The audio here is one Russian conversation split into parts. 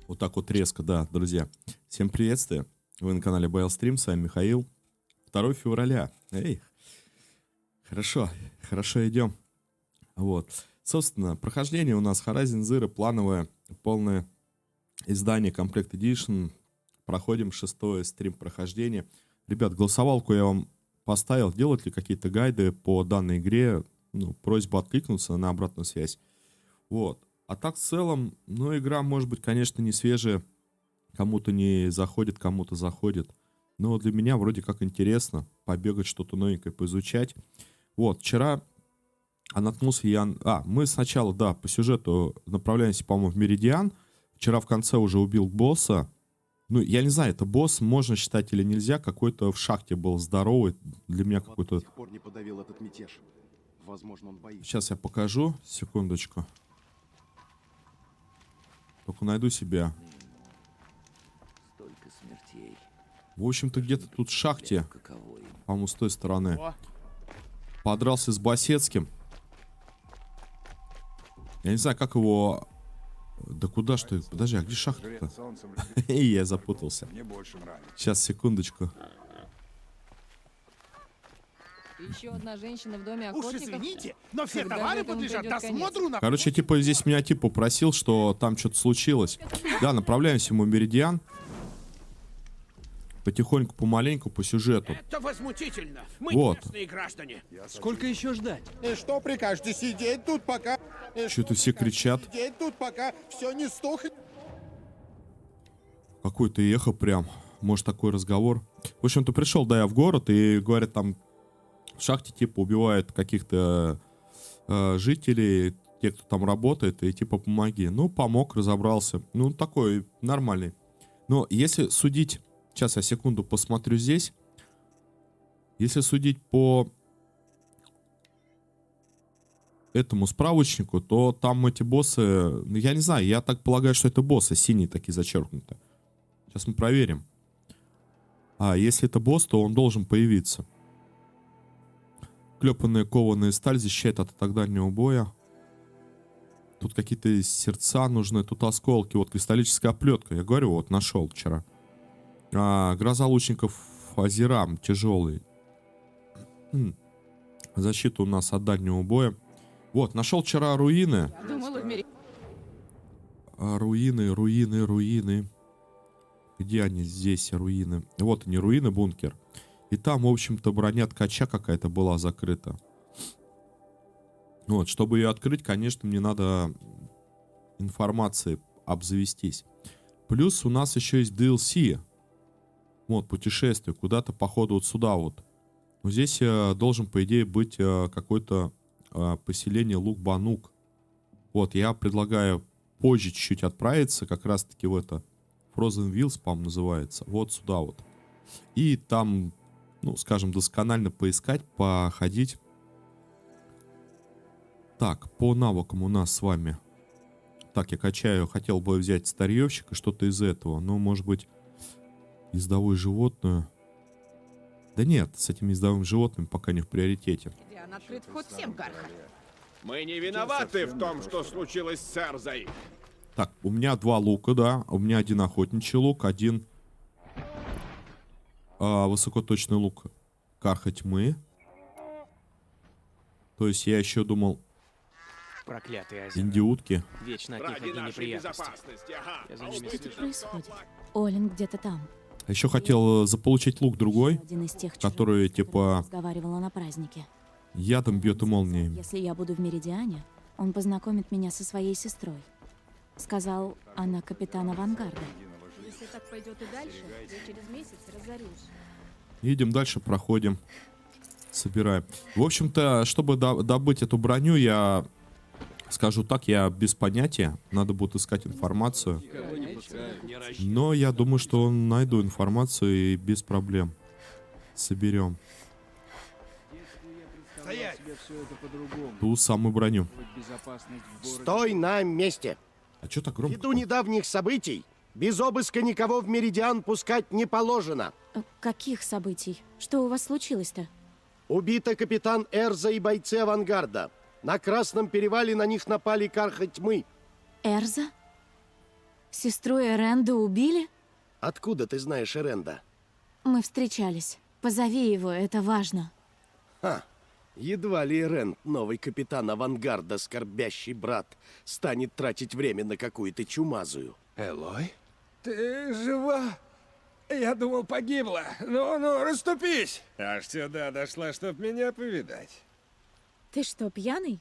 Вот так вот резко, да, друзья. Всем приветствие. Вы на канале BailStream, с вами Михаил. 2 февраля. Эй, хорошо идем. Вот. Собственно, прохождение у нас Horizon Zero плановое, полное издание Complete Edition. Проходим 6-й стрим прохождения. Ребят, голосовалку я вам поставил. Делать ли какие-то гайды по данной игре? Ну, просьба откликнуться на обратную связь. Вот. А так в целом, ну, игра может быть, конечно, не свежая. Кому-то не заходит, кому-то заходит. Но для меня вроде как интересно побегать, что-то новенькое поизучать. Вот, вчера наткнулся я... мы сначала, да, по сюжету направляемся, по-моему, в Меридиан. Вчера в конце уже убил босса. Ну, я не знаю, это босс, можно считать или нельзя. Какой-то в шахте был здоровый. Для меня какой-то... Сейчас я покажу. Секундочку. Только найду себя. В общем-то, где-то тут в шахте, по-моему, с той стороны, подрался с Басецким. Я не знаю, как его... Да куда что? Подожди, а где шахта-то? Я запутался. Сейчас, секундочку. Еще одна женщина в доме охотников. Уж извините, но все товары подлежат досмотру на... Короче, типа, здесь меня типа просил, что там что-то случилось. Да, направляемся мы в Меридиан. Потихоньку, помаленьку, по сюжету. Это возмутительно. Мы Вот. честные граждане. Сколько еще ждать? И что прикажете, сидеть тут пока? Что-то все кричат. Сидеть тут пока все не стухнет. Какое-то эхо прям. Может, такой разговор. В общем-то, пришел, да, я в город, и говорят, там в шахте, типа, убивают каких-то жителей, те, кто там работает, и типа, помоги. Ну, помог, разобрался. Ну, такой нормальный. Но если судить... Сейчас я секунду посмотрю здесь. Если судить по этому справочнику, то там эти боссы... Ну, я не знаю, я так полагаю, что это боссы. Синие такие зачеркнуты. Сейчас мы проверим. Если это босс, то он должен появиться. Клепанная кованая сталь защищает от атак дальнего боя. Тут какие-то сердца нужны, тут осколки. Вот кристаллическая оплетка. Я говорю, вот нашел вчера. Гроза лучников Азерам тяжелый. Защита у нас от дальнего боя. Вот, нашел вчера руины. Руины. Где они здесь, руины? Вот они, руины, бункер. И там, в общем-то, броня ткача какая-то была закрыта. Вот, чтобы ее открыть, конечно, мне надо информацией обзавестись. Плюс у нас еще есть DLC. Вот, путешествие. Куда-то, походу, вот сюда вот. Но здесь должен, по идее, быть какое-то поселение Лук-Банук. Вот, я предлагаю позже чуть-чуть отправиться, как раз-таки в это. Frozen Wills, по-моему, называется. Вот сюда вот. И там, ну, скажем, досконально поискать, походить. Так, по навыкам у нас с вами. Так, я качаю, хотел бы взять старьевщика, что-то из этого. Но, может быть... Ездовое животное. Да нет, с этими ездовыми животными пока не в приоритете. Открыт вход всем, Карха. Мы не виноваты в том, что случилось с Эрзой. Так, у меня 2 лука, да. У меня 1 охотничий лук, 1 высокоточный лук Карха Тьмы. То есть я еще думал... Проклятые озера. Индиутки. Вечно от них одни неприятности. Я за ними Что тут слежу. происходит? Олин где-то там. А еще хотел заполучить лук другой, Один из тех, который, чужаков, с которыми типа, разговаривала на празднике. ядом бьет и молниями. Если я буду в Меридиане, он познакомит меня со своей сестрой. Сказал, она капитан авангарда. Если так пойдет и дальше, я через месяц разорюсь. Едем дальше, проходим. Собираем. В общем-то, чтобы добыть эту броню, я... Скажу так, я без понятия. Надо будет искать информацию. Но я думаю, что найду информацию и без проблем соберем Стоять! ту самую броню. Стой на месте. А что так громко? Ввиду недавних событий без обыска никого в Меридиан пускать не положено. Каких событий? Что у вас случилось-то? Убита капитан Эрза и бойцы авангарда. На Красном перевале на них напали Карха Тьмы. Эрза? Сестру Эренда убили? Откуда ты знаешь Эренда? Мы встречались. Позови его, это важно. Ха! Едва ли Эренд, новый капитан авангарда, скорбящий брат, станет тратить время на какую-то чумазую. Элой? Ты жива? Я думал, погибла. Ну, расступись! Аж сюда дошла, чтоб меня повидать. Ты что, пьяный?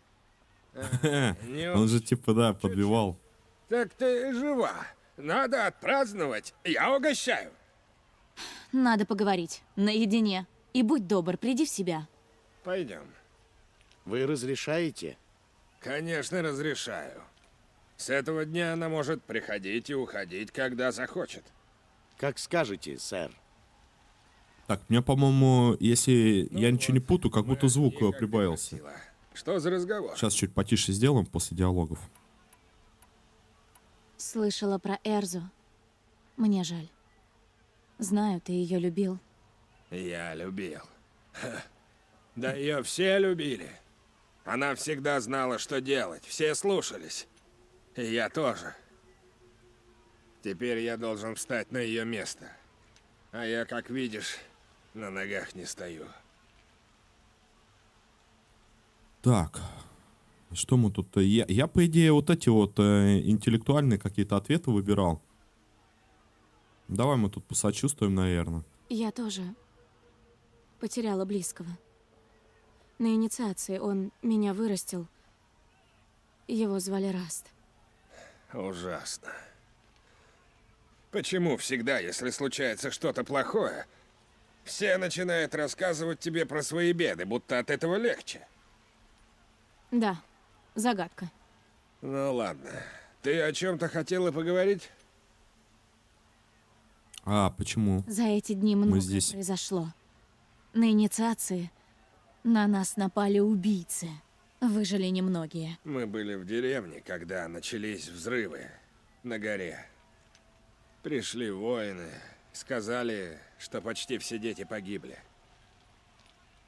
Он же типа, да, подбивал. Так ты жива. Надо отпраздновать. Я угощаю. Надо поговорить. Наедине. И будь добр, приди в себя. Пойдем. Вы разрешаете? Конечно, разрешаю. С этого дня она может приходить и уходить, когда захочет. Как скажете, сэр. Так, мне, по-моему, если я ничего не путаю, как будто звук прибавился. Что за разговор? Сейчас чуть потише сделаем после диалогов. Слышала про Эрзу. Мне жаль. Знаю, ты ее любил. Я любил. Ха. Да ее все любили. Она всегда знала, что делать. Все слушались. И я тоже. Теперь я должен встать на ее место. А я, как видишь, на ногах не стою. Так, что мы тут... Я, по идее, вот эти вот интеллектуальные какие-то ответы выбирал. Давай мы тут посочувствуем, наверное. Я тоже потеряла близкого. На инициации он меня вырастил. Его звали Раст. Ужасно. Почему всегда, если случается что-то плохое, все начинают рассказывать тебе про свои беды, будто от этого легче? Да, загадка. Ну ладно. Ты о чем-то хотела поговорить? А, почему? За эти дни многое здесь. произошло. На инициации на нас напали убийцы. Выжили немногие. Мы были в деревне, когда начались взрывы на горе. Пришли воины, сказали, что почти все дети погибли.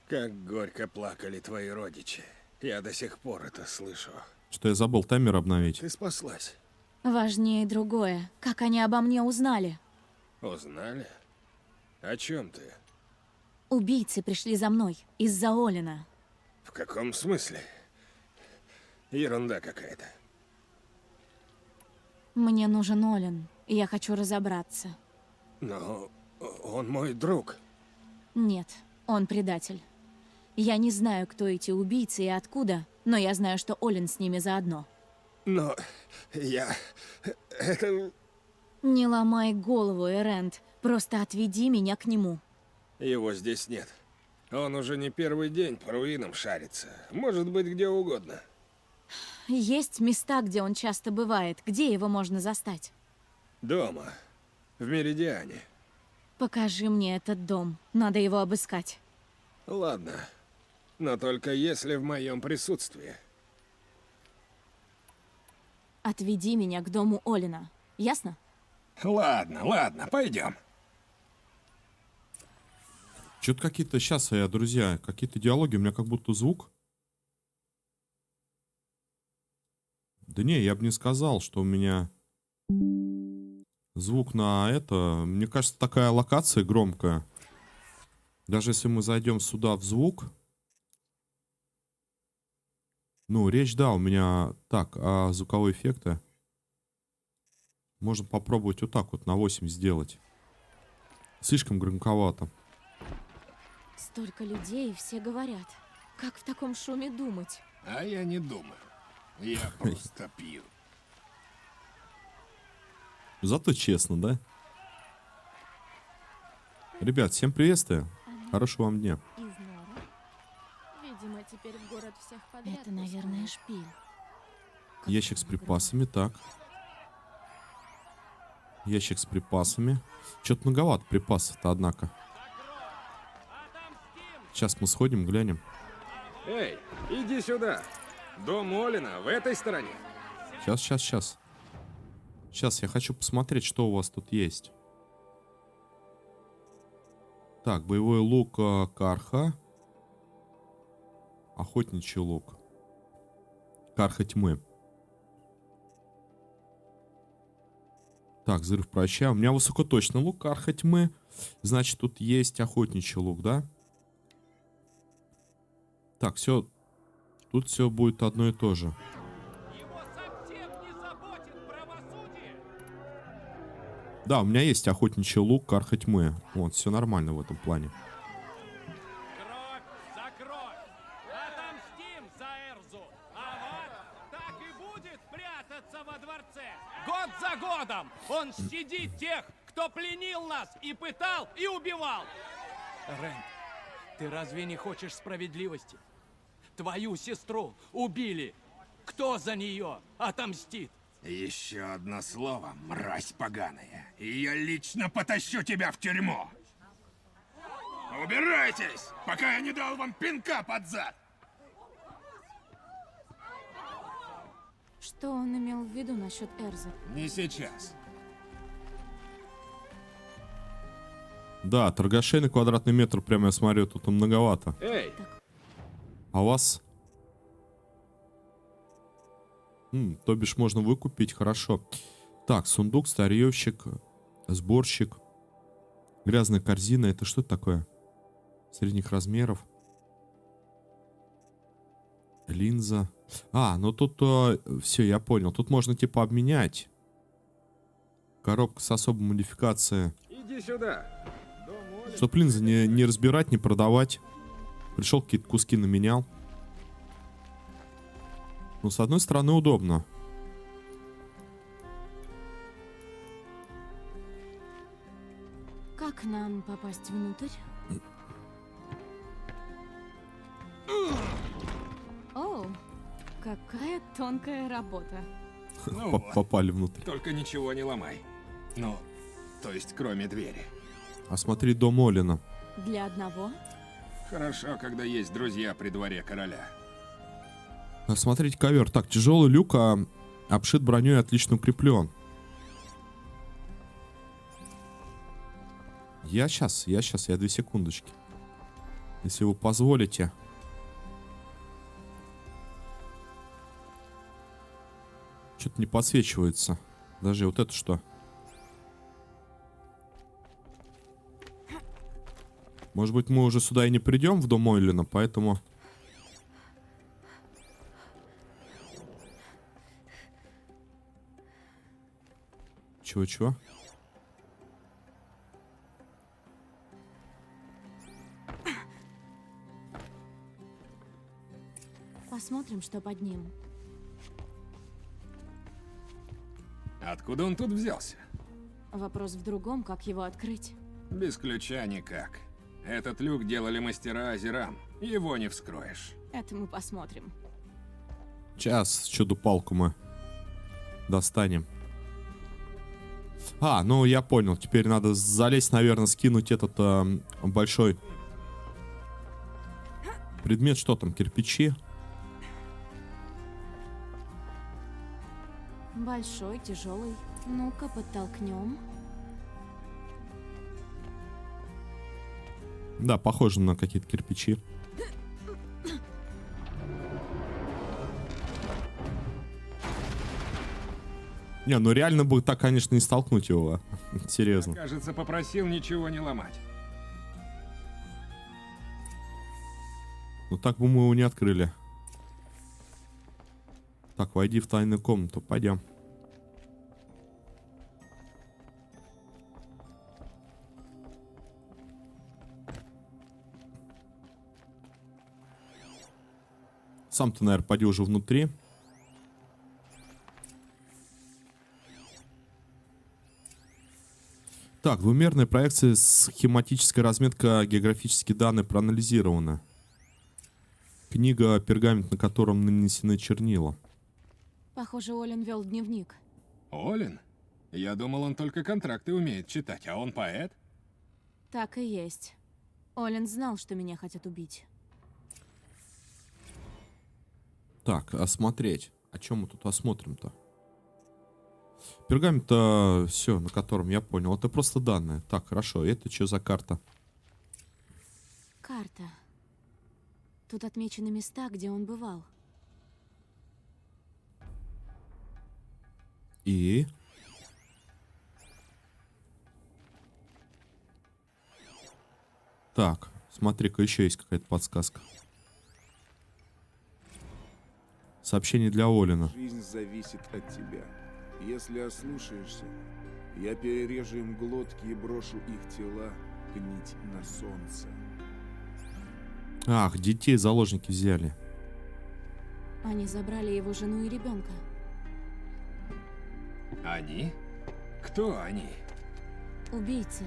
Как горько плакали твои родичи. Я до сих пор это слышу. Что я забыл таймер обновить. Ты спаслась. Важнее другое. Как они обо мне узнали? Узнали? О чем ты? Убийцы пришли за мной из-за Олина. В каком смысле? Ерунда какая-то. Мне нужен Олин, и я хочу разобраться. Но он мой друг. Нет, он предатель. Я не знаю, кто эти убийцы и откуда, но я знаю, что Олин с ними заодно. Но это... Не ломай голову, Эренд. Просто отведи меня к нему. Его здесь нет. Он уже не первый день по руинам шарится. Может быть, где угодно. Есть места, где он часто бывает. Где его можно застать? Дома. В Меридиане. Покажи мне этот дом. Надо его обыскать. Ладно. Но только если в моем присутствии. Отведи меня к дому Олина. Ясно? Ладно, пойдем. Что-то какие-то... Сейчас, друзья, какие-то диалоги, у меня как будто звук. Да не, я бы не сказал, что у меня звук на это... Мне кажется, такая локация громкая. Даже если мы зайдем сюда в звук... Ну, речь, да, у меня... Так, а звуковые эффекты? Можно попробовать вот так вот на 8 сделать. Слишком громковато. Столько людей, все говорят. Как в таком шуме думать? А я не думаю. Я просто пью. Зато честно, да? Ребят, всем приветствия. Хорошего вам дня. Из норы. Видимо, теперь в город всех подряд. Это, наверное, шпиль. Ящик с припасами, так. Ящик с припасами. Что-то многовато припасов-то, однако. Сейчас мы сходим, глянем. Эй, иди сюда. Дом Олина в этой стороне. Сейчас. Сейчас я хочу посмотреть, что у вас тут есть. Так, боевой лук Карха. Охотничий лук. Карха тьмы. Так, взрыв прощай. У меня высокоточный лук, арха тьмы. Значит, тут есть охотничий лук, да? Так, все. Тут все будет одно и то же. Его совсем не заботит правосудие. Да, у меня есть охотничий лук, арха тьмы. Вот, все нормально в этом плане. Кровь за кровь. Отомстим за Эрзу. А вот так и будет прятаться во дворце. Год за годом он щадит тех, кто пленил нас и пытал, и убивал. Рент, ты разве не хочешь справедливости? Твою сестру убили. Кто за нее отомстит? Еще одно слово, мразь поганая, и я лично потащу тебя в тюрьму. Убирайтесь, пока я не дал вам пинка под зад. Что он имел в виду насчет Эрза? Не сейчас. Да, торгашей на квадратный метр, прямо я смотрю, тут многовато. Эй, А у вас? То бишь можно выкупить, хорошо. Так, сундук, старьевщик, сборщик. Грязная корзина, это что это такое? Средних размеров. Линза. А, ну тут все, я понял. Тут можно типа обменять. Коробка с особой модификацией. иди сюда. Чтоб линзы не разбирать, не продавать. Пришел, какие-то куски наменял. Ну, с одной стороны, удобно. Как нам попасть внутрь? О, какая тонкая работа. Ну вот. Попали внутрь. Только ничего не ломай. Ну, то есть кроме двери. Осмотреть дом Олина. Для одного? Хорошо, когда есть друзья при дворе короля. Осмотреть ковер. Так, тяжелый люк, обшит броней и отлично укреплен. Я 2 секундочки. Если вы позволите. Что-то не подсвечивается. Даже вот это что? Может быть, мы уже сюда и не придем, в дом Ойлина, поэтому... Чего? Посмотрим, что под ним. Откуда он тут взялся? Вопрос в другом, как его открыть. Без ключа никак. Этот люк делали мастера Азерам. Его не вскроешь. Это мы посмотрим. Сейчас чудо-палку мы достанем. А, ну я понял. Теперь надо залезть, наверное, скинуть этот большой предмет. Что там, кирпичи? Большой, тяжелый. Ну-ка, подтолкнем. Да, похоже на какие-то кирпичи. Не, ну реально бы так, конечно, не столкнуть его. Серьезно. Кажется, попросил ничего не ломать. Ну так бы мы его не открыли. Так, войди в тайную комнату. Пойдем. Сам ты, наверное, пойди уже внутри. Так, двумерная проекция, схематическая разметка, географические данные проанализированы. Книга, пергамент, на котором нанесены чернила. Похоже, Олин вел дневник. Олин? Я думал, он только контракты умеет читать, а он поэт? Так и есть. Олин знал, что меня хотят убить. Так, осмотреть. О чем мы тут осмотрим-то? Пергамент-то все, на котором я понял. Это просто данные. Так, хорошо. Это что за карта? Карта. Тут отмечены места, где он бывал. И? Так, смотри-ка, еще есть какая-то подсказка. Сообщение для Олина. Жизнь зависит от тебя. Если ослушаешься, я перережу им глотки и брошу их тела гнить на солнце. Ах, детей заложники взяли. Они забрали его жену и ребенка. Они? Кто они? Убийцы.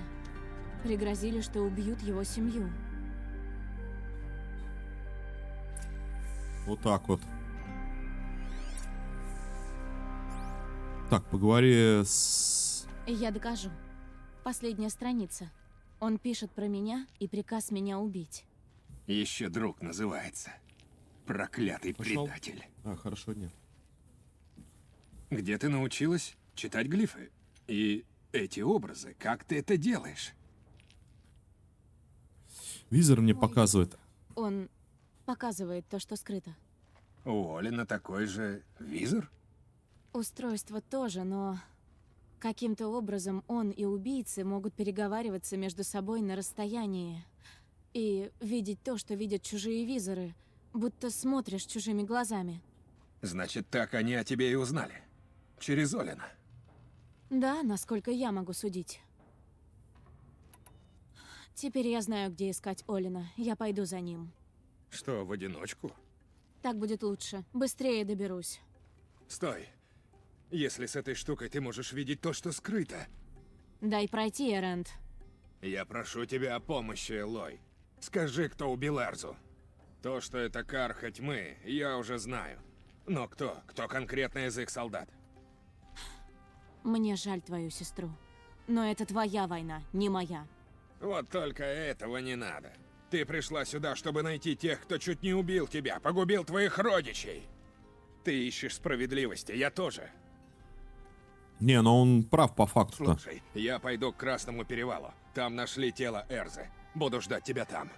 Пригрозили, что убьют его семью. Вот так вот. Так, поговори с... Я докажу. Последняя страница. Он пишет про меня и приказ меня убить. Еще друг называется. Проклятый Пошел. предатель. А, хорошо, нет. Где ты научилась читать глифы? И эти образы, как ты это делаешь? Визор мне Ой. показывает. Он показывает то, что скрыто. У Олина такой же визор? Устройство тоже, но каким-то образом он и убийцы могут переговариваться между собой на расстоянии и видеть то, что видят чужие визоры, будто смотришь чужими глазами. Значит, так они о тебе и узнали. Через Олина. Да, насколько я могу судить. Теперь я знаю, где искать Олина. Я пойду за ним. Что, в одиночку? Так будет лучше. Быстрее доберусь. Стой. Если с этой штукой ты можешь видеть то, что скрыто, Дай пройти, Эрент. я прошу тебя о помощи, Элой. Скажи, кто убил Эрзу. То, что это Карха Тьмы, я уже знаю. Но кто? Кто конкретно из их солдат? Мне жаль твою сестру. Но это твоя война, не моя. Вот только этого не надо. Ты пришла сюда, чтобы найти тех, кто чуть не убил тебя, погубил твоих родичей. Ты ищешь справедливости, я тоже. Не, но он прав по факту-то. Слушай, я пойду к Красному перевалу. Там нашли тело Эрзы. Буду ждать тебя там.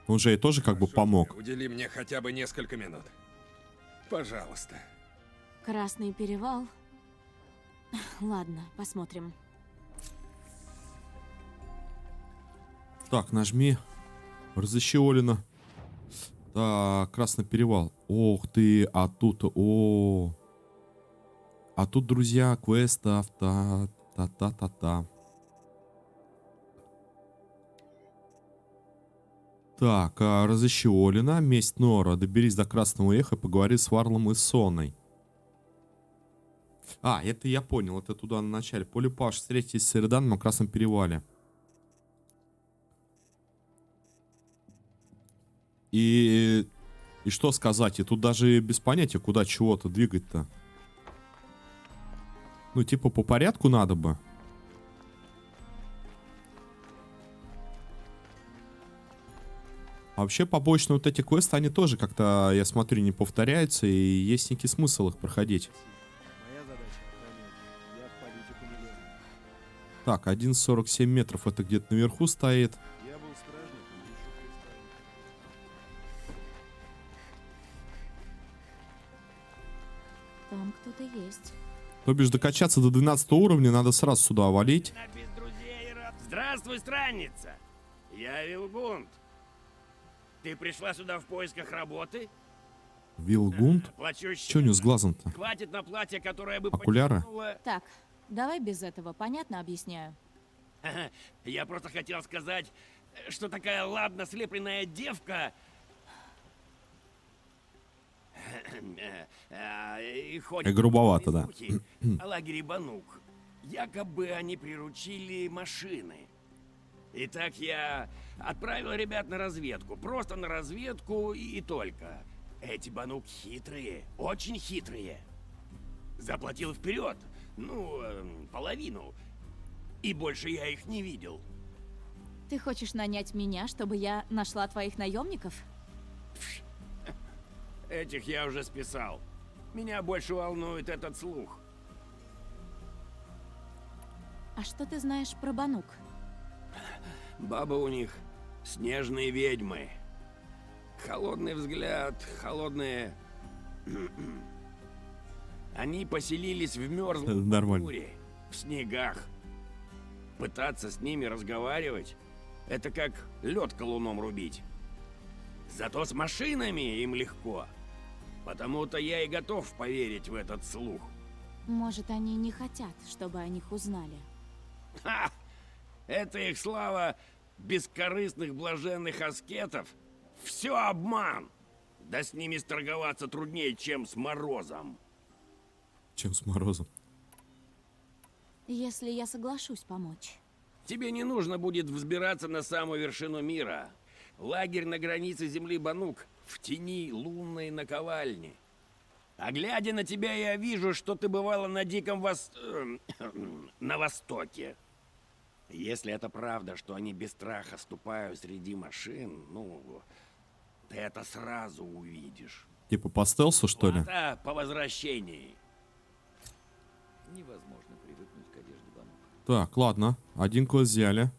Он же ей тоже как бы Прошу помог. тебя, удели мне хотя бы несколько минут. Пожалуйста. Красный перевал? Ладно, посмотрим. Так, нажми. Разыщи Олина. Так, Красный перевал. Ох ты, а тут... О. А тут, друзья, квест та-та-та-та-та. Так, разыщи Олина, месть Нора, доберись до Красного Эха, поговори с Варлом и Соной. А, это я понял, это туда на начале. Полипаш, встретитесь с Эриданом на Красном перевале. И что сказать? И тут даже без понятия, куда чего-то двигать-то. Ну, типа, по порядку надо бы. А вообще, побочные вот эти квесты, они тоже как-то, я смотрю, не повторяются, и есть некий смысл их проходить. Моя задача охранять. Я в политику не лезу. Так, 1,47 метров, это где-то наверху стоит. Я был стражником еще при старом. Там кто-то есть. То бишь, докачаться до 12 уровня, надо сразу сюда валить. Здравствуй, странница! Я Вилгунд. Ты пришла сюда в поисках работы? Вилгунд? Плачущий. Че у него с глазом-то? Хватит на платье, которое бы Окуляры? подчеркнуло. Так, давай без этого, понятно объясняю. Я просто хотел сказать, что такая ладно слепленная девка... и ходит грубовато, да. слухи о лагере Банук. Якобы они приручили машины. Итак, я отправил ребят на разведку. Просто на разведку и только. Эти Банук хитрые, очень хитрые. Заплатил вперед. Ну, половину. И больше я их не видел. Ты хочешь нанять меня, чтобы я нашла твоих наемников? Этих я уже списал. Меня больше волнует этот слух. А что ты знаешь про Банук? Бабы у них снежные ведьмы. Холодный взгляд, холодные... Они поселились в мерзлом Нормально. буре, в снегах. Пытаться с ними разговаривать Это как лед колуном рубить. Зато с машинами им легко. Потому-то я и готов поверить в этот слух. Может, они не хотят, чтобы о них узнали. Ха! Это их слава бескорыстных блаженных аскетов. Все обман. Да с ними сторговаться труднее, чем с Морозом. Чем с Морозом. Если я соглашусь помочь. Тебе не нужно будет взбираться на самую вершину мира. Лагерь на границе земли Банук, в тени лунной наковальни. А глядя на тебя, я вижу, что ты бывала на Диком на Востоке. Если это правда, что они без страха ступают среди машин, ну, ты это сразу увидишь. Типа по стелсу, что ли? Это по возвращении. Невозможно привыкнуть к одежде Банук. Так, ладно. Один квест взяли.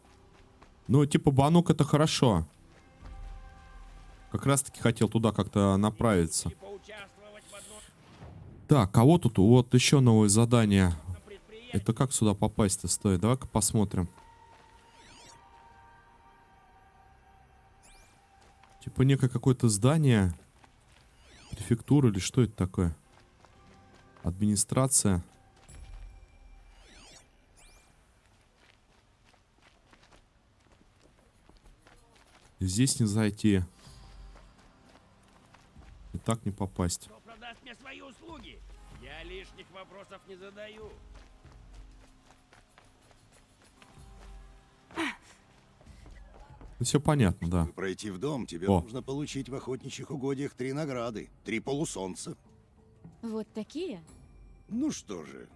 Ну, типа Банук это хорошо. Как раз таки хотел туда как-то направиться. И поучаствовать в одном Так, а вот тут вот еще новое задание. Это как сюда попасть-то стоит? Давай-ка посмотрим. Типа некое какое-то здание. Префектура или что это такое? Администрация. Здесь не зайти. И так не попасть. Кто продаст мне свои услуги? Я лишних вопросов не задаю. Все понятно, да. Чтобы пройти в дом, тебе О. нужно получить в охотничьих угодьях 3 награды, 3 полусолнца. Вот такие? Ну что же,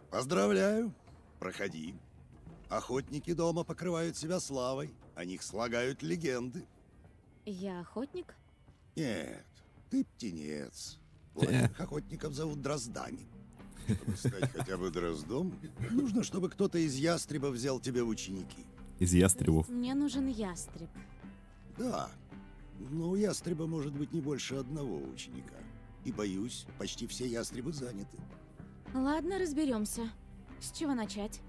поздравляю, проходи. Охотники дома покрывают себя славой, о них слагают легенды. Я охотник? Нет, ты птенец. Лагерных охотников зовут Дроздами. Чтобы стать хотя бы Дроздом, нужно, чтобы кто-то из ястребов взял тебя в ученики. Из ястребов. Мне нужен ястреб. Да, но у ястреба может быть не больше одного ученика. И боюсь, почти все ястребы заняты. Ладно, разберемся. С чего начать?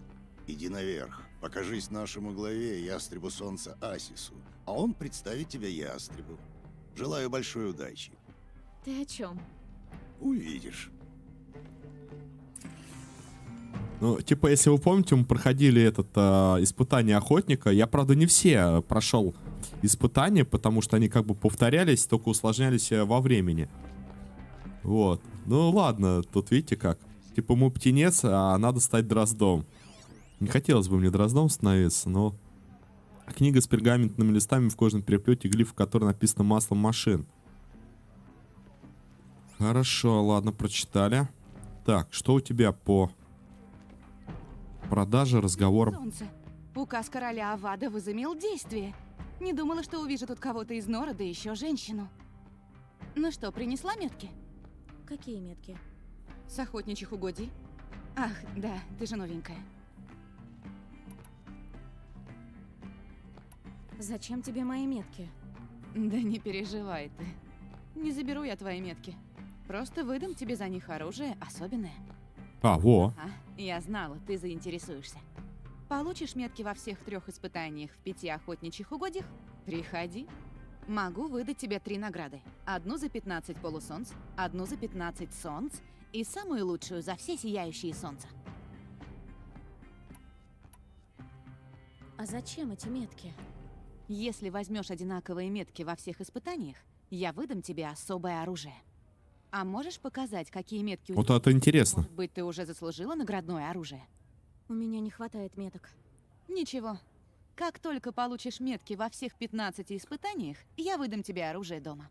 Иди наверх, покажись нашему главе, ястребу солнца Асису, а он представит тебя ястребу. Желаю большой удачи. Ты о чем? Увидишь. Ну, типа, если вы помните, мы проходили испытание охотника. Я, правда, не все прошел испытания, потому что они как бы повторялись, только усложнялись во времени. Вот. Ну, ладно, тут видите как. Типа, мы птенец, а надо стать дроздом. Не хотелось бы мне дроздом становиться, но... Книга с пергаментными листами в кожаном переплете, глиф, в которой написано маслом машин. Хорошо, ладно, прочитали. Так, что у тебя по... продаже, разговорам? Солнце. Указ короля Авада возымел действие. Не думала, что увижу тут кого-то из Нора, да еще женщину. Ну что, принесла метки? Какие метки? С охотничьих угодий? Ах, да, ты же новенькая. Зачем тебе мои метки? Да не переживай ты. Не заберу я твои метки. Просто выдам тебе за них оружие особенное. А, во. А, я знала, ты заинтересуешься. Получишь метки во всех 3 испытаниях в 5 охотничьих угодьях? Приходи. Могу выдать тебе 3 награды. Одну за 15 полусолнц, одну за 15 солнц и самую лучшую за все сияющие солнца. А зачем эти метки? Если возьмешь одинаковые метки во всех испытаниях, я выдам тебе особое оружие. А можешь показать, какие метки у Вот тебя? это интересно. Может быть, ты уже заслужила наградное оружие? У меня не хватает меток. Ничего. Как только получишь метки во всех 15 испытаниях, я выдам тебе оружие дома.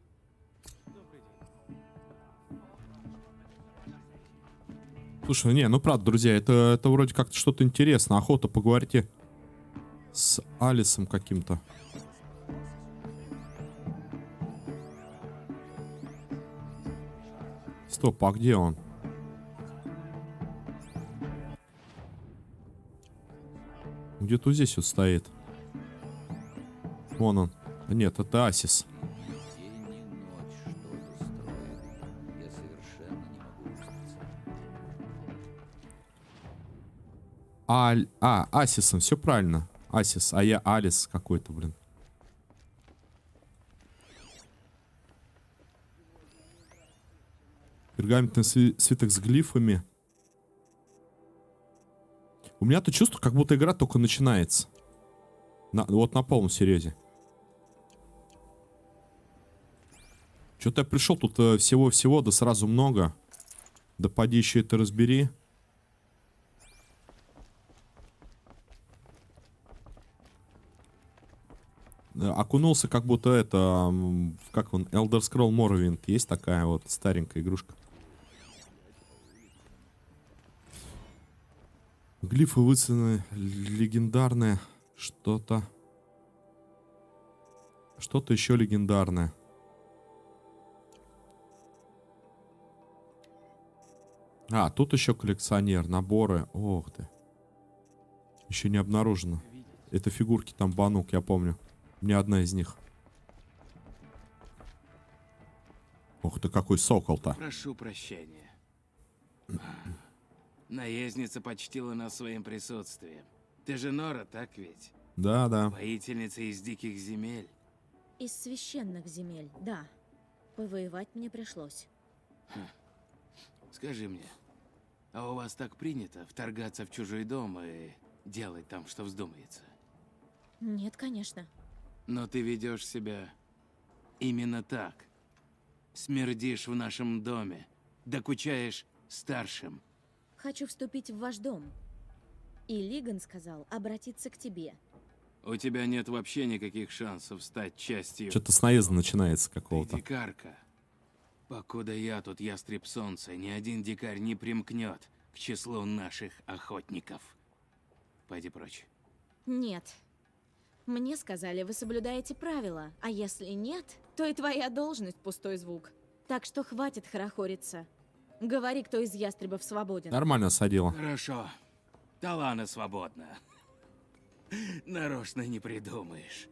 Слушай, не, ну правда, друзья, это вроде как-то что-то интересно. Охота, поговорите с Алисом каким-то. Стоп, а где он? Где-то здесь вот стоит. Вон он. А нет, это Асис. День и ночь, что устроено. Я совершенно не могу устроиться. Асисом, все правильно. Асис, а я Алис какой-то, блин. Пергаментный свиток с глифами. У меня то чувство, как будто игра только начинается. Вот на полном серьезе. Что-то я пришел, тут всего-всего, да сразу много. Да поди еще это разбери. Окунулся, как будто это... Как он? Elder Scroll Morrowind. Есть такая вот старенькая игрушка. Глифы выцены, легендарное. Что-то... Что-то еще легендарное. А, тут еще коллекционер, наборы. Ох ты. Еще не обнаружено. Это фигурки там банук, я помню. У меня одна из них. Ох ты, какой сокол-то. Прошу прощения. Наездница почтила нас своим присутствием. Ты же Нора, так ведь? Да, да. Воительница из диких земель. Из священных земель, да. Повоевать мне пришлось. Скажи мне, а у вас так принято вторгаться в чужой дом и делать там, что вздумается? Нет, конечно. Но ты ведешь себя именно так. Смердишь в нашем доме, докучаешь старшим. Хочу вступить в ваш дом. И Лиган сказал обратиться к тебе. У тебя нет вообще никаких шансов стать частью... Что-то с наезда начинается Ты какого-то. дикарка. Покуда я тут ястреб солнца, ни один дикарь не примкнет к числу наших охотников. Пойди прочь. Нет. Мне сказали, вы соблюдаете правила, а если нет, то и твоя должность пустой звук. Так что хватит хорохориться. Говори, кто из ястребов свободен. Нормально садила. Хорошо. Талана свободна. Нарочно не придумаешь.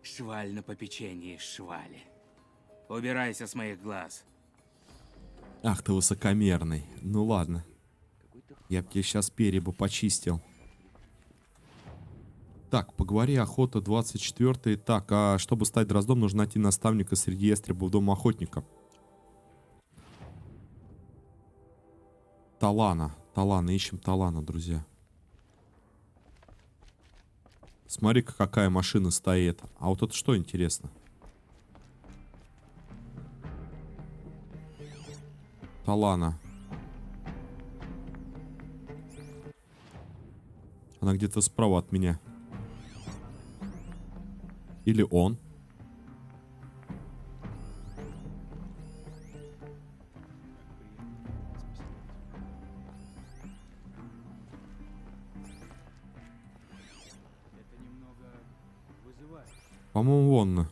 Шваль на попечении швали. Убирайся с моих глаз. Ах ты высокомерный. Ну ладно. Я б тебе сейчас перья бы почистил. Так, поговори, охота 24. Так, а чтобы стать дроздом, нужно найти наставника среди ястребов дома охотника. Талана. Талана, ищем Талана, друзья. Смотри-ка, какая машина стоит. А вот это что интересно? Талана. Она где-то справа от меня. Или он? По-моему, вон.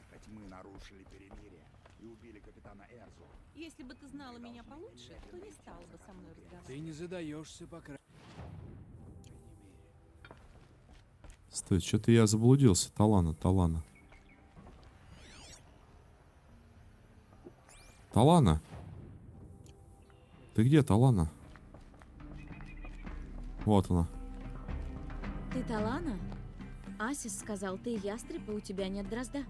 Хоть мы нарушили перемирие и убили капитана Эрзу. Если бы ты знала меня получше, то не стала бы со мной разговаривать. Ты не задаешься, по крайней Стой, что-то я заблудился. Талана, Талана. Талана? Ты где, Талана? Вот она. Ты Талана? Асис сказал, ты ястреб, и у тебя нет дрозда.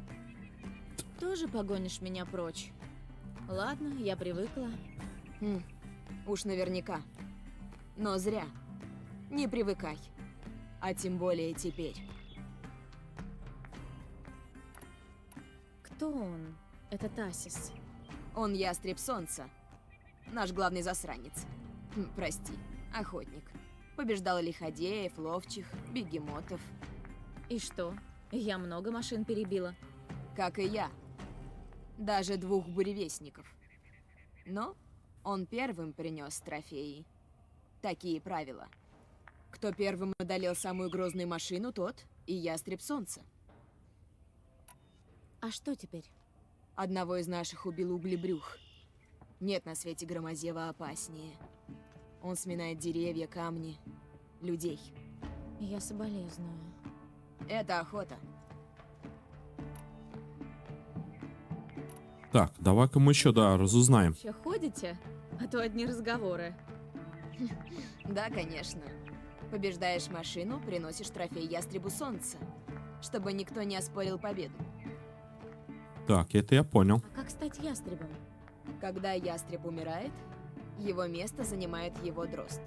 Тоже погонишь меня прочь? Ладно, я привыкла. Уж наверняка. Но зря. Не привыкай. А тем более теперь. Кто он, этот Асис? Он ястреб солнца. Наш главный засранец. Прости, охотник. Побеждал лиходеев, ловчих, бегемотов. И что? Я много машин перебила. Как и я. Даже 2 буревестников. Но он первым принес трофеи. Такие правила. Кто первым одолел самую грозную машину, тот и ястреб солнца. А что теперь? Одного из наших убил углебрюх. Нет на свете громозева опаснее. Он сминает деревья, камни, людей. Я соболезную. Это охота. Так, давай-ка мы еще, да, разузнаем. Еще ходите? А то одни разговоры. Да, конечно. Побеждаешь машину, приносишь трофей ястребу солнца, чтобы никто не оспорил победу. Так, это я понял. А как стать ястребом? Когда ястреб умирает, его место занимает его дрозд,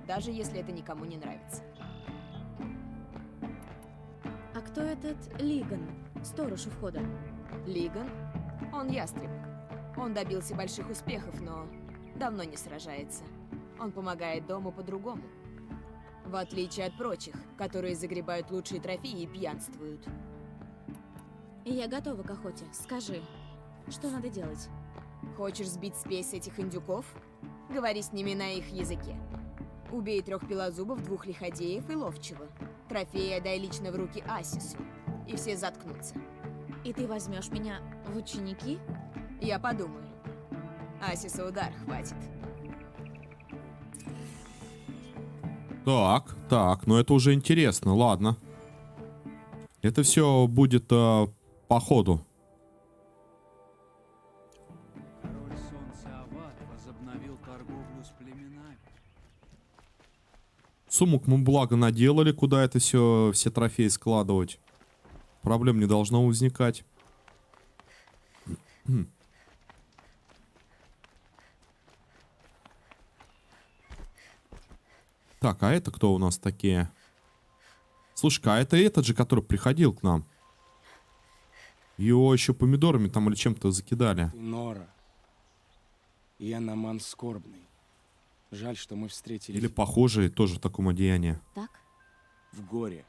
даже если это никому не нравится. А кто этот Лиган, сторож у входа? Лиган? Он ястреб. Он добился больших успехов, но давно не сражается. Он помогает дому по-другому. В отличие от прочих, которые загребают лучшие трофеи и пьянствуют. Я готова к охоте. Скажи, что надо делать? Хочешь сбить спесь этих индюков? Говори с ними на их языке. Убей 3 пилозубов, 2 лиходеев и ловчего. Трофеи отдай лично в руки Асису. И все заткнутся. И ты возьмешь меня в ученики? Я подумаю. Асиса удар хватит. Так, ну это уже интересно, ладно. Это все будет по ходу. Король Солнца Ават возобновил торговлю с племенами. Сумок мы благо наделали, куда это все трофеи складывать. Проблем не должно возникать. Так, а это кто у нас такие? Слушай-ка, а это этот же, который приходил к нам? Его еще помидорами там или чем-то закидали. Нора. Я Наман Скорбный. Жаль, что мы встретились. Или похожие тоже в таком одеянии. Так? В горе.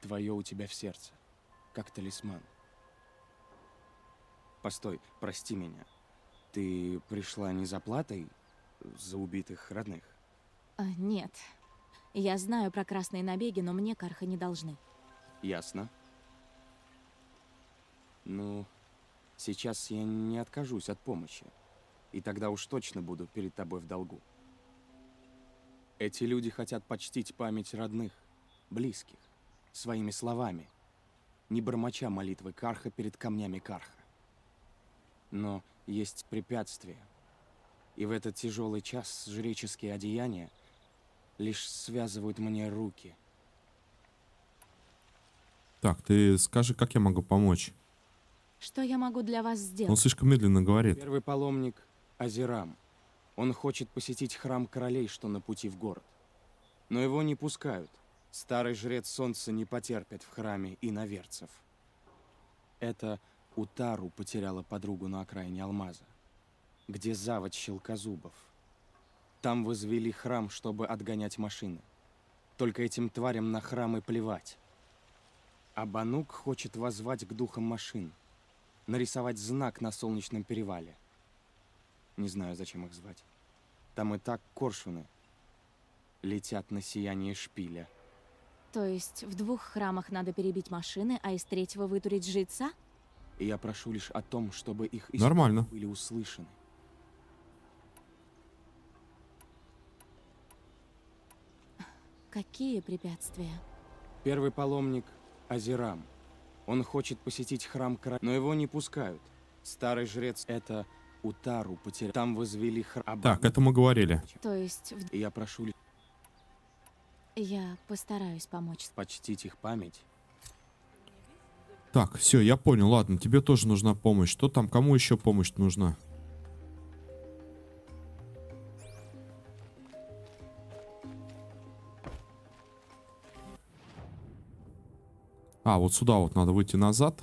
Твое у тебя в сердце. Как талисман. Постой, прости меня. Ты пришла не за платой за убитых родных? Нет. Я знаю про красные набеги, но мне карха не должны. Ясно. Ну, сейчас я не откажусь от помощи. И тогда уж точно буду перед тобой в долгу. Эти люди хотят почтить память родных, близких, своими словами, не бормоча молитвы карха перед камнями карха. Но есть препятствия. И в этот тяжелый час жреческие одеяния лишь связывают мне руки. Так, ты скажи, как я могу помочь? Что я могу для вас сделать? Он слишком медленно говорит. Первый паломник Азирам. Он хочет посетить храм королей, что на пути в город. Но его не пускают. Старый жрец солнца не потерпит в храме иноверцев. Это Утару потеряла подругу на окраине Алмаза, где заводь щелкозубов. Там возвели храм, чтобы отгонять машины. Только этим тварям на храмы плевать. А Банук хочет воззвать к духам машин, нарисовать знак на солнечном перевале. Не знаю, зачем их звать. Там и так коршуны летят на сияние шпиля. То есть в 2 храмах надо перебить машины, а из 3-го вытурить жреца? И я прошу лишь о том, чтобы их Нормально. были услышаны. Какие препятствия? Первый паломник Азирам. Он хочет посетить храм короля, но его не пускают. Старый жрец это Утару потерял. Там возвели храм. Так, это мы говорили. То есть И я прошу лишь я постараюсь помочь. почтить их память. Так, все, я понял. Ладно, тебе тоже нужна помощь. Что там? Кому еще помощь нужна? А, вот сюда вот надо выйти назад.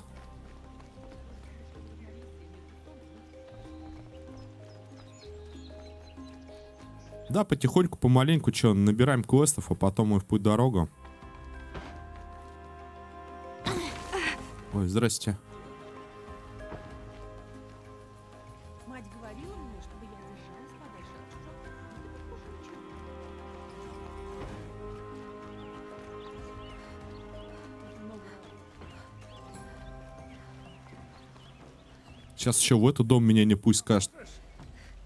Да, потихоньку, помаленьку, что, набираем квестов, а потом мы в путь дорогу. Ой, здрасте. Мать говорила мне, чтобы я держалась подальше от чужаков. Но ты, похоже, ничего. Сейчас еще в этот дом меня не пускают.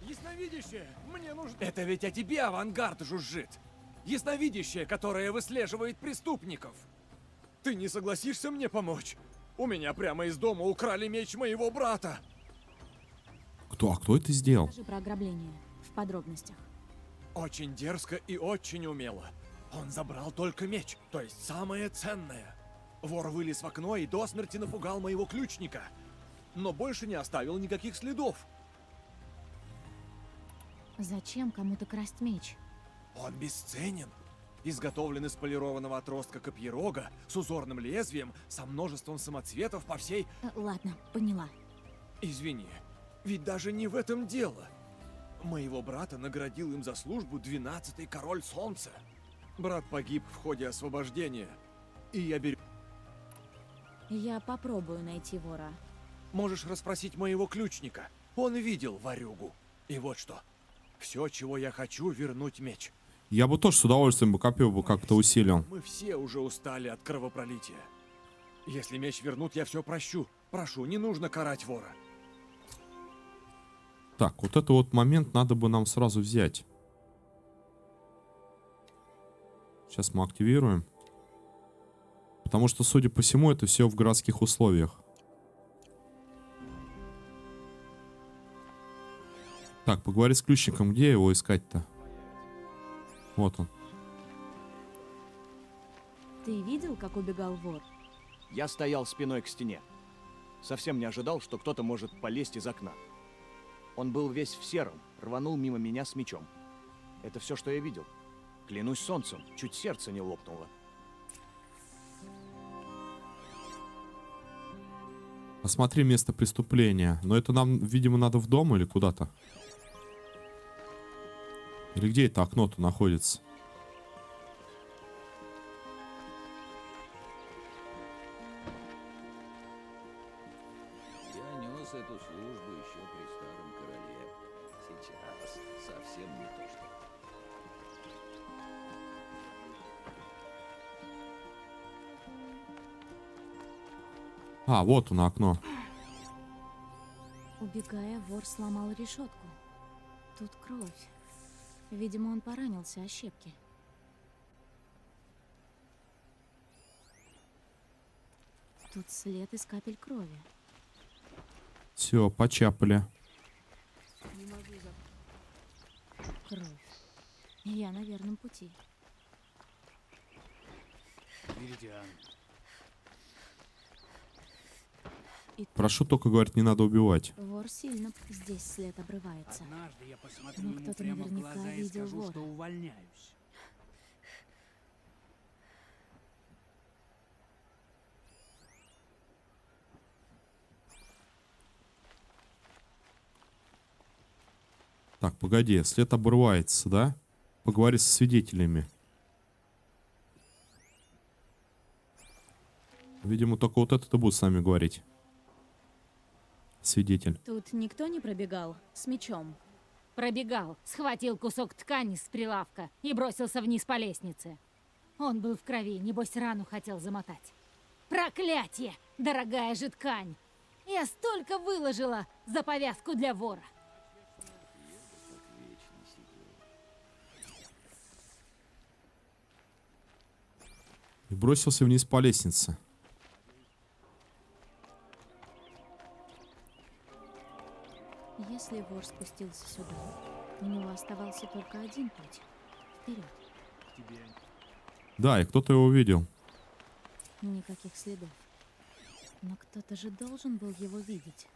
Ясновидящее, мне нужно... Это ведь о тебе авангард жужжит. Ясновидящее, которое выслеживает преступников. Ты не согласишься мне помочь? У меня прямо из дома украли меч моего брата. Кто? А кто это сделал? Скажи про ограбление в подробностях. Очень дерзко и очень умело. Он забрал только меч, то есть самое ценное. Вор вылез в окно и до смерти напугал моего ключника. Но больше не оставил никаких следов. Зачем кому-то красть меч? Он бесценен. Изготовлен из полированного отростка копьерога с узорным лезвием, со множеством самоцветов по всей... Ладно, поняла. Извини, ведь даже не в этом дело. Моего брата наградил им за службу 12-й король солнца. Брат погиб в ходе освобождения, и я беру... Я попробую найти вора. Можешь расспросить моего ключника. Он видел ворюгу. И вот что. Все, чего я хочу, вернуть меч. Я бы тоже с удовольствием бы копье бы как-то усилил. Мы все уже устали от кровопролития. Если меч вернут, я все прощу. Прошу, не нужно карать вора. Так, вот этот вот момент надо бы нам сразу взять. Сейчас мы активируем. Потому что, судя по всему, это все в городских условиях. Так, поговори с ключником. Где его искать-то? Вот он. Ты видел, как убегал вор? Я стоял спиной к стене. Совсем не ожидал, что кто-то может полезть из окна. Он был весь в сером, рванул мимо меня с мечом. Это все, что я видел. Клянусь солнцем, чуть сердце не лопнуло. Осмотри место преступления. Но это нам, видимо, надо в дом или куда-то? Или где это окно-то находится? Я нес эту службу еще при старом короле. Сейчас совсем не то, что... А, вот оно, окно. Убегая, вор сломал решетку. Тут кровь. Видимо, он поранился о щепки. Тут след из капель крови. Все, почапали. Кровь. Я на верном пути. Меридиан. Прошу только, говорит, не надо убивать. Вор сильно. Здесь след обрывается. Однажды я посмотрю Но ему кто-то прямо в наверняка глаза и видел скажу, вора. что увольняюсь. Так, погоди, след обрывается, да? Поговори со свидетелями. Видимо, только вот это будет с нами говорить. Свидетель. Тут никто не пробегал с мечом. Пробегал, схватил кусок ткани с прилавка и бросился вниз по лестнице. Он был в крови, небось рану хотел замотать. Проклятие! Дорогая же ткань! Я столько выложила за повязку для вора. И бросился вниз по лестнице. Если вор спустился сюда, у него оставался только один путь. Вперед. Да, и кто-то его видел. Никаких следов. Но кто-то же должен был его видеть.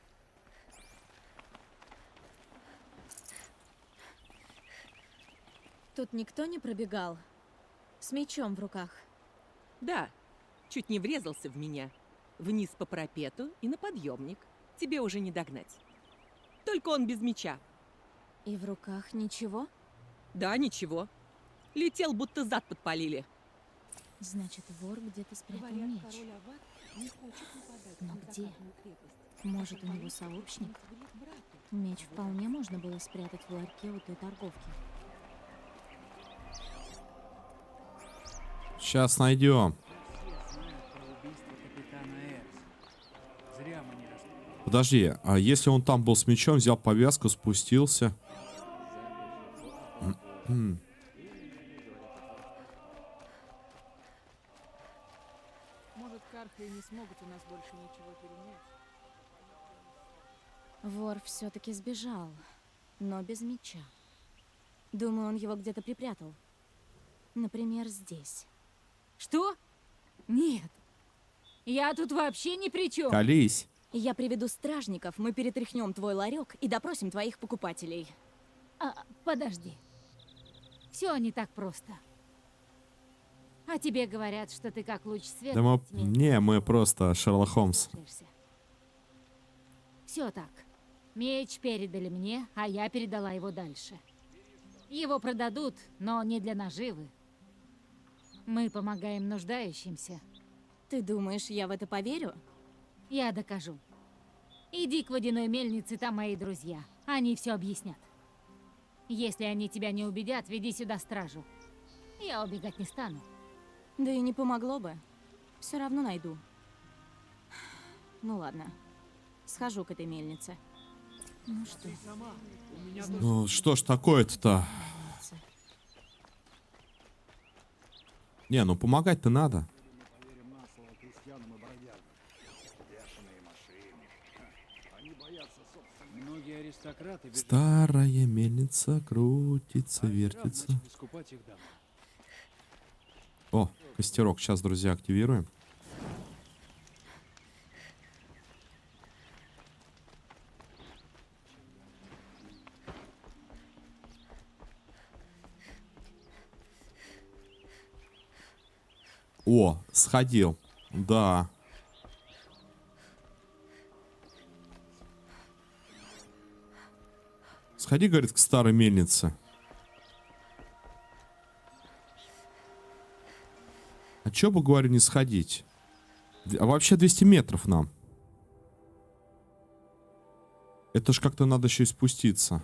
Тут никто не пробегал? С мечом в руках? Да, чуть не врезался в меня. Вниз по парапету и на подъемник. Тебе уже не догнать. Только он без меча. И в руках ничего? Да, ничего. Летел, будто зад подпалили. Значит, вор где-то спрятал меч. Но где? Может, у него сообщник? Меч вполне можно было спрятать в ларьке у той торговки. Сейчас найдем. Подожди, а если он там был с мечом, взял повязку, спустился? Может, кархи не смогут у нас больше ничего перенять. Вор все-таки сбежал, но без меча. Думаю, он его где-то припрятал. Например, здесь. Что? Нет. Я тут вообще ни при чем. Колись. Я приведу стражников, мы перетряхнем твой ларек и допросим твоих покупателей. Подожди. Все не так просто. А тебе говорят, что ты как луч света. Да мы... в тьме. Не, мы просто Шерлок Холмс. Все так. Меч передали мне, а я передала его дальше. Его продадут, но не для наживы. Мы помогаем нуждающимся. Ты думаешь, я в это поверю? Я докажу. Иди к водяной мельнице, там мои друзья. Они все объяснят. Если они тебя не убедят, веди сюда стражу. Я убегать не стану. Да и не помогло бы. Все равно найду. Ну ладно. Схожу к этой мельнице. Ну что? Ну что ж такое-то? Не, ну помогать-то надо. Многие аристократы бежали. Старая мельница крутится, вертится. Начали скупать их дома. О, костерок. Сейчас, друзья, активируем. О, сходил. Да. Сходи, говорит, к старой мельнице. А чё бы, говорю, не сходить? А вообще 200 метров нам. Это ж как-то надо еще и спуститься.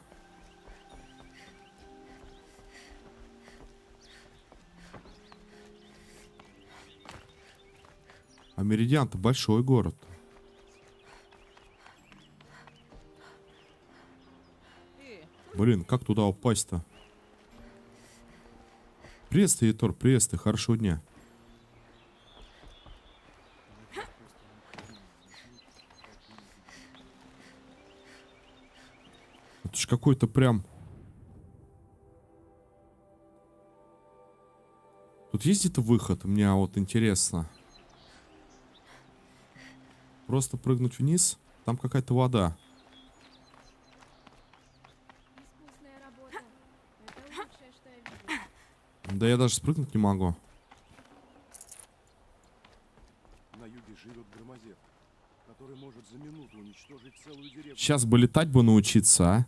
А Меридиан-то большой город. Блин, как туда упасть-то? Приветствую, Итор, приветствую, хорошего дня. Это ж какой-то прям... Тут есть где-то выход? Мне вот интересно. Просто прыгнуть вниз? Там какая-то вода. Да я даже спрыгнуть не могу. На юге живет громозек, который может за минуту уничтожить целую деревню. Сейчас бы летать бы научиться, а?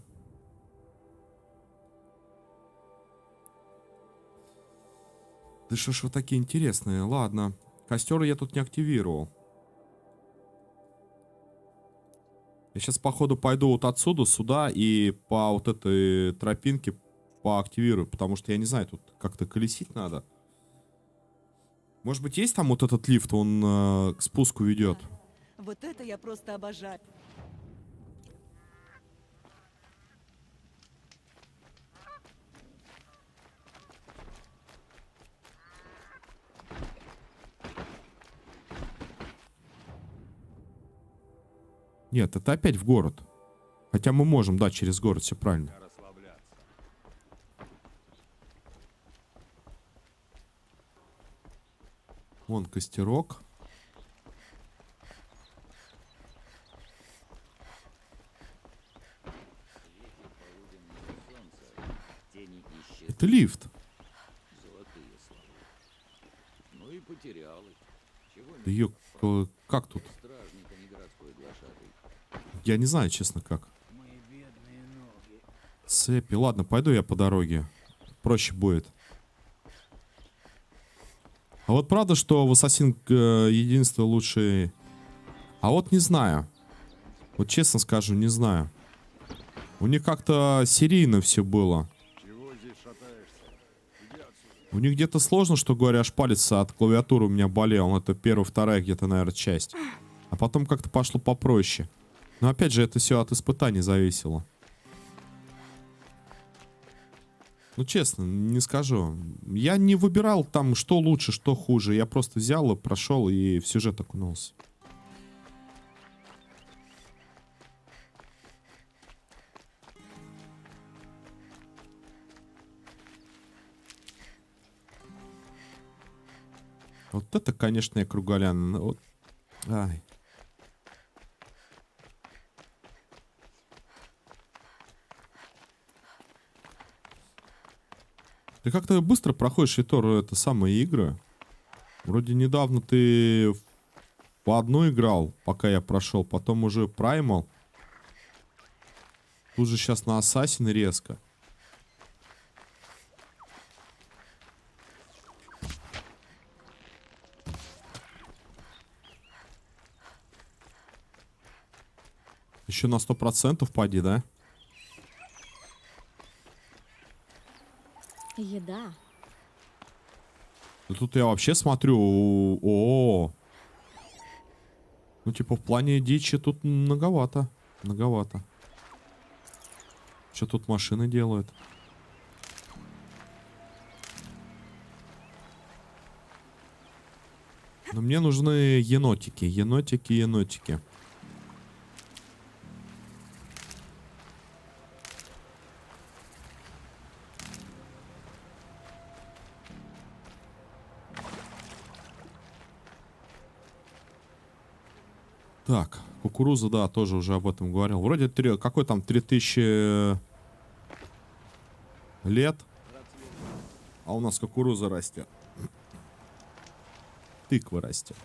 Да что ж вы такие интересные? Ладно. Костер я тут не активировал. Я сейчас, походу, пойду вот отсюда, сюда и по вот этой тропинке поактивирую, потому что я не знаю, тут как-то колесить надо. Может быть, есть там вот этот лифт, он к спуску ведет? Вот это я просто обожаю. Нет, это опять в город. Хотя мы можем, да, через город, все правильно. Вон костерок. Это лифт. Золотые слова. Ну и потерял их. Чего Да ё, как тут? стражник, а не городской глашатай. Я не знаю, честно, как. Цепи. Ладно, пойду я по дороге. Проще будет. А вот правда, что в Assassin's единство лучший... А вот не знаю. Вот честно скажу, не знаю. У них как-то серийно все было. Чего здесь шатаешься? Иди отсюда. У них где-то сложно, что говоря, аж палец от клавиатуры у меня болел. Это первая, вторая где-то, наверное, часть. А потом как-то пошло попроще. Но опять же, это все от испытаний зависело. Ну, честно, не скажу. Я не выбирал там, что лучше, что хуже. Я просто взял и прошел, и в сюжет окунулся. Вот это, конечно, я круголян. Вот. Ай. Ты как-то быстро проходишь это самые игры. Вроде недавно ты по одной играл, пока я прошел, потом уже Primal. Тут же сейчас на Ассасин резко. Еще на 100% поди, да? Еда. Да тут я вообще смотрю. О, ну типа в плане дичи тут многовато. Многовато. Что тут машины делают? Но мне нужны енотики. Енотики, енотики. Так, кукуруза, да, тоже уже об этом говорил. Вроде какой там 3000 лет, а у нас кукуруза растет. Тыква растет.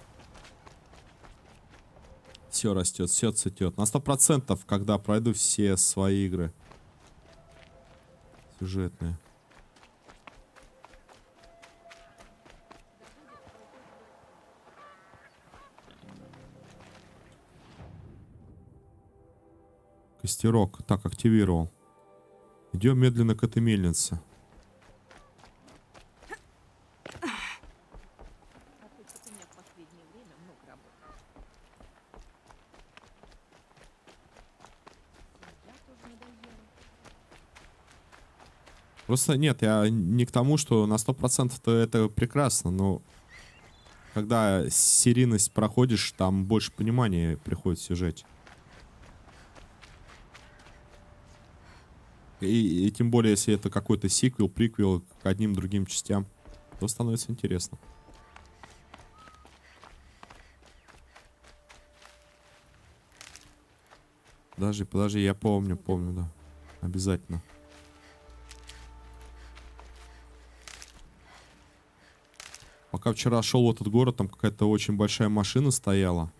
Все растет, все цветет. На 100%, когда пройду все свои игры сюжетные. Костерок. Так, активировал. Идем медленно к этой мельнице. Просто нет, я не к тому, что на 100% это прекрасно, но когда серийность проходишь, там больше понимания приходит в сюжете. И тем более, если это какой-то сиквел, приквел к одним другим частям, то становится интересно. Подожди, я помню, да. Обязательно. Пока вчера шел в этот город, там какая-то очень большая машина стояла.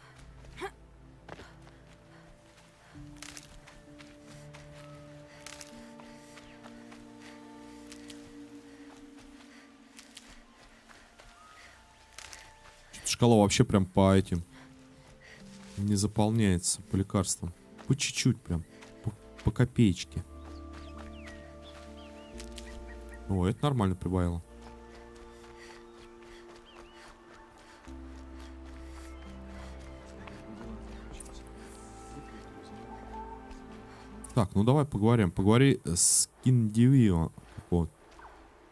Шкала вообще прям по этим не заполняется, по лекарствам. По чуть-чуть прям, по копеечке. О, это нормально прибавило. Так, ну давай поговорим. Поговори с Киндивио. Вот.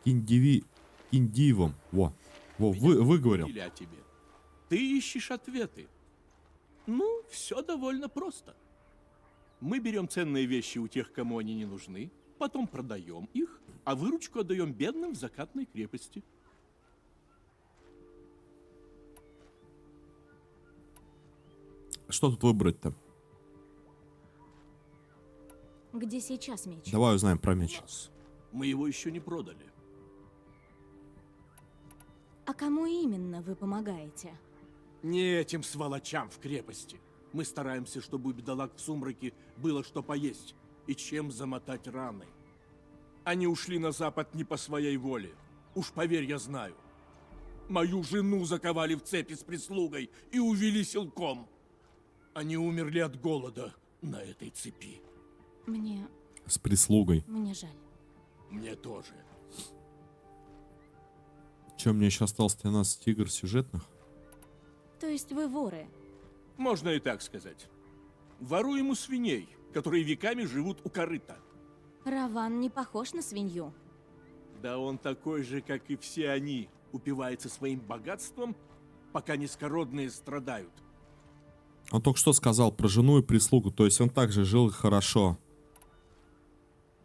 Киндивом. Во, выговорил. Или о тебе. Ты ищешь ответы. Ну, все довольно просто. Мы берем ценные вещи у тех, кому они не нужны, потом продаем их, а выручку отдаем бедным в закатной крепости. Что тут выбрать-то? Где сейчас меч? Давай узнаем про меч. Мы его еще не продали. А кому именно вы помогаете? Не этим сволочам в крепости. Мы стараемся, чтобы у бедолаг в сумраке было что поесть и чем замотать раны. Они ушли на запад не по своей воле. Уж поверь, я знаю. Мою жену заковали в цепи с прислугой и увели силком. Они умерли от голода на этой цепи. Мне... С прислугой. Мне жаль. Мне тоже. Че, мне еще осталось 13 игр сюжетных? То есть вы воры? Можно и так сказать. Воруем у свиней, которые веками живут у корыта. Раван не похож на свинью. Да он такой же, как и все они, упивается своим богатством, пока низкородные страдают. Он только что сказал про жену и прислугу, то есть он также жил хорошо.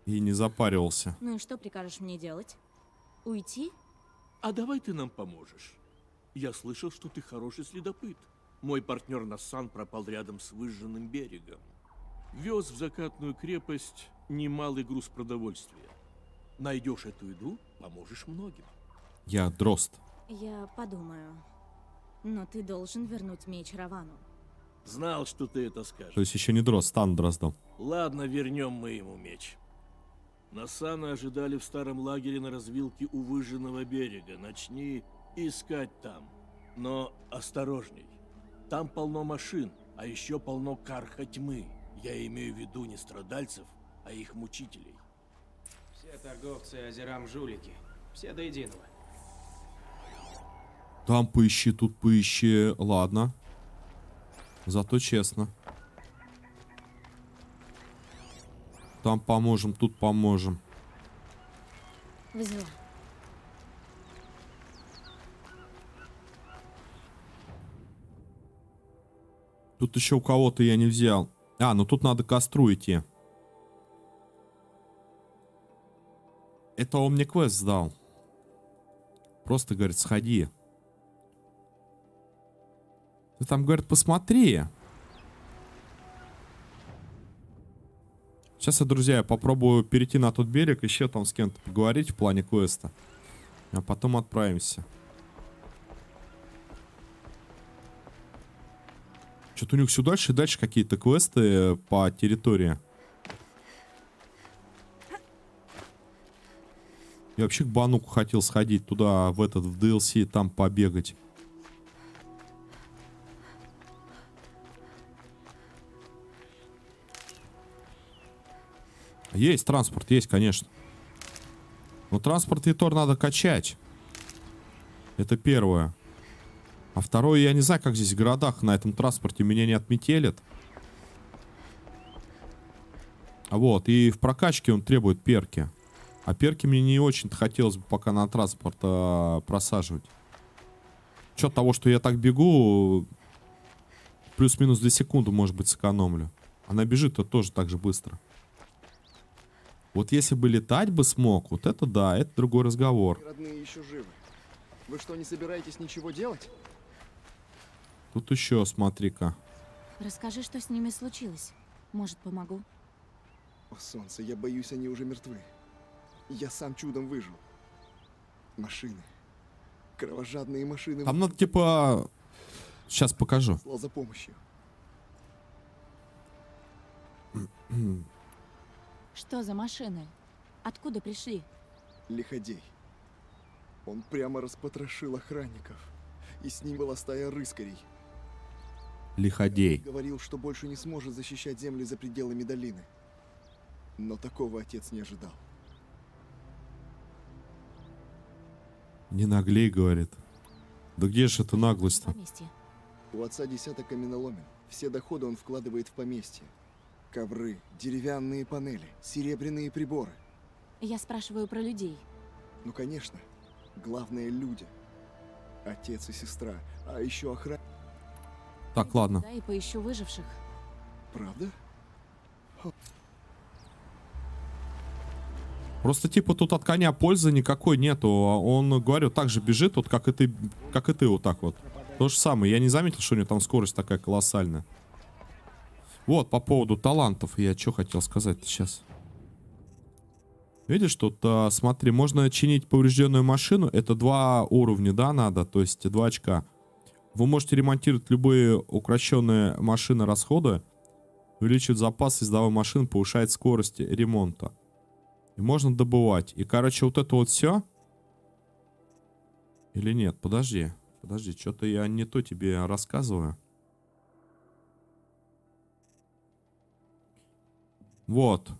И не запаривался. Ну и что прикажешь мне делать? Уйти? А давай ты нам поможешь. Я слышал, что ты хороший следопыт. Мой партнер Нассан пропал рядом с выжженным берегом. Вез в закатную крепость немалый груз продовольствия. Найдешь эту еду, поможешь многим. Я Дрозд. Я подумаю. Но ты должен вернуть меч Равану. Знал, что ты это скажешь. То есть еще не Дрозд, стан Дроздом. Ладно, вернем мы ему меч. Нассана ожидали в старом лагере на развилке у выжженного берега. Начни искать там. Но осторожней. Там полно машин, а еще полно карха тьмы. Я имею в виду не страдальцев, а их мучителей. Все торговцы Азерам жулики. Все до единого. Там поищи, тут поищи. Ладно. Зато честно. Там поможем, тут поможем. Взяла. Тут еще у кого-то я не взял. А, ну тут надо к костру идти. Это он мне квест сдал. Просто, говорит, сходи. Ты там, говорит, посмотри. Сейчас я, друзья, попробую перейти на тот берег, еще там с кем-то поговорить в плане квеста. А потом отправимся. Что-то у них все дальше и дальше какие-то квесты по территории. Я вообще к Бануку хотел сходить туда, в DLC, там побегать. Есть транспорт, есть, конечно. Но транспорт и Тор надо качать. Это первое. А второе, я не знаю, как здесь в городах на этом транспорте меня не отметелят. Вот, и в прокачке он требует перки. А перки мне не очень-то хотелось бы пока на транспорт просаживать. Что того, что я так бегу, плюс-минус 2 секунды, может быть, сэкономлю. Она бежит-то тоже так же быстро. Вот если бы летать бы смог, вот это да, это другой разговор. Родные еще живы. Вы что, не собираетесь ничего делать? Тут еще, смотри-ка. Расскажи, что с ними случилось. Может, помогу? О, солнце, я боюсь, они уже мертвы. Я сам чудом выжил. Машины. Кровожадные машины. Там надо, типа... Сейчас покажу. Послал за помощью. Что за машины? Откуда пришли? Лиходей. Он прямо распотрошил охранников. И с ним была стая рыскарей. Лиходей. Говорил, что больше не сможет защищать земли за пределами долины. Но такого отец не ожидал. Не наглей, говорит. Да где же эта наглость-то? У отца десяток каменоломен. Все доходы он вкладывает в поместье. Ковры, деревянные панели, серебряные приборы. Я спрашиваю про людей. Ну, конечно. Главное — люди. Отец и сестра. А еще охрана. Так, ладно. Да, и поищу выживших. Правда? Просто типа тут от коня пользы никакой нету. Он, говорю, так же бежит, вот как и ты вот так вот. То же самое. Я не заметил, что у него там скорость такая колоссальная. Вот, по поводу талантов. Я что хотел сказать сейчас. Видишь, тут, смотри, можно чинить поврежденную машину. Это 2 уровня, да, надо? То есть 2 очка. Вы можете ремонтировать любые укращенные машины расходы. Увеличивает запас ездовой машины, повышает скорость ремонта. И можно добывать. И, короче, вот это вот все. Или нет? Подожди. Подожди, что-то я не то тебе рассказываю. Вот.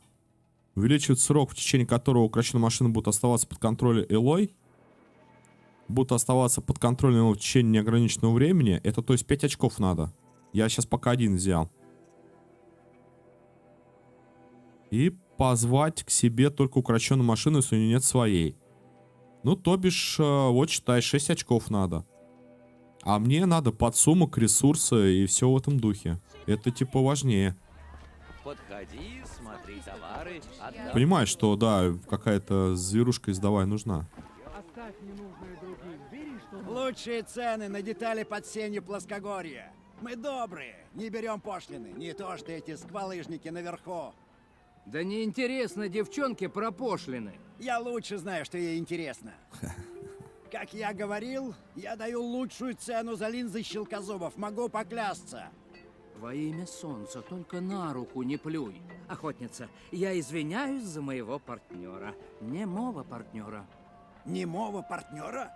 Увеличивает срок, в течение которого укращенная машина будет оставаться под контролем Элой. Будут оставаться под контролем в течение неограниченного времени. Это, то есть, 5 очков надо. Я сейчас пока 1 взял. И позвать к себе только укращенную машину, если у нее нет своей. Ну, то бишь, вот считай, 6 очков надо. А мне надо подсумок, ресурсы и все в этом духе. Это, типа, важнее. Подходи, смотри товары. Понимаешь, что, да, какая-то зверушка издавая нужна. Лучшие цены на детали под сенью плоскогорья. Мы добрые, не берем пошлины. Не то что эти сквалыжники наверху. Да не интересно девчонке про пошлины. Я лучше знаю, что ей интересно. Как я говорил, я даю лучшую цену за линзы щелкозубов, могу поклясться. Во имя солнца, только на руку не плюй. Охотница, я извиняюсь за моего партнера. Немого партнера. Немого партнера?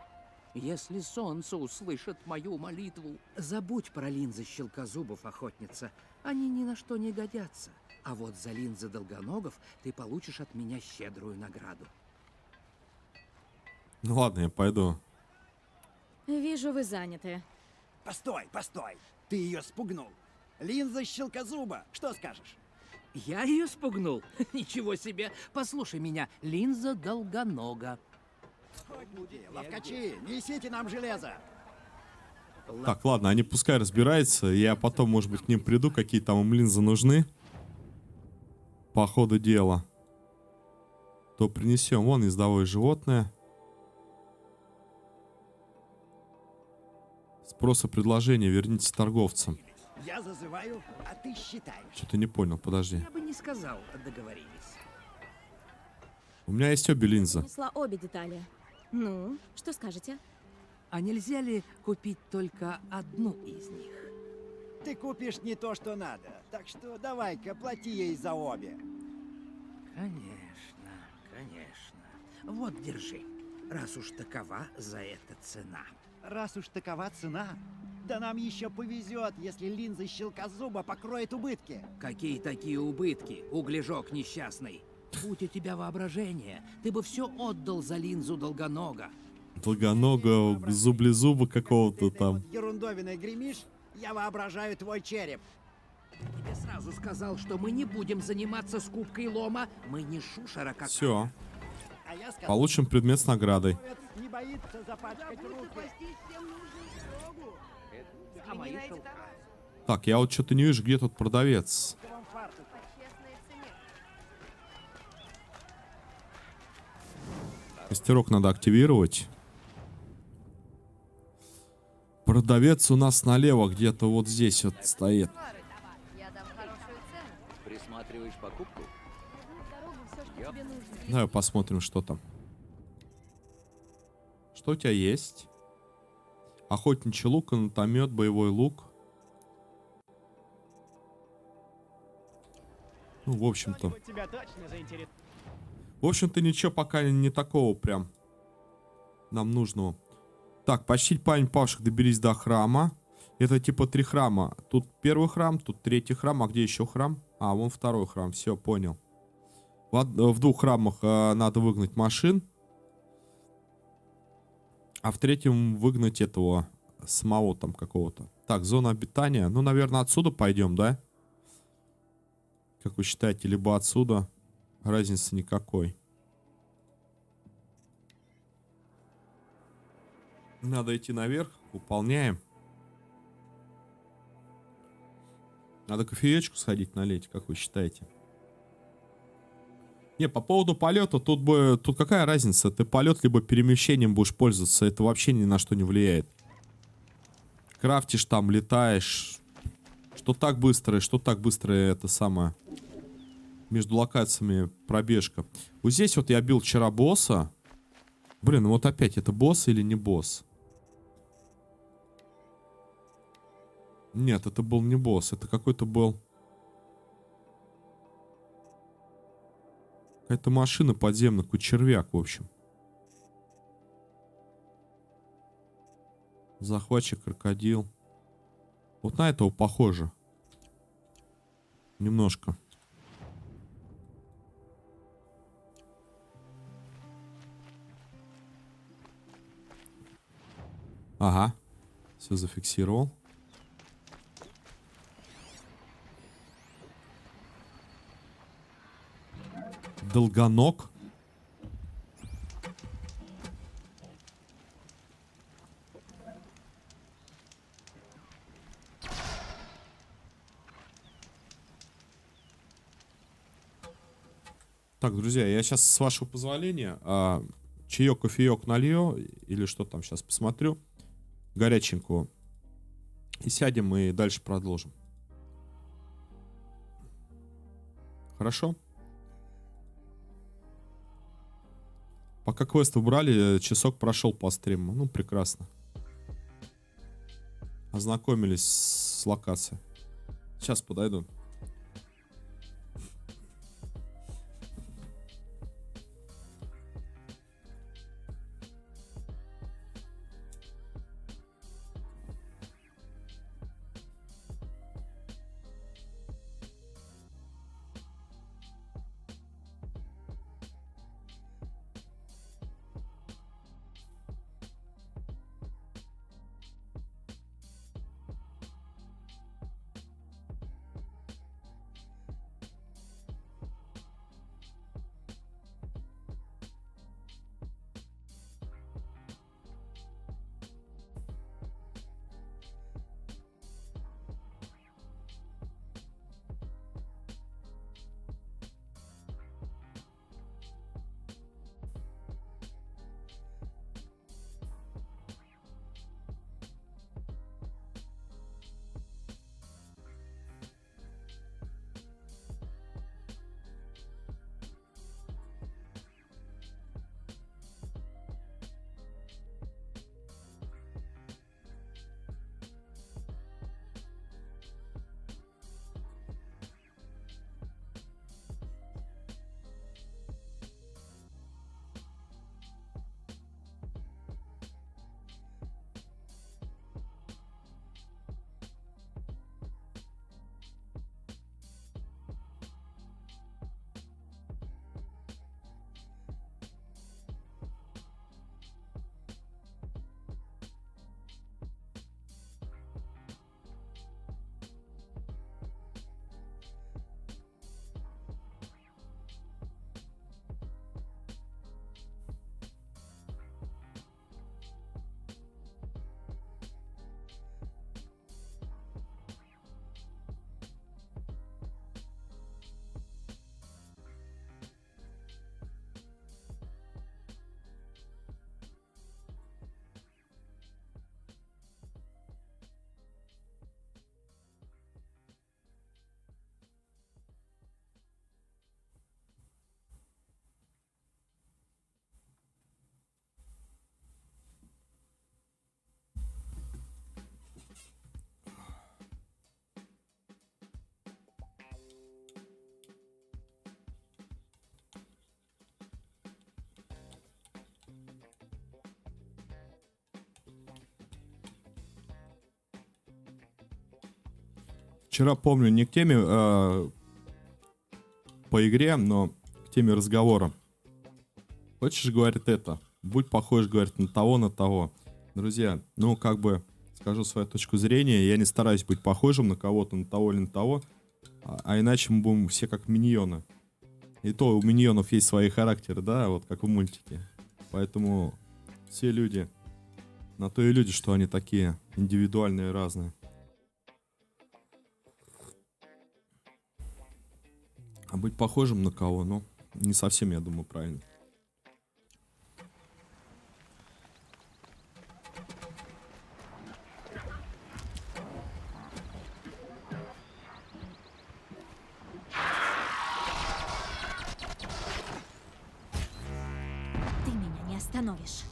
Если солнце услышит мою молитву, забудь про линзы щелкозубов, охотница. Они ни на что не годятся. А вот за линзы долгоногов ты получишь от меня щедрую награду. Ну ладно, я пойду. Вижу, вы заняты. Постой, постой. Ты ее спугнул. Линза щелкозуба. Что скажешь? Я ее спугнул? Ничего себе. Послушай меня, линза долгонога. Ловкачи, несите нам железо. Так, ладно, они пускай разбираются. Я потом, может быть, к ним приду, какие там им линзы нужны. По ходу дела. То принесем. Вон ездовое животное. Спрос и предложение. Вернитесь торговцам. Я зазываю, а ты считаешь. Что-то не понял, подожди. Я бы не сказал, договорились. У меня есть обе линзы. Принесла обе детали. Ну, что скажете? А нельзя ли купить только одну из них? Ты купишь не то, что надо. Так что давай-ка плати ей за обе. Конечно, конечно. Вот, держи. Раз уж такова за это цена. Раз уж такова цена, да нам еще повезет, если линза щелкозуба покроет убытки. Какие такие убытки, углежок несчастный? Будь у тебя воображение, ты бы все отдал за линзу долгонога. Долгоногого, зублезуба какого-то там. Ерундовиной гремишь, я воображаю твой череп. Тебе сразу сказал, что мы не будем заниматься скупкой лома. Мы не шушера какая. Все. Получим предмет с наградой. Не боится запачкать руки. Так, я вот что-то не вижу, где тут продавец. Костерок надо активировать. Продавец у нас налево, где-то вот здесь вот стоит. Присматриваешь покупку? Давай посмотрим, что там. Что у тебя есть? Охотничий лук, канатомет, боевой лук. Ну, в общем-то. В общем-то, ничего пока не такого прям нам нужного. Так, почтить память павших, доберись до храма. Это типа 3 храма. Тут первый храм, тут третий храм. А где еще храм? А, вон второй храм. Все, понял. В 2 храмах надо выгнать машин. А в третьем выгнать этого самого там какого-то. Так, зона обитания. Ну, наверное, отсюда пойдем, да? Как вы считаете, либо отсюда? Разницы никакой. Надо идти наверх. Выполняем. Надо кофеечку сходить налить, как вы считаете? Не, по поводу полета, тут какая разница? Ты полет либо перемещением будешь пользоваться. Это вообще ни на что не влияет. Крафтишь там, летаешь. Что так быстро, это самое. Между локациями пробежка. Вот здесь вот я бил вчера босса. Блин, ну вот опять, это босс или не босс? Нет, это был не босс. Это какой-то был... Какая-то машина подземная, какой червяк, в общем. Захватчик, крокодил. Вот на этого похоже. Немножко. Ага. Все зафиксировал. Долгоног. Так, друзья, я сейчас, с вашего позволения, чаек, кофеек налью, или что там, сейчас посмотрю. горяченькую. И сядем и дальше продолжим. Хорошо? Пока квест убрали, часок прошел по стриму. Ну, прекрасно. Ознакомились с локацией. Сейчас подойду. Вчера, помню, не к теме по игре, но к теме разговора. Хочешь, говорит, это, будь похож, говорит, на того, на того. Друзья, ну, как бы, скажу свою точку зрения, я не стараюсь быть похожим на кого-то, на того или на того, а иначе мы будем все как миньоны. И то у миньонов есть свои характеры, да, вот как в мультике. Поэтому все люди, на то и люди, что они такие индивидуальные, разные. А быть похожим на кого, ну, не совсем, я думаю, правильно. Ты меня не остановишь.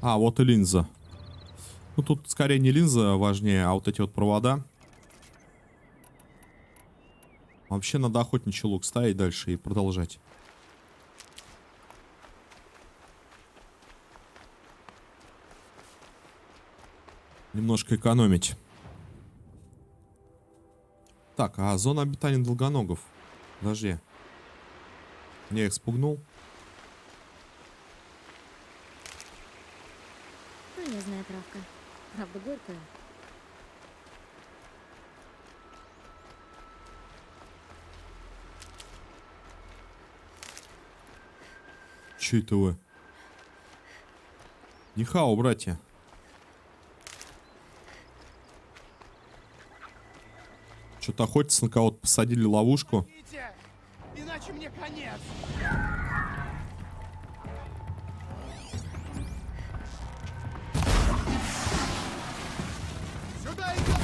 А, вот и линза. Ну, тут скорее не линза важнее, а вот эти вот провода. Вообще надо охотничий лук ставить дальше и продолжать. Немножко экономить. Так, а зона обитания долгоногов. Подожди. Я их спугнул. Полезная травка. Правда, горькая. Че это вы? Нихао, братья. Что-то охотятся на кого-то, посадили ловушку. Иначе мне конец. Сюда идет.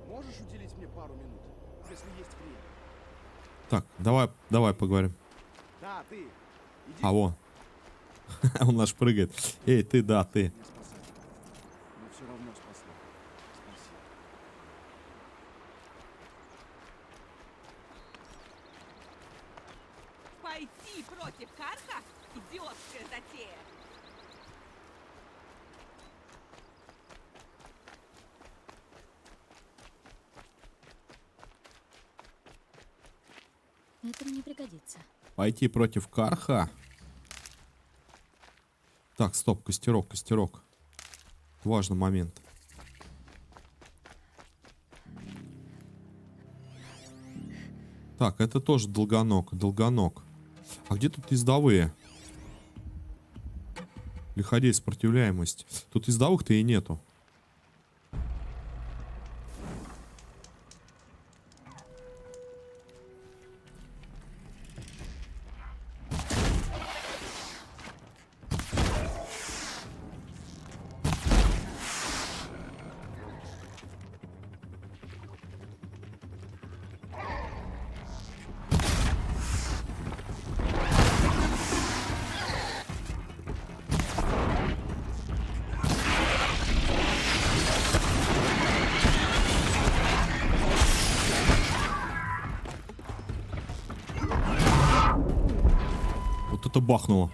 Можешь уделить мне пару минут, если есть время? Так, давай поговорим. Да, ты. А вон. Он наш прыгает. Эй, ты, да, ты. Но все равно спасла. Спасибо. Пойти против Карха? Идиотская затея. Это мне пригодится. Пойти против Карха. Так, стоп, костерок. Важный момент. Так, это тоже долгоног. А где тут ездовые? Лиходей, сопротивляемость. Тут ездовых-то и нету. Вот это бахнуло.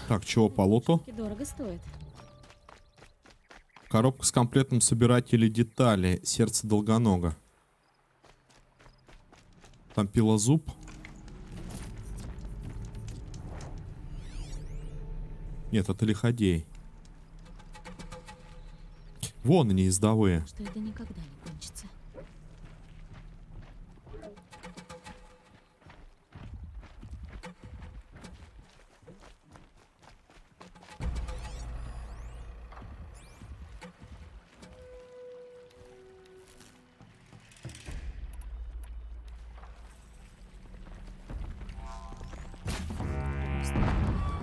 Так, чего по луту? Дорого стоит. Коробка с комплектом собирателей деталей. Сердце долгонога. Там пилозуб. Нет, это лиходей. Вон они, ездовые. Что это никогда не кончится.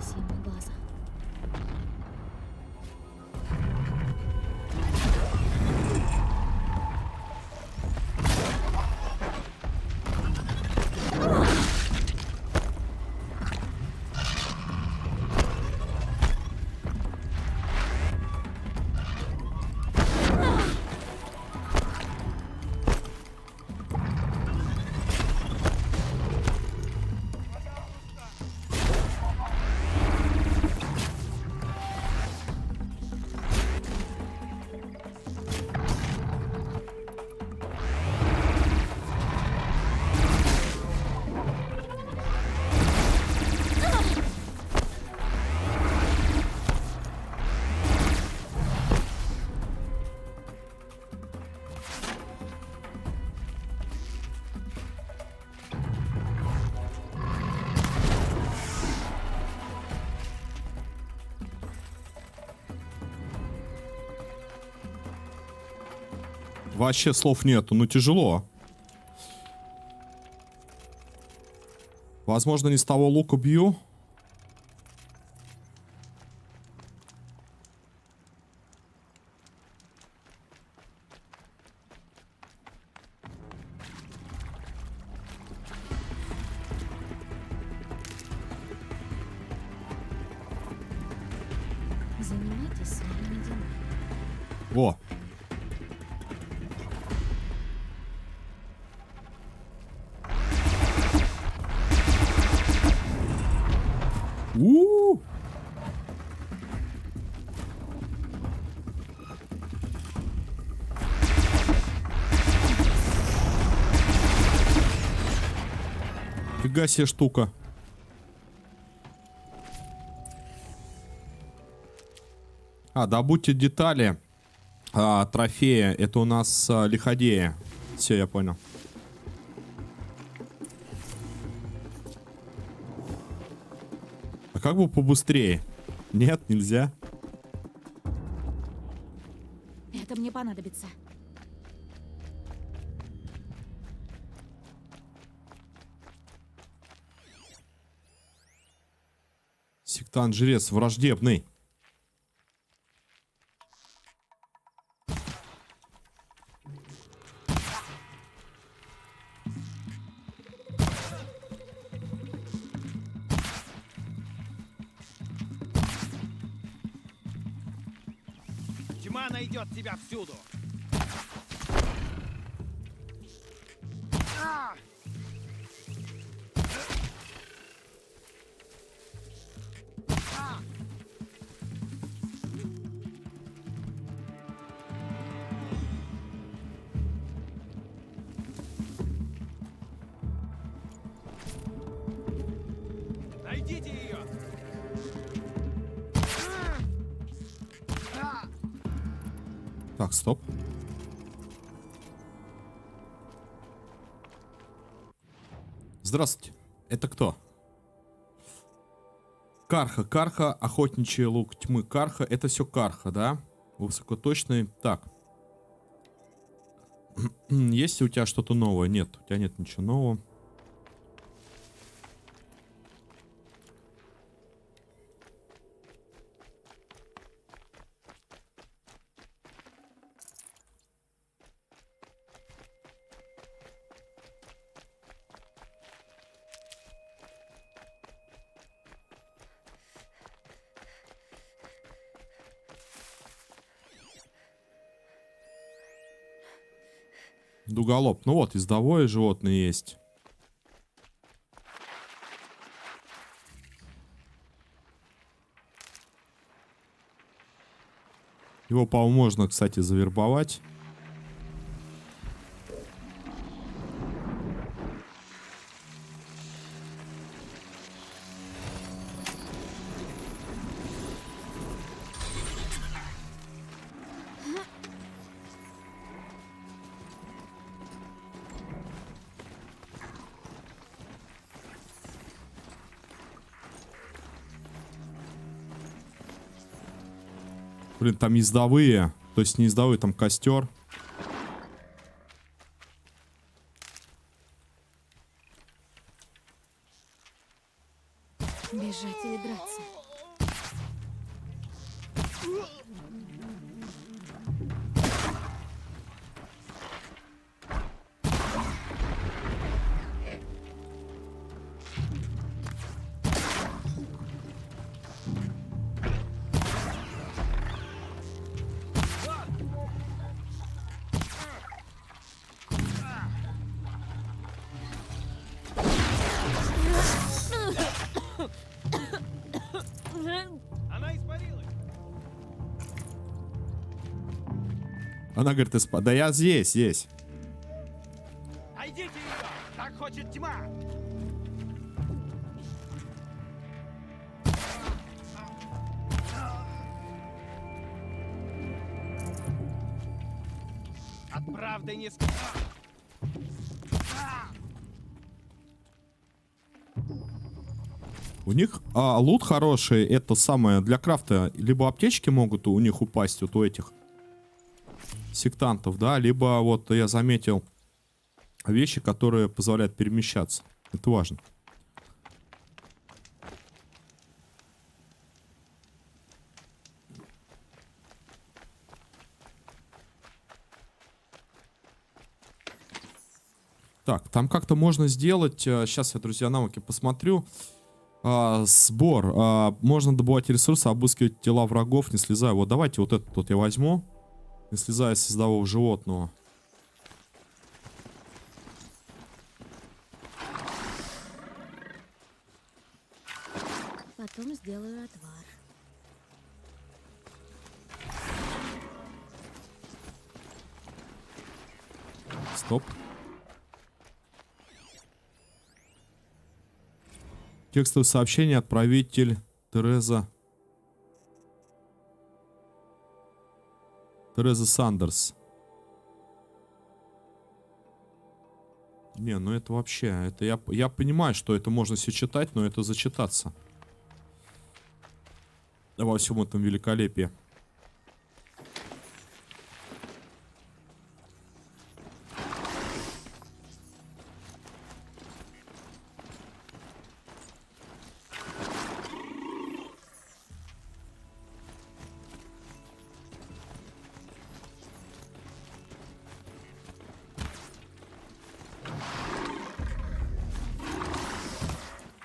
Синего глаза. Вообще слов нету, ну тяжело. Возможно, не с того лука бью. Занимайтесь своими делами. Во. У-у-у. Фига себе штука. Добудьте детали трофея. Это у нас лиходея. Все, я понял. А как бы побыстрее? Нет, нельзя. Это мне понадобится. Сектант-жрец враждебный. Тьма найдет тебя всюду. Найдите ее. Так, стоп. Здравствуйте. Это кто? Карха. Карха. Охотничий лук тьмы. Карха. Это все карха, да? Высокоточный. Так. Есть у тебя что-то новое? Нет, у тебя нет ничего нового. Дуголоб. Ну вот, ездовое животное есть. Его, по-моему, можно, кстати, завербовать. Блин, там ездовые. То есть не ездовые, там костер. Бежать или драться? Она испарилась. Она говорит, да я здесь. Найдите ее. Так хочет тьма. От правды не скрывай. У них лут хороший, это самое, для крафта. Либо аптечки могут у них упасть, вот у этих сектантов, да, либо вот я заметил вещи, которые позволяют перемещаться. Это важно. Так, там как-то можно сделать... Сейчас я, друзья, навыки посмотрю. Сбор. Можно добывать ресурсы, обыскивать тела врагов, не слезая. Вот давайте вот этот вот я возьму. Не слезая с ездового животного. Потом сделаю отвар. Стоп. Текстовое сообщение, отправитель Тереза Сандерс. Не, ну это вообще, это я понимаю, что это можно все читать, но это зачитаться. Во всем этом великолепии.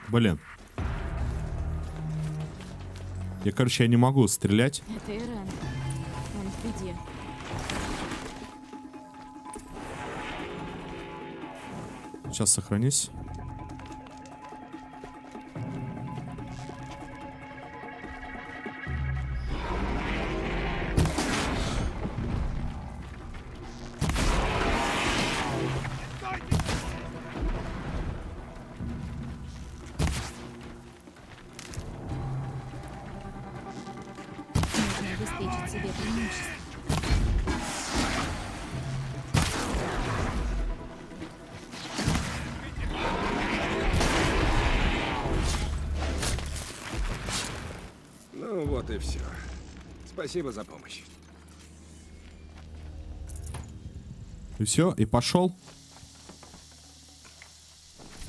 Блин. Я не могу стрелять. Это Ирен. Он в беде. Сейчас сохранись. Нужно обеспечить себе преимущество. Ну вот и все. Спасибо за помощь. И все, и пошел.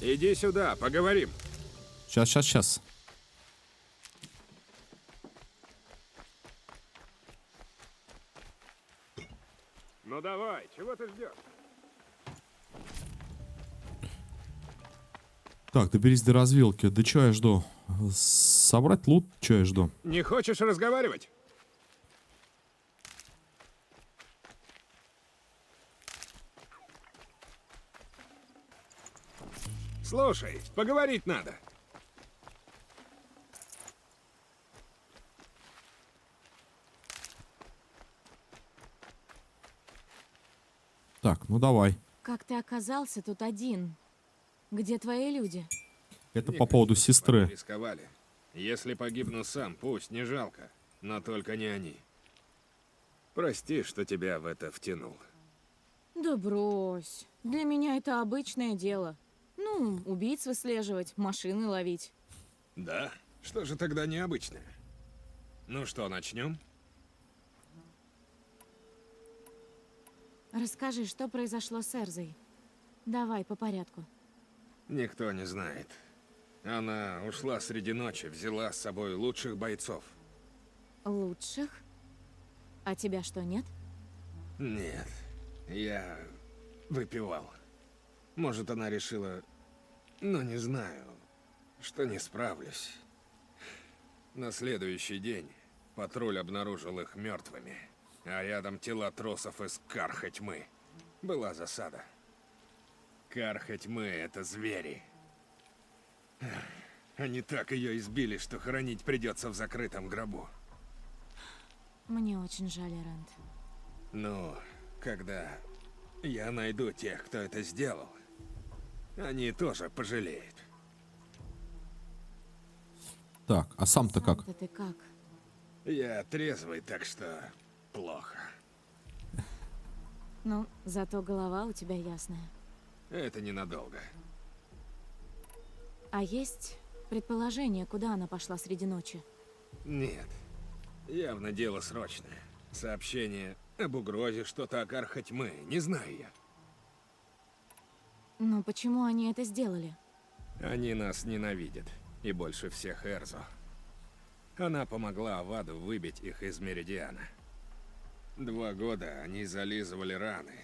Иди сюда, поговорим. Сейчас. Ну давай, чего ты ждешь? Так, доберись до развилки. Да что я жду? Собрать лут? Что я жду? Не хочешь разговаривать? Слушай, поговорить надо. Так, ну давай. Как ты оказался тут один? Где твои люди? Это по поводу сесры. Рисковали. Если погибну сам, пусть, не жалко. Но только не они. Прости, что тебя в это втянул. Да брось. Для меня это обычное дело. Ну, убийц выслеживать, машины ловить. Да? Что же тогда необычное? Ну что, начнем? Расскажи, что произошло с Эрзой. Давай, по порядку. Никто не знает. Она ушла среди ночи, взяла с собой лучших бойцов. Лучших? А тебя что, нет? Нет, я выпивал. Может, она решила, ну не знаю, что не справлюсь. На следующий день патруль обнаружил их мертвыми, а рядом тела тросов из Карха Тьмы. Была засада. Карха Тьмы — это звери. Они так ее избили, что хоронить придется в закрытом гробу. Мне очень жаль, Эрент. Ну, когда я найду тех, кто это сделал, они тоже пожалеют. Так, а сам-то как? Сам-то ты как? Я трезвый, так что плохо. Ну, зато голова у тебя ясная. Это ненадолго. А есть предположение, куда она пошла среди ночи? Нет. Явно дело срочное. Сообщение об угрозе, что-то о Карха Тьмы. Не знаю я. Но почему они это сделали? Они нас ненавидят. И больше всех Эрзу. Она помогла Аваду выбить их из Меридиана. 2 года они зализывали раны.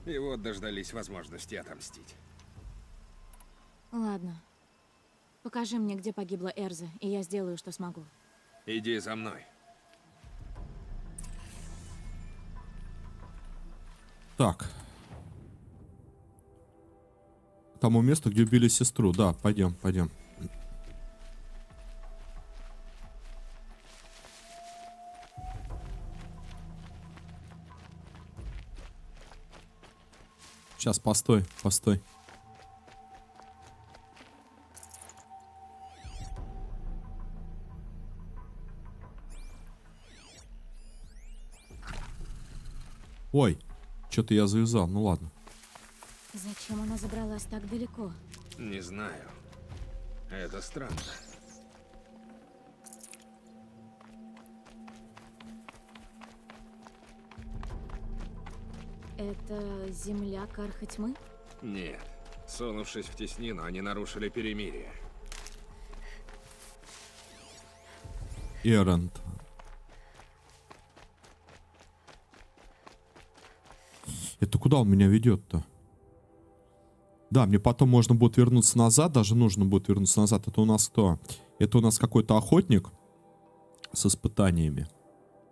И вот дождались возможности отомстить. Ладно. Покажи мне, где погибла Эрза, и я сделаю, что смогу. Иди за мной. Так. К тому месту, где убили сестру. Да, пойдем, пойдем. Сейчас, постой, постой. Ой, что-то я завязал, ну ладно. Зачем она забралась так далеко? Не знаю. Это странно. Это земля Карха Тьмы? Нет. Сунувшись в теснину, они нарушили перемирие. Эрент. Это куда он меня ведет-то? Да, мне потом можно будет вернуться назад, даже нужно будет вернуться назад. Это у нас кто? Это у нас какой-то охотник с испытаниями.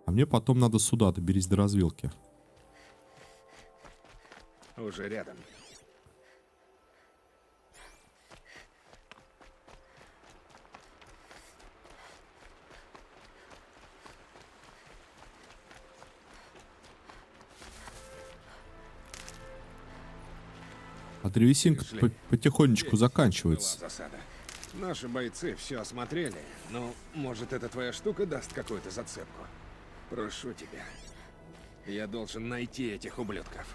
А мне потом надо сюда, доберись до развилки. Уже рядом. А древесинка потихонечку заканчивается. Была засада. Наши бойцы все осмотрели, но может эта твоя штука даст какую-то зацепку. Прошу тебя. Я должен найти этих ублюдков.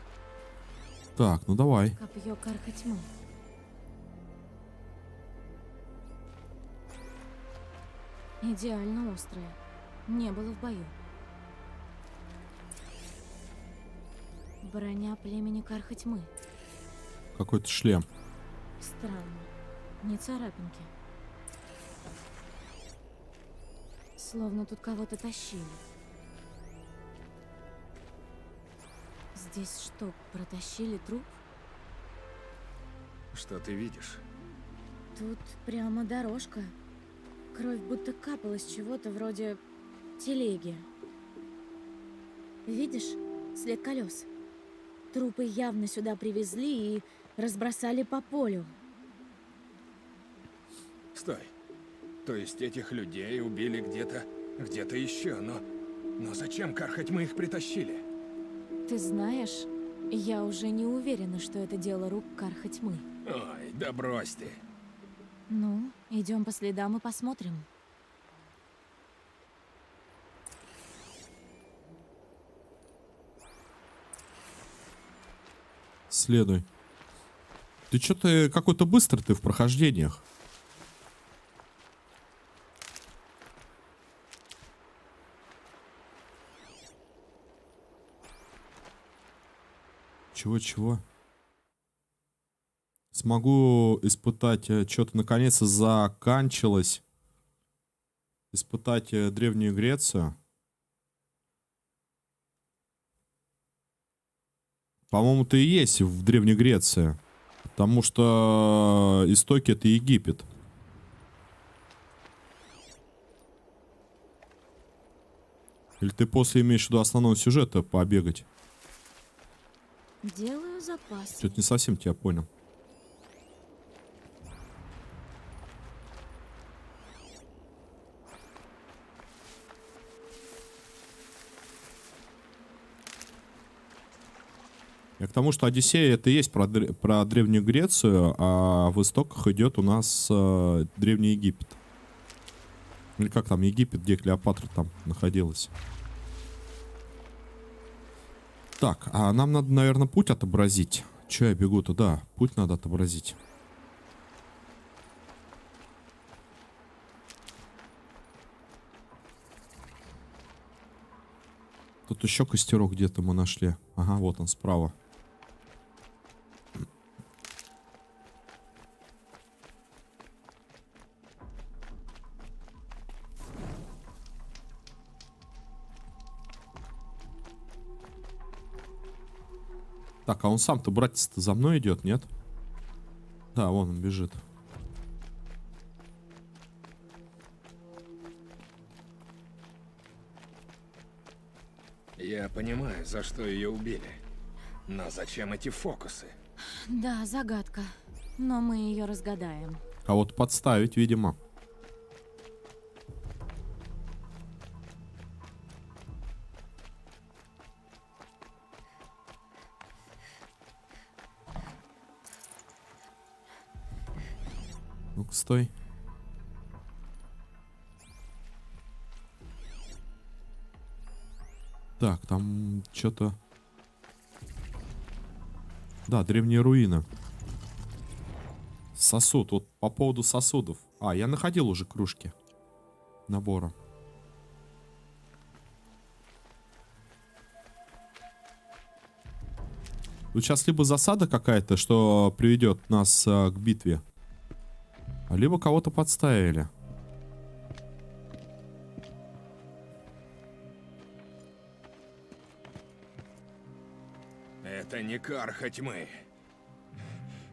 Так, ну давай. Копье Карха Тьмы. Идеально острое. Не было в бою. Броня племени Карха Тьмы. Какой-то шлем. Странно. Не царапинки. Словно тут кого-то тащили. Здесь что, протащили труп? Что ты видишь? Тут прямо дорожка. Кровь будто капала с чего-то вроде телеги. Видишь? След колес. Трупы явно сюда привезли и разбросали по полю. Стой. То есть этих людей убили где-то еще, но зачем Карха Тьмы их притащили? Ты знаешь, я уже не уверена, что это дело рук Карха Тьмы. Ой, да брось ты. Ну, идем по следам и посмотрим. Следуй. Ты что-то какой-то быстрый ты в прохождениях. Чего? Смогу испытать, что-то наконец-то заканчивалось. Испытать Древнюю Грецию. По-моему, это и есть в Древней Греции. Потому что истоки — это Египет. Или ты после имеешь в виду основного сюжета побегать? Делаю запас. Что-то не совсем тебя понял. Я к тому, что Одиссея — это и есть про Древнюю Грецию, а в истоках идет у нас Древний Египет. Или как там Египет, где Клеопатра там находилась. Так, а нам надо, наверное, путь отобразить. Че я бегу туда? Путь надо отобразить. Тут еще костерок где-то мы нашли. Ага, вот он справа. Так, а он сам-то, братец-то, за мной идет, нет? Да, вон он бежит. Я понимаю, за что ее убили. Но зачем эти фокусы? Да, загадка. Но мы ее разгадаем. Кого-то подставить, видимо. Ну-ка, стой. Так, там что-то... Да, древние руины. Сосуд. Вот по поводу сосудов. А, я находил уже кружки. Набора. Тут сейчас либо засада какая-то, что приведет нас к битве. Либо кого-то подставили. Это не Карха тьмы.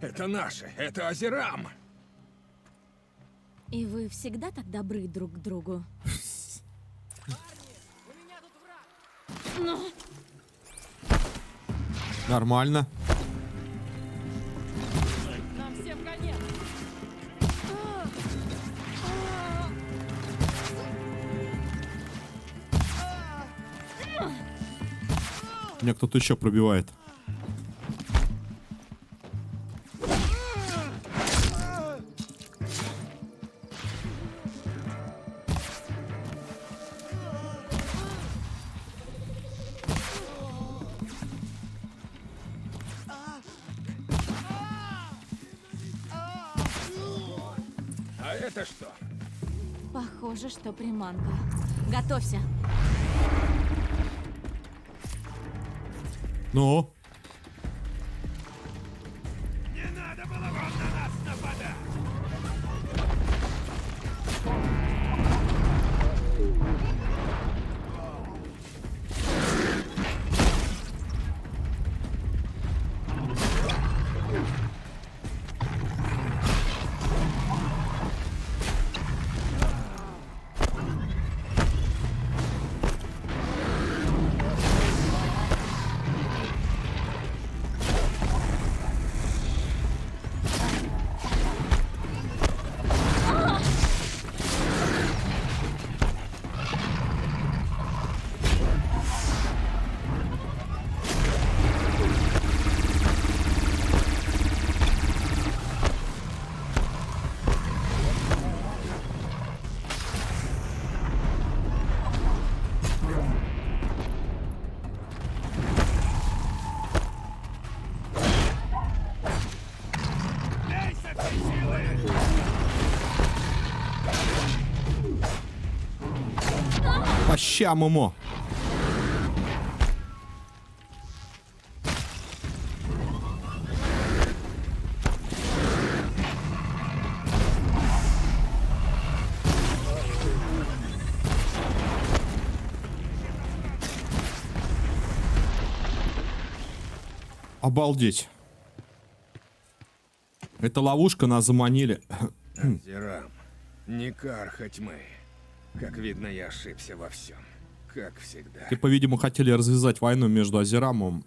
Это наши, это Азерам. И вы всегда так добры друг к другу? Ну? Нормально. Нам всем конец. Меня кто-то еще пробивает. А это что? Похоже, что приманка. Готовься. Ну? Не надо было вам на нас нападать! По щам ему. Обалдеть. Это ловушка, нас заманили. Азерам, не Карха тьмы. Как видно, я ошибся во всем. Как всегда. Типа, видимо, хотели развязать войну между Азерамом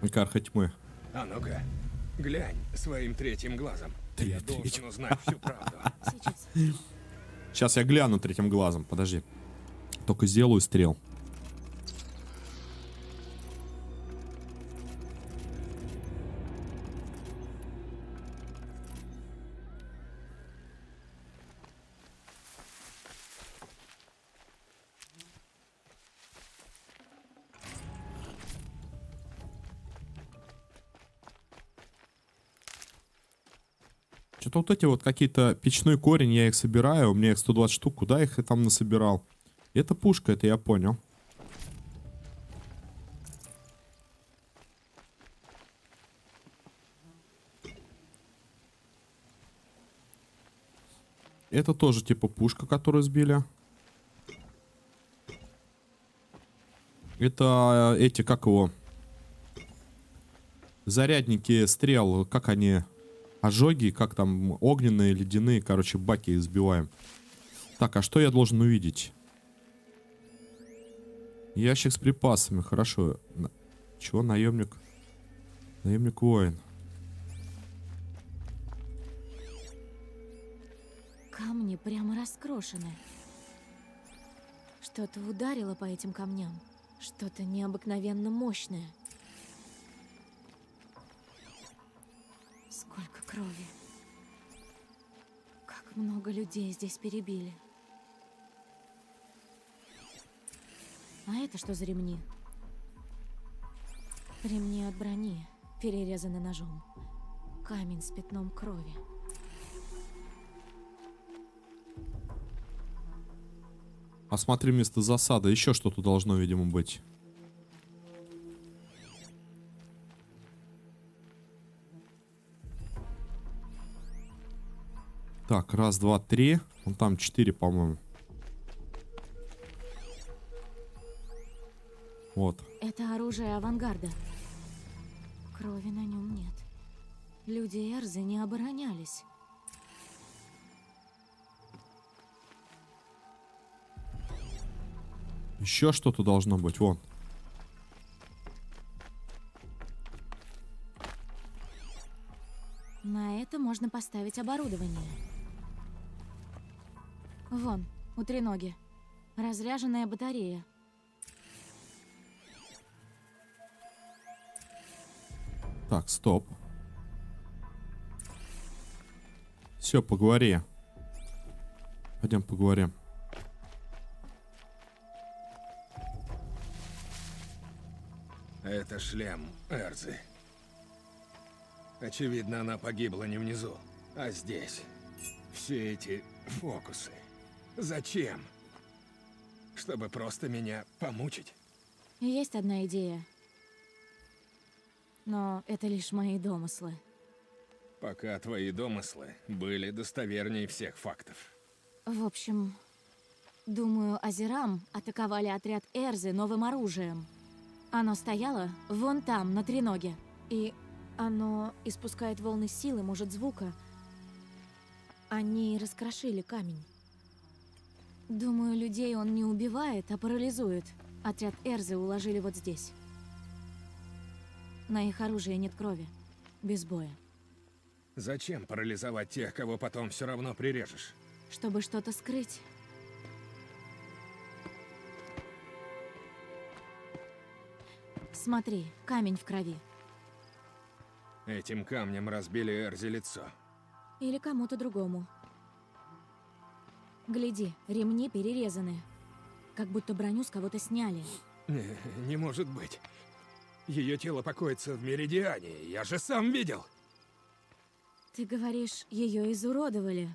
и Карха тьмы. А ну-ка, глянь своим третьим глазом. Я должен узнать всю правду. Сейчас я гляну третьим глазом. Подожди. Только сделаю стрел. Что-то вот эти вот какие-то печной корень, я их собираю, у меня их 120 штук, куда их там насобирал? Это пушка, это я понял. Это тоже типа пушка, которую сбили. Это эти, как его? зарядники стрел, как они, ожоги, как там огненные, ледяные, короче, баки сбиваем. Так, а что я должен увидеть? Ящик с припасами, хорошо. Чего, наемник? Наемник-воин. Камни прямо раскрошены. Что-то ударило по этим камням. Что-то необыкновенно мощное. Сколько крови. Как много людей здесь перебили. А это что за ремни? Ремни от брони, перерезаны ножом. Камень с пятном крови. Осмотри место засады. Еще что-то должно, видимо, быть. Так, раз, два, три. Вон там 4, по-моему. Вот. Это оружие авангарда. Крови на нем нет. Люди Эрзы не оборонялись. Еще что-то должно быть. Вон. На это можно поставить оборудование. Вон, у треноги. Разряженная батарея. Так, стоп. Все, поговори. Пойдем поговорим. Это шлем Эрзы. Очевидно, она погибла не внизу, а здесь. Все эти фокусы. Зачем? Чтобы просто меня помучить? Есть одна идея. Но это лишь мои домыслы. Пока твои домыслы были достовернее всех фактов. В общем, думаю, Азерам атаковали отряд Эрзы новым оружием. Оно стояло вон там, на треноге. И оно испускает волны силы, может, звука. Они раскрошили камень. Думаю, людей он не убивает, а парализует. Отряд Эрзы уложили вот здесь. На их оружии нет крови. Без боя. Зачем парализовать тех, кого потом все равно прирежешь? Чтобы что-то скрыть. Смотри, камень в крови. Этим камнем разбили Эрзе лицо. Или кому-то другому. Гляди, ремни перерезаны. Как будто броню с кого-то сняли. Не может быть. Ее тело покоится в Меридиане. Я же сам видел. Ты говоришь, ее изуродовали.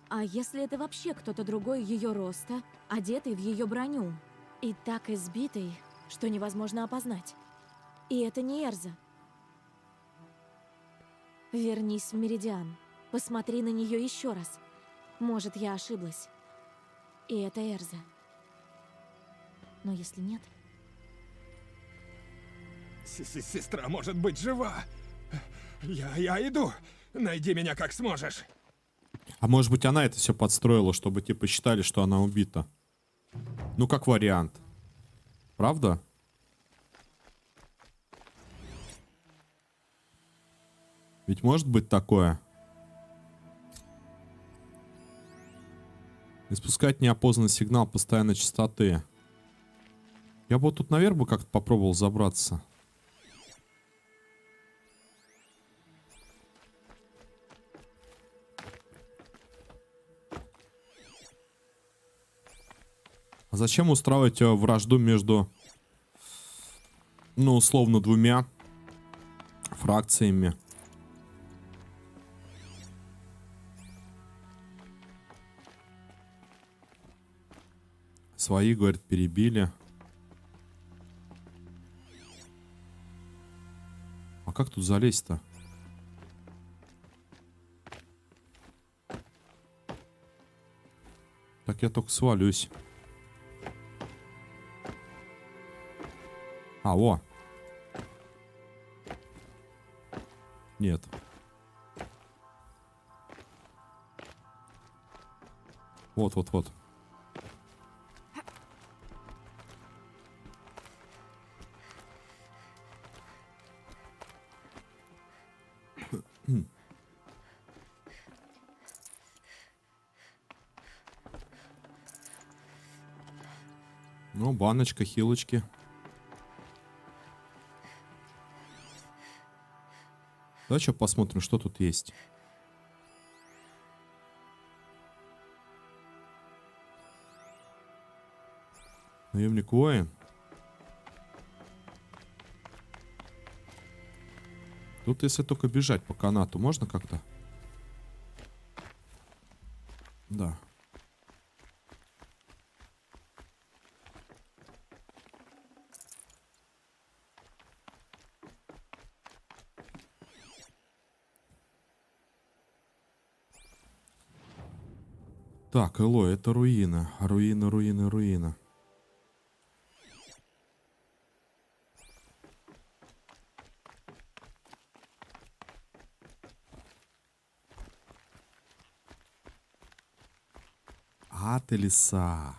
А если это вообще кто-то другой ее роста, одетый в ее броню, и так избитый, что невозможно опознать? И это не Эрза. Вернись в Меридиан. Посмотри на нее еще раз. Может, я ошиблась. И это Эрза. Но если нет... Сестра может быть жива. Я иду. Найди меня как сможешь. А может быть, она это все подстроила, чтобы типа считали, что она убита. Ну, как вариант. Правда? Ведь может быть такое. Испускать неопознанный сигнал постоянной частоты. Я бы вот тут наверх бы как-то попробовал забраться. А зачем устраивать вражду между, ну, условно, двумя фракциями? Свои, говорят, перебили. А как тут залезть-то? Так я только свалюсь. А, во. Нет. Вот. Ну, баночка, хилочки. Давай что посмотрим, что тут есть. Наемник воин. Тут если только бежать по канату, можно как-то? Да. Так, Элой, это руина. Руина. А, ты лиса.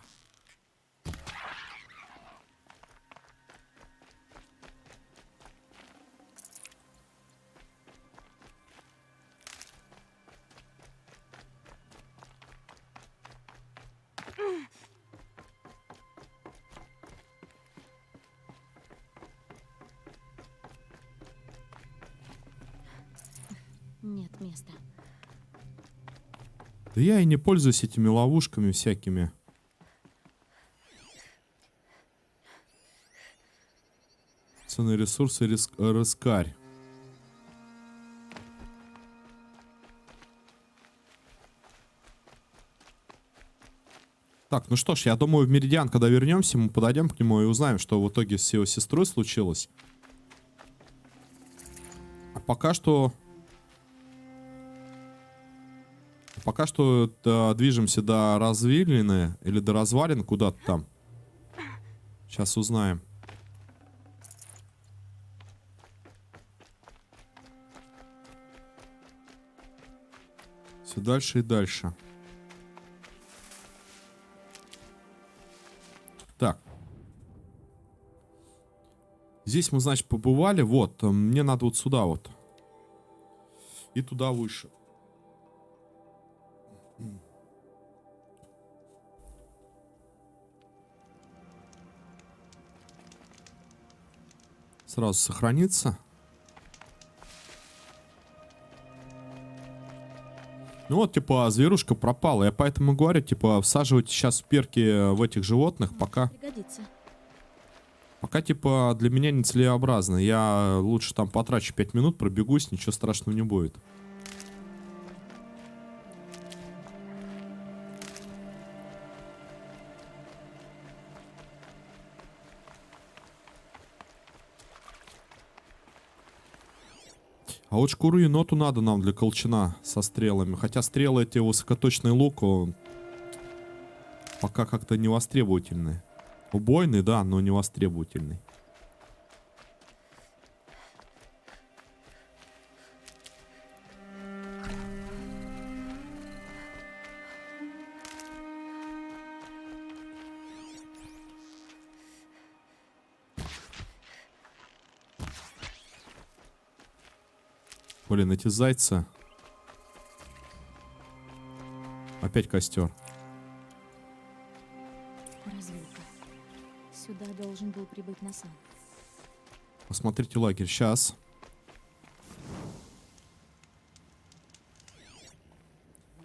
Нет места. Да я и не пользуюсь этими ловушками всякими. Ценные ресурсы, рыскарь. Так, ну что ж, я думаю, в Меридиан, когда вернемся, мы подойдем к нему и узнаем, что в итоге с его сестрой случилось. А пока что... движемся до развилины или до развалин куда-то там. Сейчас узнаем. Все дальше и дальше. Так. Здесь мы, значит, побывали. Вот, мне надо вот сюда вот. И туда выше. Сразу сохранится. Ну вот, типа, зверушка пропала. Я поэтому говорю, типа, всаживайте сейчас перки в этих животных, пока... Пригодится. Пока, типа, для меня не целесообразно. Я лучше там потрачу 5 минут, пробегусь, ничего страшного не будет. А вот шкуру еноту надо нам для колчана со стрелами. Хотя стрелы эти, высокоточный лук, он пока как-то не востребовательный. Убойный, да, но не востребовательный. Блин, эти зайцы. Опять костер. Развилка. Сюда должен был прибыть Насан. Посмотрите лагерь. Сейчас.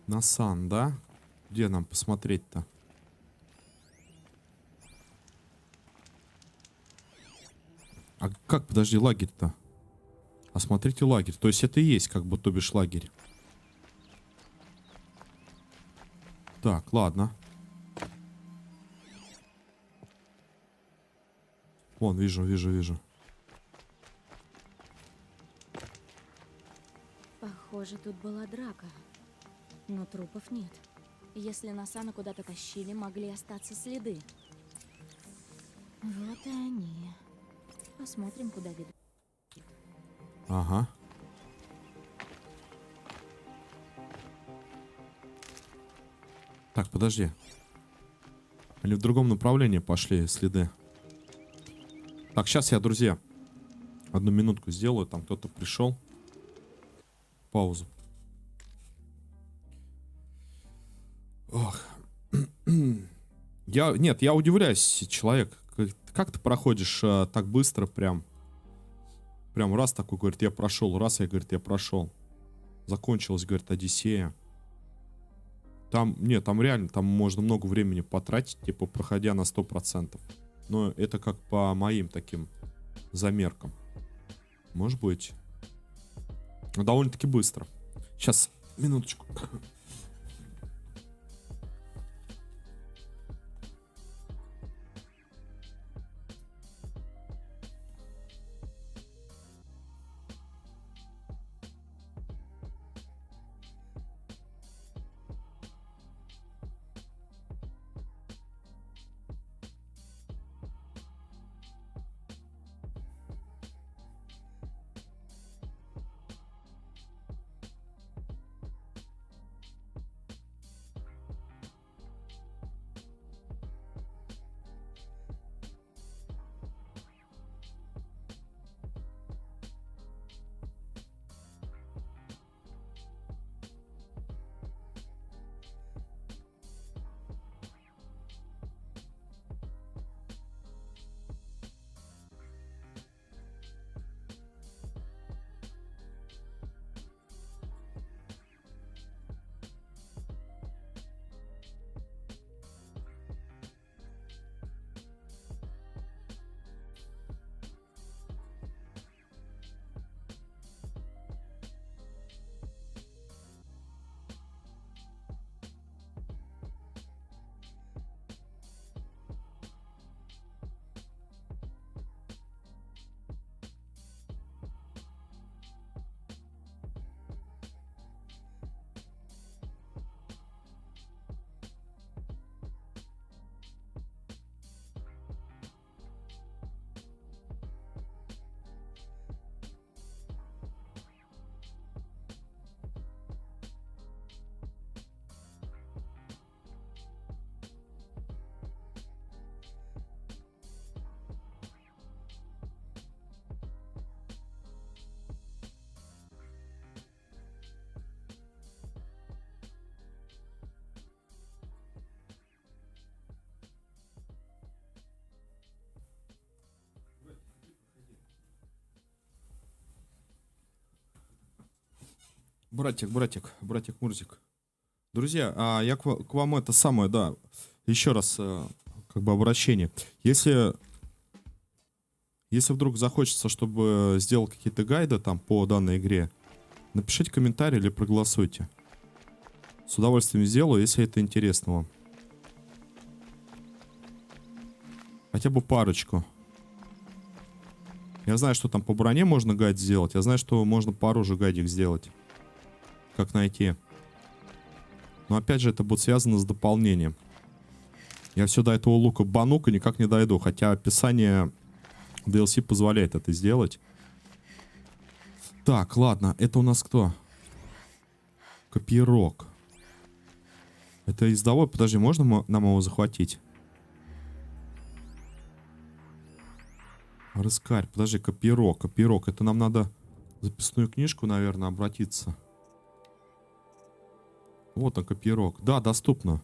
Насан, да? Где нам посмотреть-то? А как, подожди, лагерь-то? Осмотрите лагерь. То есть это и есть, как бы, то бишь, лагерь. Так, ладно. Вон, вижу. Похоже, тут была драка. Но трупов нет. Если Насана куда-то тащили, могли остаться следы. Вот и они. Посмотрим, куда ведут. Ага. Так, подожди. Они в другом направлении пошли следы. Так, сейчас я, друзья, одну минутку сделаю. Там кто-то пришел. Паузу. Ох. Нет, я удивляюсь, человек. Как ты проходишь так быстро прям? Прям раз такой, говорит, я прошел. Раз, я, говорит, я прошел. Закончилась, говорит, Одиссея. Там, нет, там реально, там можно много времени потратить, типа, проходя на 100%. Но это как по моим таким замеркам. Может быть. Довольно-таки быстро. Сейчас, минуточку. Братик Мурзик. Друзья, я к вам это самое, да, еще раз, как бы обращение. Если вдруг захочется, чтобы сделал какие-то гайды там по данной игре, напишите комментарий или проголосуйте. С удовольствием сделаю, если это интересно вам. Хотя бы парочку. Я знаю, что там по броне можно гайд сделать. Я знаю, что можно по оружию гайдик сделать. Как найти. Но опять же, это будет связано с дополнением. Я все до этого лука банука никак не дойду. Хотя описание DLC позволяет это сделать. Так, ладно. Это у нас кто? Копьерок. Это ездовой. Подожди, можно нам его захватить? Рыскарь. Подожди, копьерок. Это нам надо в записную книжку, наверное, обратиться. Вот он, копьерок. Да, доступно.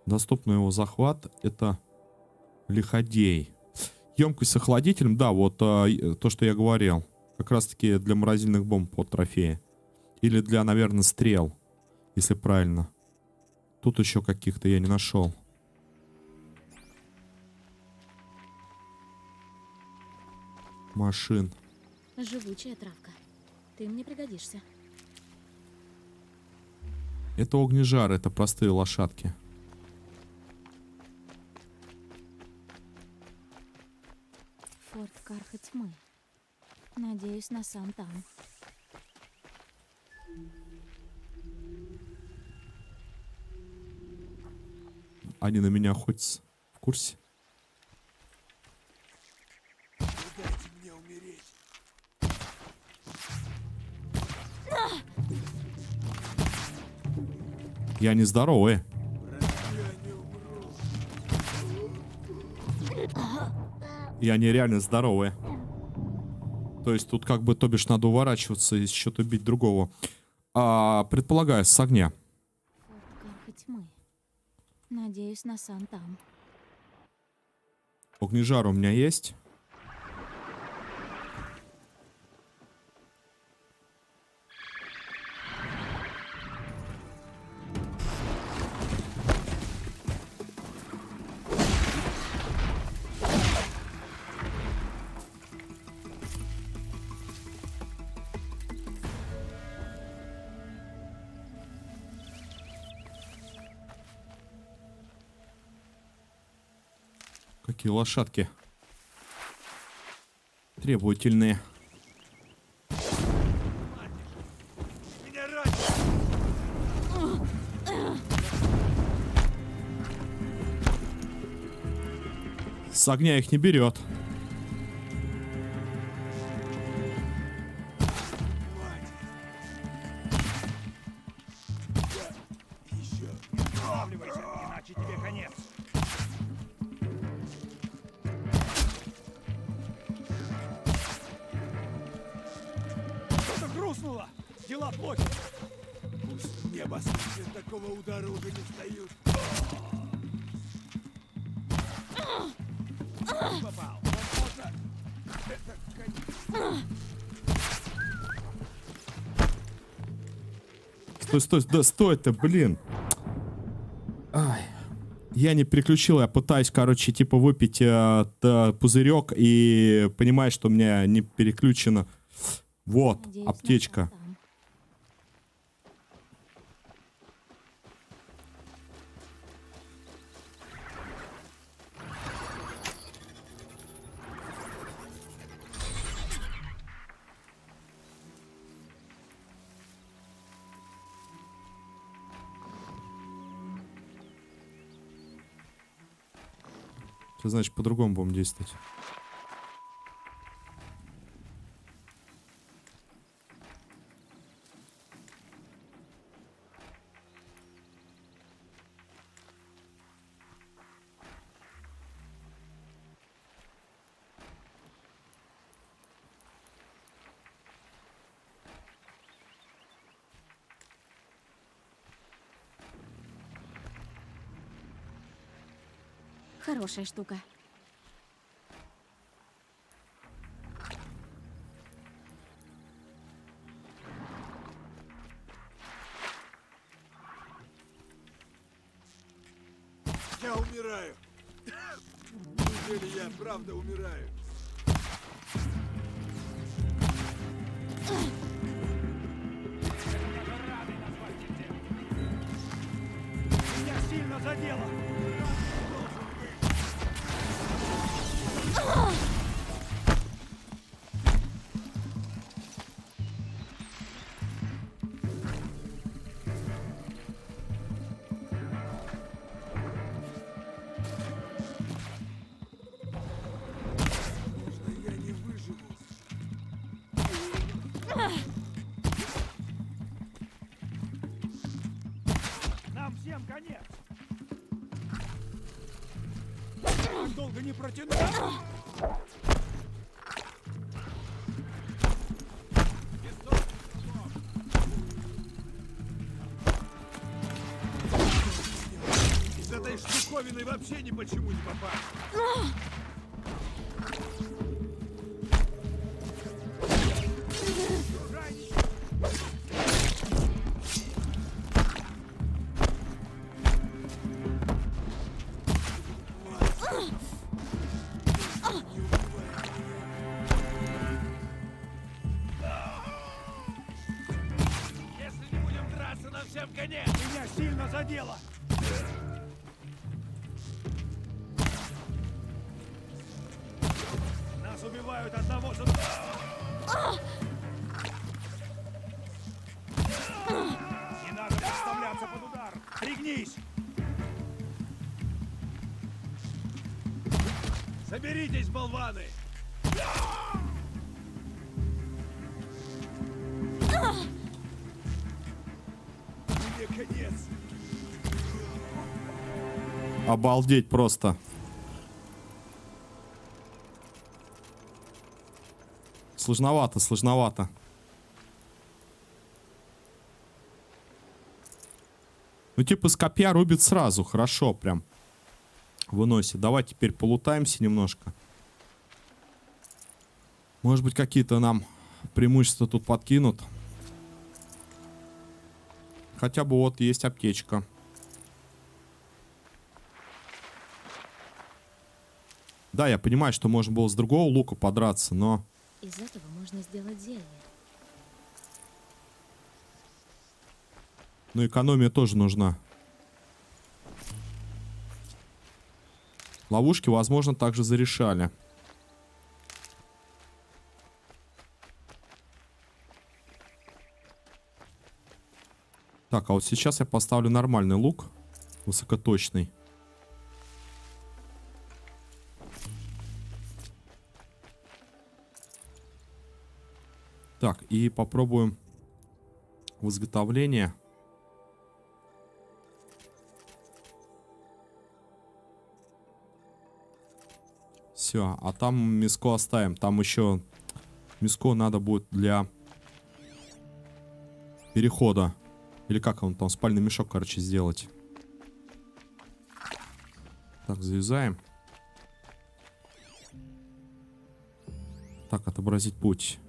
Доступно его захват. Это лиходей. Емкость с охладителем. Да, вот то, что я говорил. Как раз таки для морозильных бомб под трофеи. Или для, наверное, стрел. Если правильно. Тут еще каких-то я не нашел. Машин. Живучая травка. Ты мне пригодишься. Это огнежары, это простые лошадки. Форт Карха Тьмы. Надеюсь, на сам там. Они на меня охотятся. В курсе? Дайте мне умереть. Я не здоровый. И они реально здоровые. То есть тут как бы, то бишь, надо уворачиваться и что-то бить другого. Предполагаю, с огня. Форт тьмы. Надеюсь, Насан там. Огнежар у меня есть. Какие лошадки требовательные. С огня их не берет. Останавливайся, иначе тебе конец. Что-то хрустнуло! Дела плохи! Пусть небо слышит, такого удара уже не встают. Попал. Возможно, это конец. Стой, да стой-то, блин. Ай. Я не переключил, я пытаюсь, короче, типа выпить пузырек и понимаю, что у меня не переключено. Вот, Надеюсь, аптечка. Насан там. Это значит, по-другому будем действовать. Хорошая штука. Я умираю. Неужели я правда умираю? Меня сильно задело. Я не выживу. Нам всем конец. Так долго не протяну. Из этой штуковины вообще ни почему не попасть. Если не будем драться, нам всем конец. Меня сильно задело. Нас убивают одного за Не надо подставляться под удар. Пригнись. Соберитесь, болваны. Мне конец. Обалдеть просто. Сложновато, сложновато. Ну, типа, с копья рубит сразу. Хорошо, прям. Выносит. Давай теперь полутаемся немножко. Может быть, какие-то нам преимущества тут подкинут. Хотя бы вот есть аптечка. Да, я понимаю, что можно было с другого лука подраться, но... Из этого можно сделать зелье. Ну, экономия тоже нужна. Ловушки, возможно, также зарешали. Так, а вот сейчас я поставлю нормальный лук. Высокоточный. Так, и попробуем в изготовление. Все, а там миску оставим. Там еще миску надо будет для перехода. Или как он там, спальный мешок, короче, сделать. Так, завязаем. Так, отобразить путь.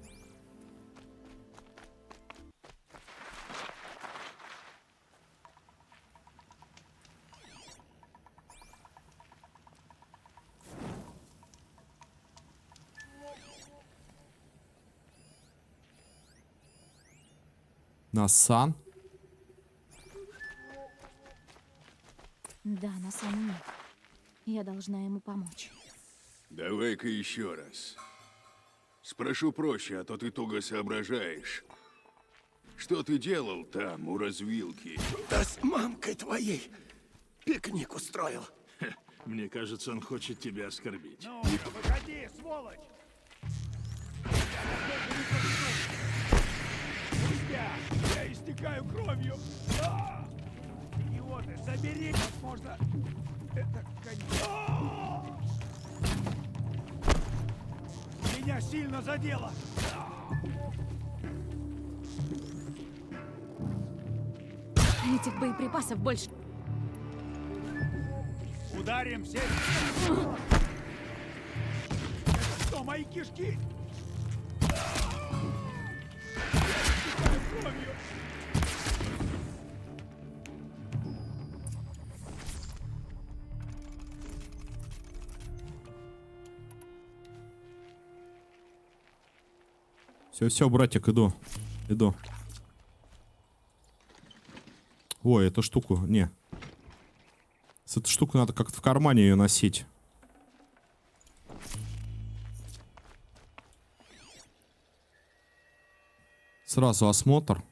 Насан. Да, Насана нет. Я должна ему помочь. Давай-ка еще раз. Спрошу проще, а то ты туго соображаешь. Что ты делал там, у развилки? Да с мамкой твоей пикник устроил. Мне кажется, он хочет тебя оскорбить. Ну, выходи, сволочь! Я истекаю кровью! Идиоты, забери, возможно, это конец. Меня сильно задело! Этих боеприпасов больше. Ударим все! Что, мои кишки? Все, братик, иду. Иду. Ой, эту штуку, не. С этой штукой надо как-то в кармане ее носить. Сразу осмотр.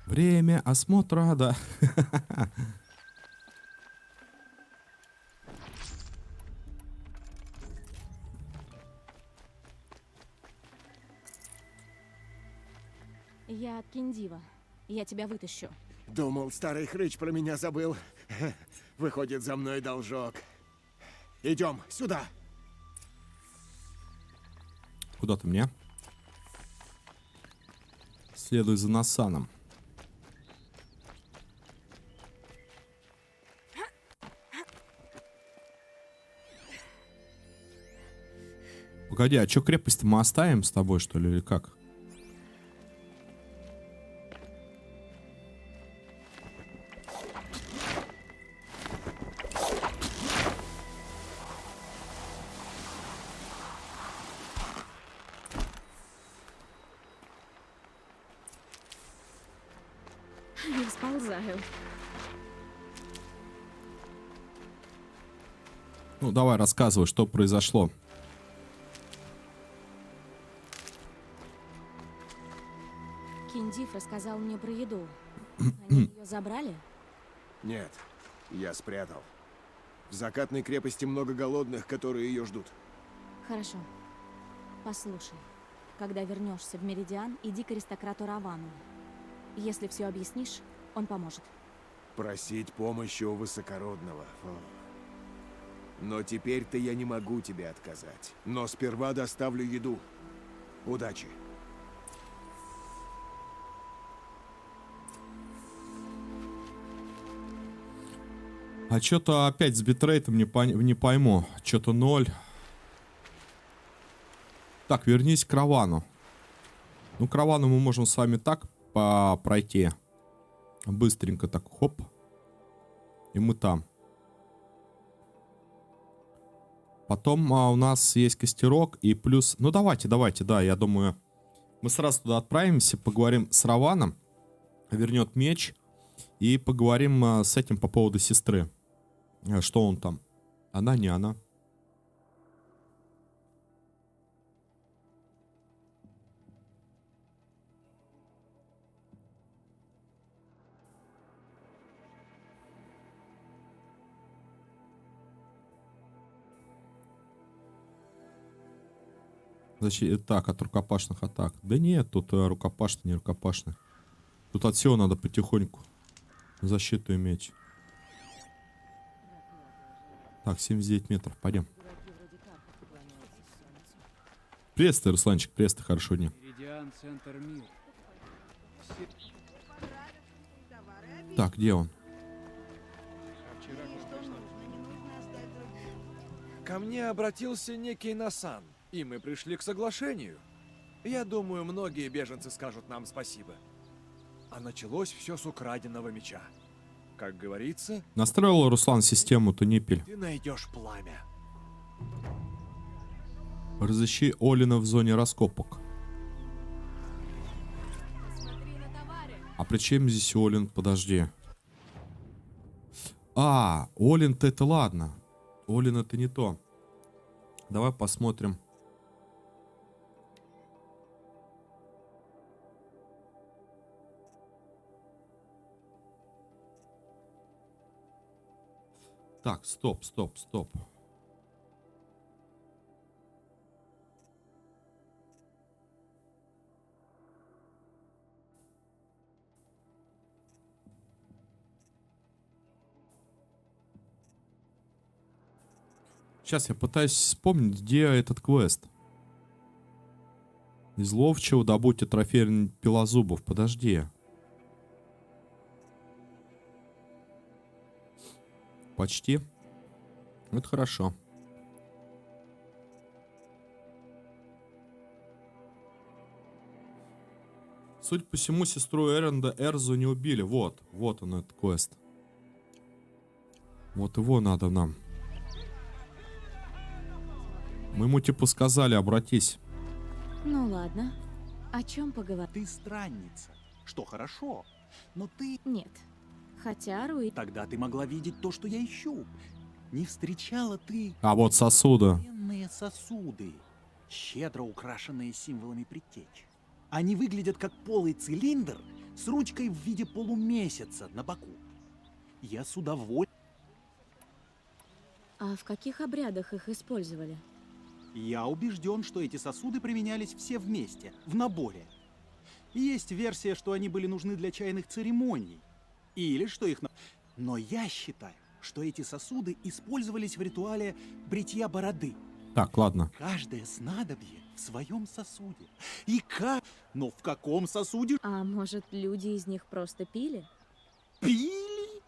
Время осмотра, да. Я от Киндива. Я тебя вытащу. Думал, старый хрыч про меня забыл. Выходит, за мной должок. Идем сюда. Куда ты меня? Следуй за Насаном. Погоди, а что, крепость мы оставим с тобой, что ли, или как? Я сползаю. Ну, давай, рассказывай, что произошло. Киндив рассказал мне про еду. Они ее забрали? Нет, я спрятал. В закатной крепости много голодных, которые ее ждут. Хорошо. Послушай, когда вернешься в Меридиан, иди к аристократу Равану. Если все объяснишь, он поможет. Просить помощи у высокородного. Фу. Но теперь-то я не могу тебе отказать. Но сперва доставлю еду. Удачи. А что-то опять с битрейтом не пойму. Что-то 0. Так, вернись к каравану. Ну, к каравану мы можем с вами так пройти. Быстренько так, хоп. И мы там. Потом у нас есть костерок и плюс... Ну, давайте, да, я думаю... Мы сразу туда отправимся, поговорим с Раваном. Вернет меч. И поговорим с этим по поводу сестры. Что он там? Она, не она. Значит, так, от рукопашных атак. Да нет, тут рукопашный, не рукопашный. Тут от всего надо потихоньку защиту иметь. Так, 79 метров, пойдем. Приветствую, Русланчик, приветствую, хорошего дня. Так, где он? Ко мне обратился некий Насан, и мы пришли к соглашению. Я думаю, многие беженцы скажут нам спасибо. А началось все с украденного меча. Как говорится... Настроил Руслан систему Тунипель. Ты найдешь пламя. Разыщи Олина в зоне раскопок. А при чем здесь Олин? Подожди. А, Олин-то это ладно. Олин это не то. Давай посмотрим. Так, стоп. Сейчас я пытаюсь вспомнить, где этот квест. Из ловчего добудьте трофей пилозубов. Подожди. Почти. Это хорошо. Судя по всему, сестру Эренда Эрзу не убили. Вот он, этот квест. Вот его надо нам. Мы ему типа сказали, обратись. Ну ладно. О чем поговорить? Ты странница, что хорошо, но ты... Нет. Хотя Руи... Тогда ты могла видеть то, что я ищу. Не встречала ты... А вот сосуды. Военные сосуды, щедро украшенные символами предтеч. Они выглядят как полый цилиндр с ручкой в виде полумесяца на боку. Я с удовольствием... А в каких обрядах их использовали? Я убежден, что эти сосуды применялись все вместе, в наборе. Есть версия, что они были нужны для чайных церемоний. Или что их... Но я считаю, что эти сосуды использовались в ритуале бритья бороды. Так, ладно. Каждое снадобье в своем сосуде. Но в каком сосуде? А может, люди из них просто пили? Пили?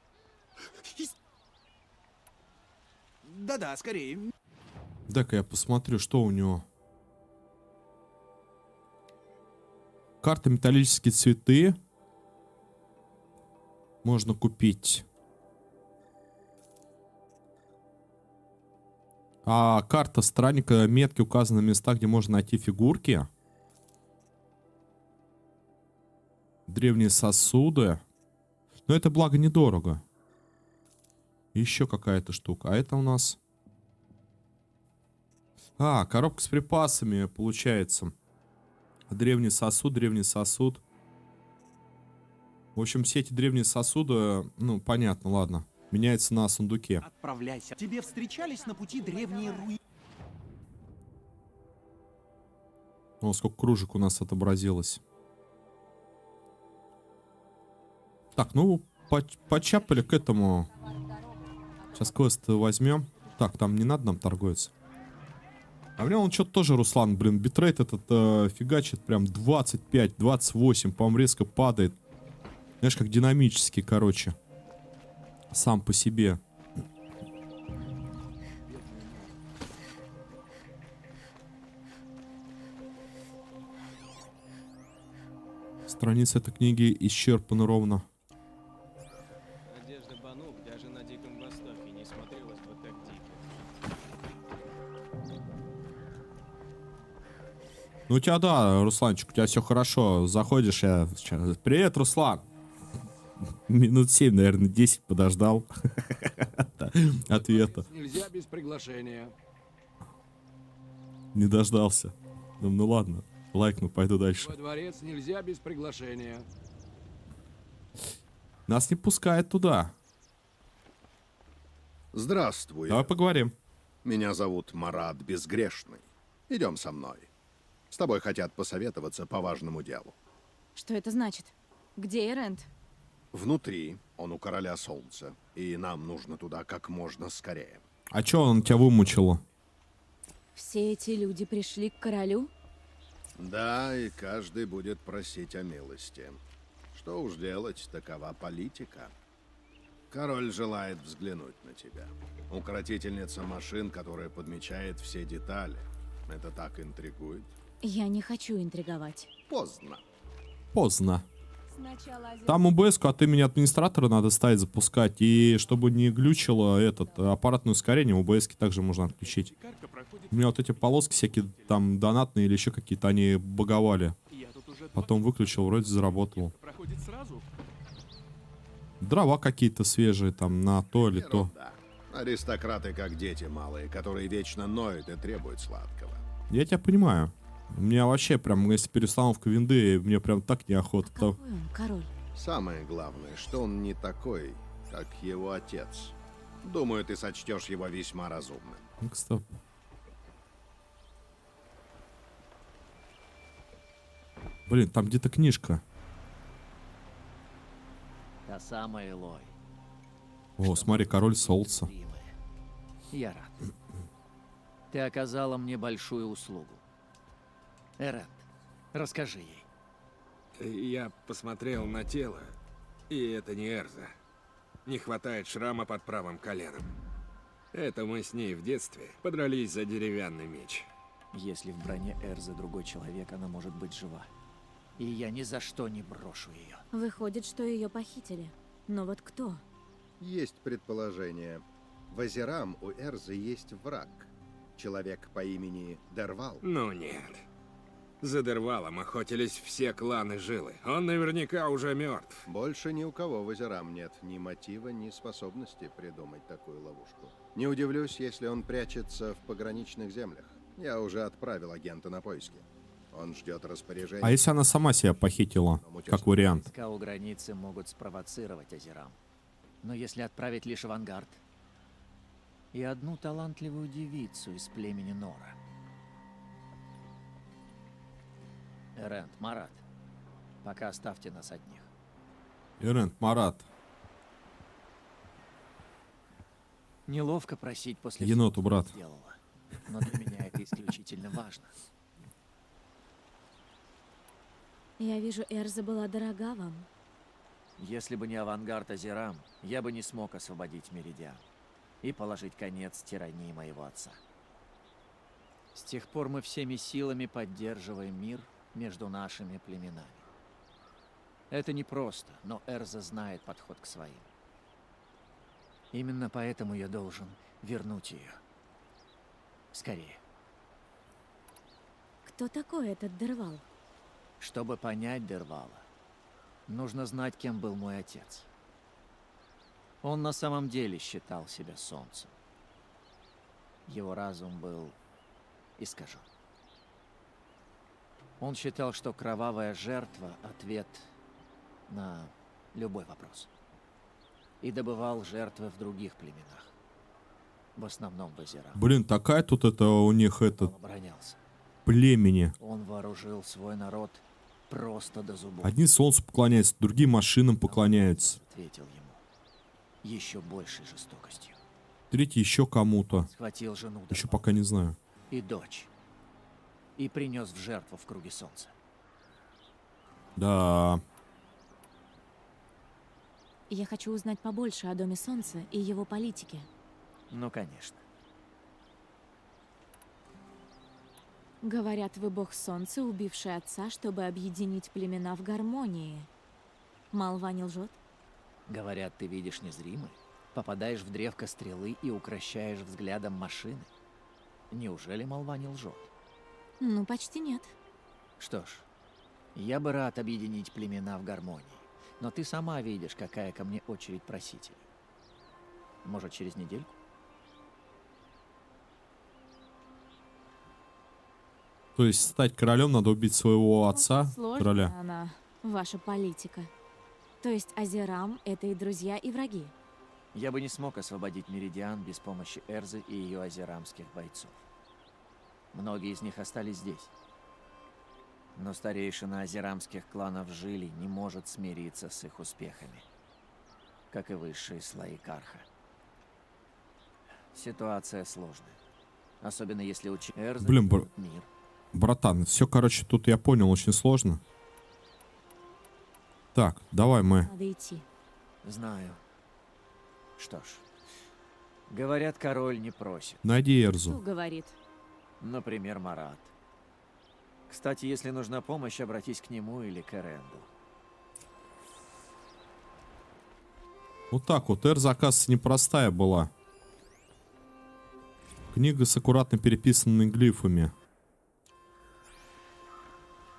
Да-да, скорее. Дай-ка я посмотрю, что у него. Карта металлические цветы. Можно купить. А карта странника, метки указаны места, где можно найти фигурки. Древние сосуды. Но это благо недорого. Еще какая-то штука. А это у нас... А, коробка с припасами, получается. Древний сосуд, древний сосуд. В общем, все эти древние сосуды, ну, понятно, ладно. Меняется на сундуке. Отправляйся. Тебе встречались на пути древние руины. О, сколько кружек у нас отобразилось. Так, ну, почапали к этому. Сейчас квест возьмем. Так, там не надо нам торговец. А мне он что-то тоже, Руслан, блин, битрейт этот фигачит прям 25, 28, по-моему, резко падает. Знаешь, как динамически, короче. Сам по себе. Страница этой книги исчерпана ровно. Одежда Банук даже на Диком Востоке не смотрелась бы так дико. Ну у тебя, да, Русланчик, у тебя все хорошо. Заходишь, я сейчас... Привет, Руслан! Минут 7, наверное, 10 подождал ответа. Нельзя без приглашения. Не дождался. Ну ладно, лайкну, пойду дальше. Во дворец нельзя без приглашения. Нас не пускают туда. Здравствуй. Давай поговорим. Меня зовут Марат Безгрешный. Идем со мной. С тобой хотят посоветоваться по важному делу. Что это значит? Где Эрент? Внутри, он у Короля Солнца, и нам нужно туда как можно скорее. А чё он тебя вымучило? Все эти люди пришли к королю? Да, и каждый будет просить о милости. Что уж делать, такова политика. Король желает взглянуть на тебя. Укротительница машин, которая подмечает все детали. Это так интригует. Я не хочу интриговать. Поздно. Поздно. Там УБС-ку от имени администратора надо ставить, запускать. И чтобы не глючило аппаратное ускорение, УБС-ки также можно отключить. У меня вот эти полоски всякие там донатные или еще какие-то, они баговали. Потом выключил, вроде заработал. Дрова какие-то свежие там на то или то. Аристократы как дети малые, которые вечно ноют и требуют сладкого. Я тебя понимаю. У меня вообще прям, если перестановка винды, мне прям так неохота. Он король. Самое главное, что он не такой, как его отец. Думаю, ты сочтешь его весьма разумным. Так, стоп. Блин, там где-то книжка. Та самая Элой. О, смотри, король Солнца. Я рад. Ты оказала мне большую услугу. Эрент, расскажи ей. Я посмотрел на тело, и это не Эрза. Не хватает шрама под правым коленом. Это мы с ней в детстве подрались за деревянный меч. Если в броне Эрзы другой человек, она может быть жива. И я ни за что не брошу ее. Выходит, что ее похитили. Но вот кто? Есть предположение. В Азерам у Эрзы есть враг. Человек по имени Дервал. Ну нет. За Дервалом охотились все кланы Жилы. Он наверняка уже мертв. Больше ни у кого в Азерам нет ни мотива, ни способности придумать такую ловушку. Не удивлюсь, если он прячется в пограничных землях. Я уже отправил агента на поиски. Он ждет распоряжения. А если она сама себя похитила, как вариант? Войска у границы могут спровоцировать Азерам. Но если отправить лишь авангард и одну талантливую девицу из племени Нора. Эрент, Марат, пока оставьте нас одних. Эрент, Марат. Неловко просить после Еноту, всего, брат. что сделала. Но для меня это исключительно важно. Я вижу, Эрза была дорога вам. Если бы не авангард Азерам, я бы не смог освободить Меридиан и положить конец тирании моего отца. С тех пор мы всеми силами поддерживаем мир между нашими племенами. Это непросто, но Эрза знает подход к своим. Именно поэтому я должен вернуть ее. Скорее. Кто такой этот Дервал? Чтобы понять Дервала, нужно знать, кем был мой отец. Он на самом деле считал себя солнцем. Его разум был искажен. Он считал, что кровавая жертва — ответ на любой вопрос. И добывал жертвы в других племенах. В основном в Азерах. Блин, такая тут это у них этот оборонялся. племени. Он вооружил свой народ просто до зубов. Одни солнцу поклоняются, другие машинам поклоняются. Ответил ему еще большей жестокостью. Третий еще кому-то. Схватил жену Еще пока не знаю. и дочь и принес в жертву в круге солнца. Да. Я хочу узнать побольше о Доме Солнца и его политике. Ну, конечно. Говорят, вы бог Солнца, убивший отца, чтобы объединить племена в гармонии. Молва не лжет? Говорят, ты видишь незримый, попадаешь в древко стрелы и укращаешь взглядом машины. Неужели молва не лжет? Ну, почти нет. Что ж, я бы рад объединить племена в гармонии, но ты сама видишь, какая ко мне очередь просителей. Может, через недельку? То есть стать королем надо убить своего отца, Сложная короля. она, ваша политика. То есть Азерам — это и друзья, и враги. Я бы не смог освободить Меридиан без помощи Эрзы и ее азерамских бойцов. Многие из них остались здесь. Но старейшина азерамских кланов Жили не может смириться с их успехами, как и высшие слои Карха. Ситуация сложная, особенно если учить Эрзы Блин, мир. братан, все, короче, тут я понял, очень сложно. Так, давай мы... Надо идти. Знаю. Что ж, говорят, король не просит. Найди Кто Эрзу. говорит? Например, Марат. Кстати, если нужна помощь, обратись к нему или к Эренду. Вот так вот, Эрза, оказывается, непростая была. Книга с аккуратно переписанными глифами.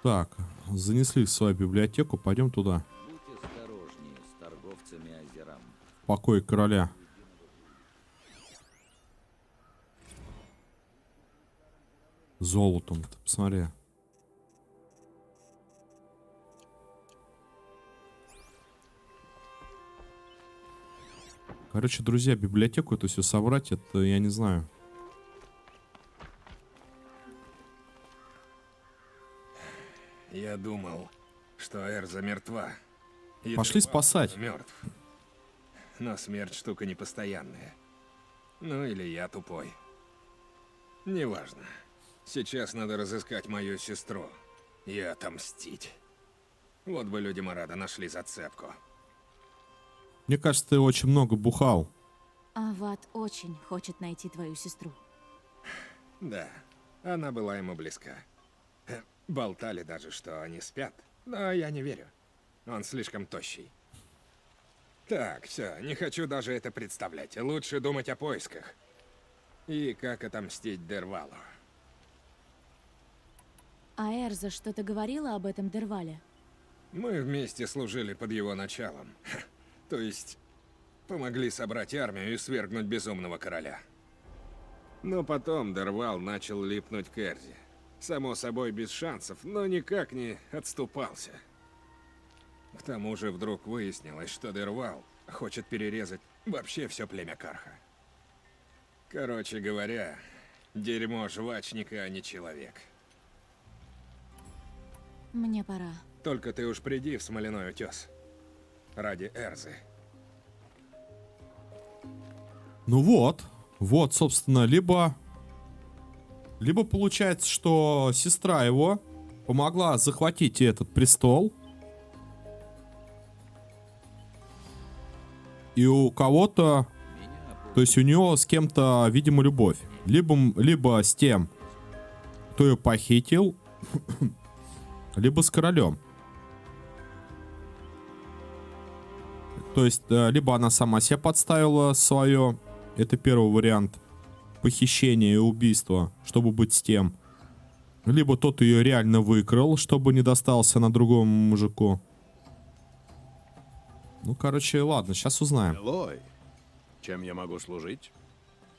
Так, занесли в свою библиотеку, пойдем туда. Будь осторожнее с торговцами Азерам. Покой короля. Золотом, ты посмотри. Короче, друзья, библиотеку это все собрать, это я не знаю. Я думал, что Эрза мертва. Пошли спасать. Мертв. Но смерть штука непостоянная. Ну или я тупой. Неважно. Сейчас надо разыскать мою сестру и отомстить. Вот бы люди Марада нашли зацепку. Мне кажется, ты очень много бухал. Ават очень хочет найти твою сестру. Да, она была ему близка. Болтали даже, что они спят, но я не верю. Он слишком тощий. Так, все, не хочу даже это представлять. Лучше думать о поисках. И как отомстить Дервалу. А Эрза что-то говорила об этом Дервале? Мы вместе служили под его началом. То есть, помогли собрать армию и свергнуть безумного короля. Но потом Дервал начал липнуть к Эрзе. Само собой, без шансов, но никак не отступался. К тому же вдруг выяснилось, что Дервал хочет перерезать вообще все племя Карха. Короче говоря, дерьмо жвачника, а не человек. Мне пора. Только ты уж приди в Смоляной утес. Ради Эрзы. Ну вот. Вот, собственно, либо получается, что сестра его помогла захватить этот престол. И у кого-то, то есть у него с кем-то, видимо, любовь. Либо с тем, кто ее похитил, либо с королем. То есть, либо она сама себе подставила свое, это первый вариант, похищения и убийства, чтобы быть с тем. Либо тот ее реально выкрал, чтобы не достался на другому мужику. Ну, короче, ладно, сейчас узнаем. Элой, чем я могу служить?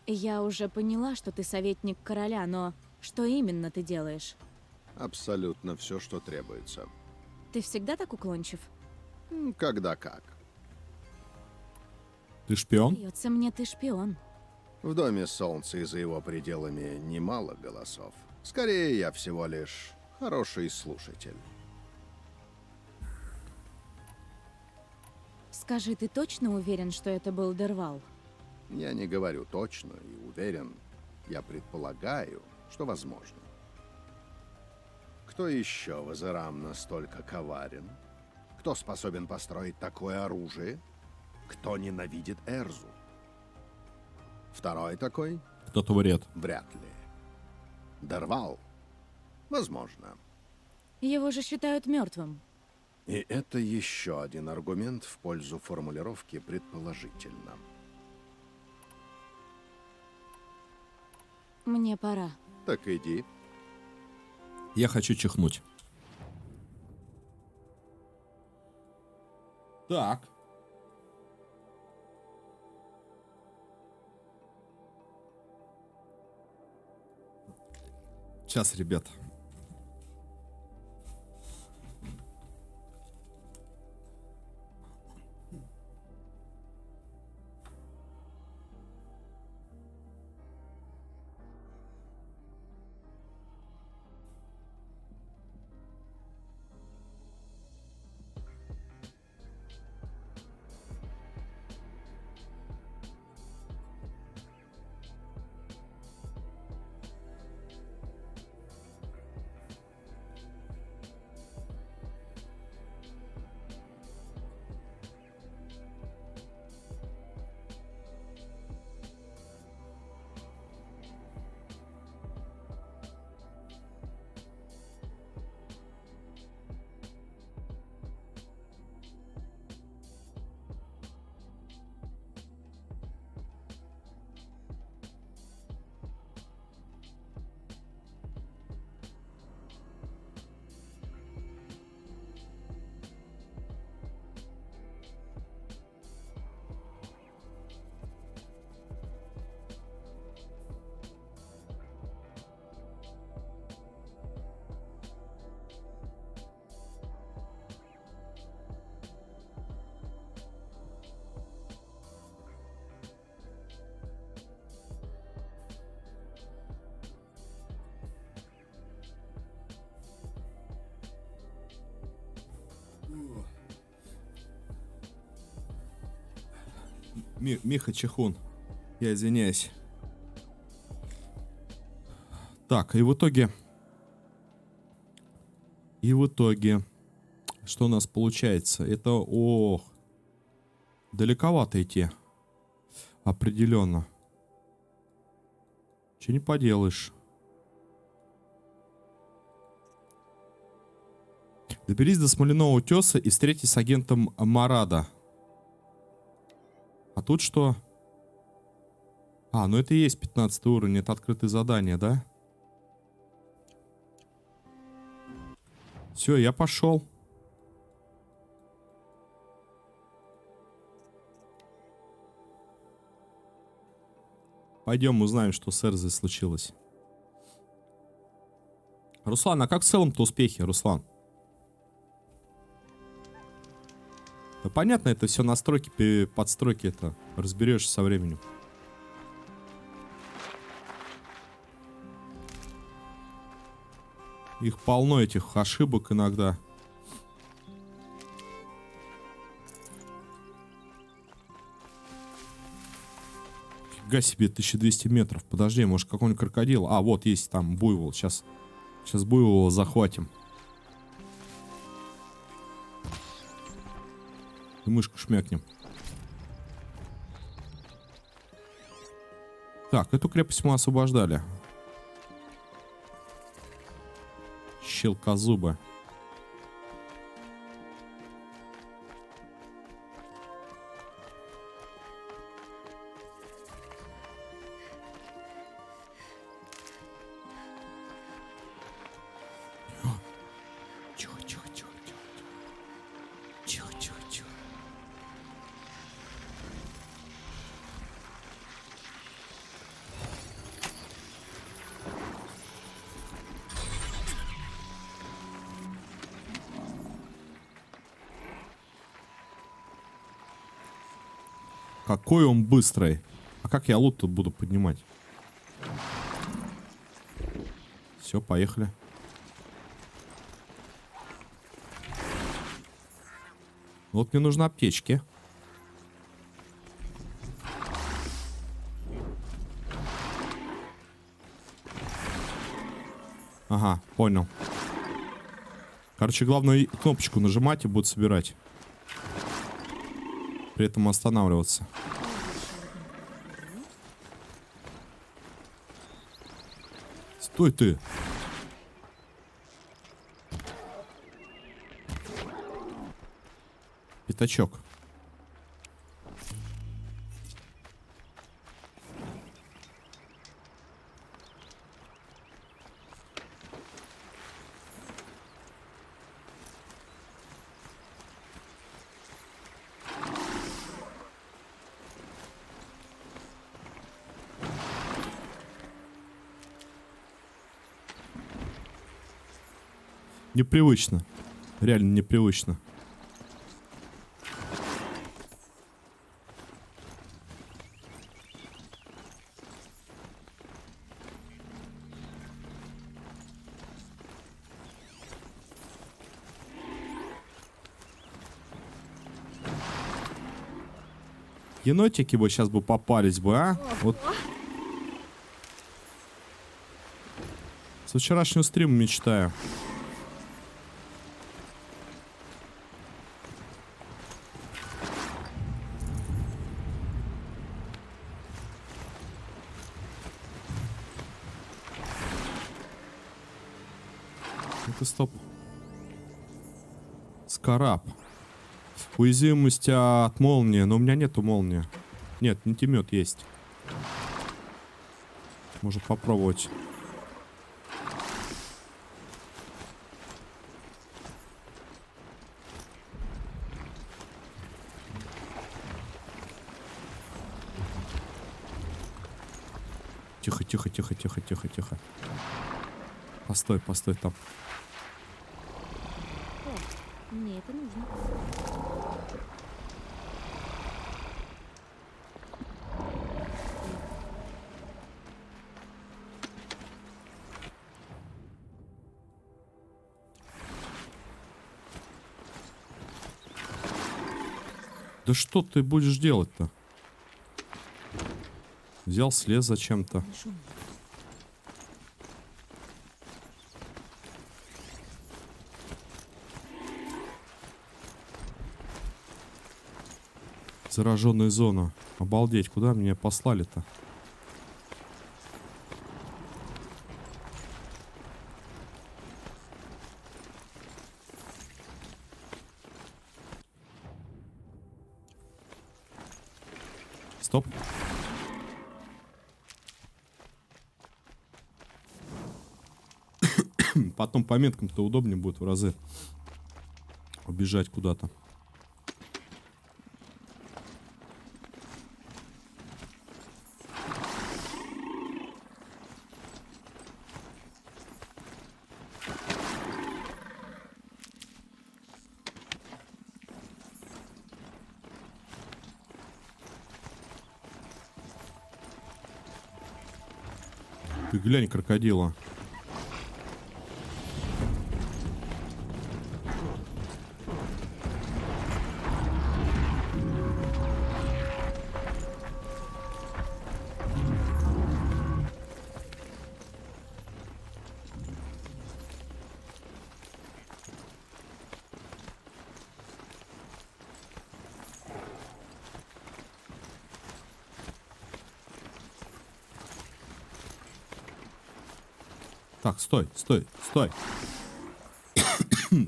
Я уже поняла, что ты советник короля, но что именно ты делаешь? Абсолютно все, что требуется. Ты всегда так уклончив? Когда как. Ты шпион? Сдается мне, ты шпион. В Доме Солнца и за его пределами немало голосов. Скорее, я всего лишь хороший слушатель. Скажи, ты точно уверен, что это был Дервал? Я не говорю точно и уверен. Я предполагаю, что возможно. Кто еще в Азерам настолько коварен? Кто способен построить такое оружие? Кто ненавидит Эрзу? Второй такой? Кто-то врет. Вряд ли. Дервал? Возможно. Его же считают мертвым. И это еще один аргумент в пользу формулировки «предположительно». Мне пора. Так иди. Я хочу чихнуть. Так. Сейчас, ребят. Миха Чехун. Я извиняюсь. Так, и в итоге... Что у нас получается? Это, ох... Далековато идти. Определенно. Че не поделаешь. Доберись до Смоляного утеса и встретись с агентом Марада. А тут что? А, ну это и есть 15 уровень. Это открытое задание, да? Все, я пошел. Пойдем узнаем, что с Эрзой случилось. Руслан, а как в целом-то успехи, Руслан? Да понятно, это все настройки, подстройки, это разберешься со временем. Их полно, этих ошибок иногда. Фига себе, 1200 метров. Подожди, может какой-нибудь крокодил? А, вот есть там буйвол. Сейчас буйвола захватим. И мышку шмякнем. Так, эту крепость мы освобождали. Щелкозубы. Какой он быстрый. А как я лут тут буду поднимать? Все, поехали. Вот мне нужны аптечки. Ага, понял. Короче, главное кнопочку нажимать и будет собирать. При этом останавливаться. Стой ты. Пятачок. Непривычно. Реально непривычно. Енотики бы сейчас бы попались бы, а? Вот. Со вчерашнего стрима мечтаю. Ну-ка, стоп. Скараб. Уязвимость от молнии, но у меня нету молнии. Нет, антимет есть. Можно попробовать. Тихо, тихо, тихо, тихо, тихо, тихо. Постой, постой там. Мне это нужно. Да что ты будешь делать-то? Взял, слез зачем-то. Зараженная зона. Обалдеть, куда меня послали-то? Стоп. Потом по меткам-то удобнее будет в разы убежать куда-то. Ты глянь, крокодила. Так, стой, стой, стой.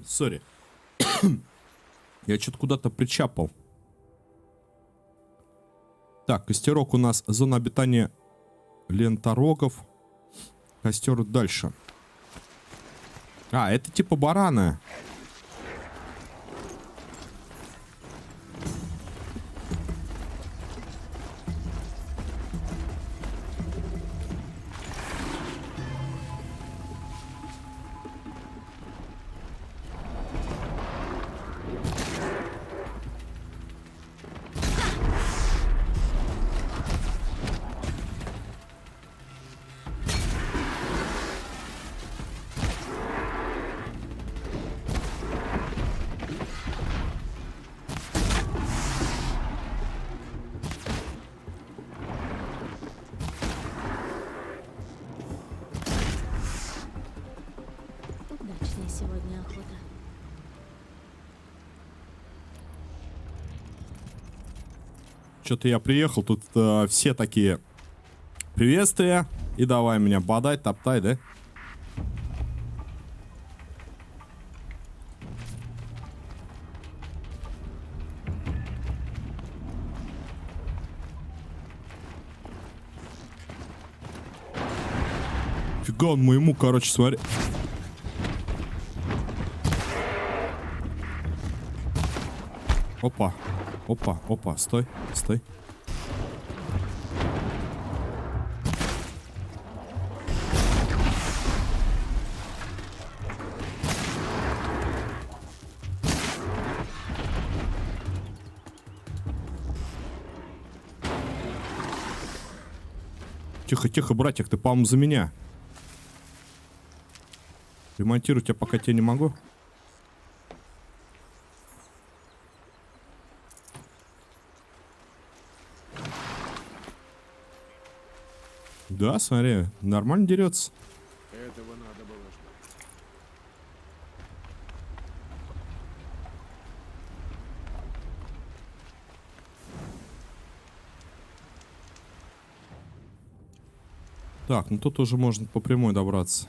Сори. Я что-то куда-то причапал. Так, костерок у нас зона обитания ленторогов. Костер дальше. А, это типа бараны. Что-то я приехал, тут все такие приветствия. И давай меня бодай, топтай, да? Фига он моему, короче, смотри. Опа, опа, опа, стой, стой. Тихо, тихо, братик, ты, по-моему, за меня. Ремонтировать я пока тебе не могу. Да, смотри, нормально дерется. Этого надо было ждать. Так, ну тут уже можно по прямой добраться.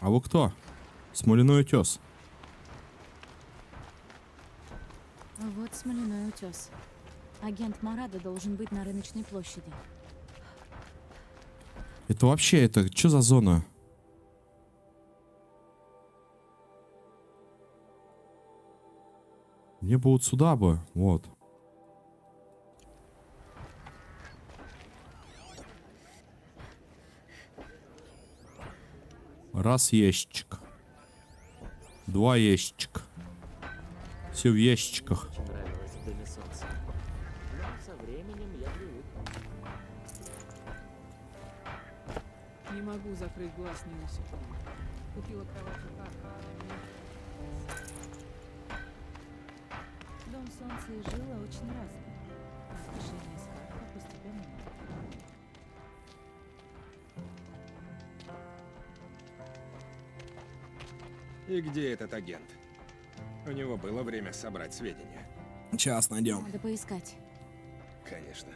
А вы кто? Смоляной утес. Вот смоляной утес. Агент Марада должен быть на рыночной площади. Это вообще, это что за зона? Мне бы вот сюда бы, вот. Раз ящичек. Два ящичка. Все в ящичках. Нравилось в доме солнца. Но со временем я привык. Не могу закрыть глаз ни на секунду. Купила кровать у Карха. Дом солнца и жила очень разные. Отношения с Карха постепенно. И где этот агент? У него было время собрать сведения. Сейчас найдем. Надо поискать. Конечно.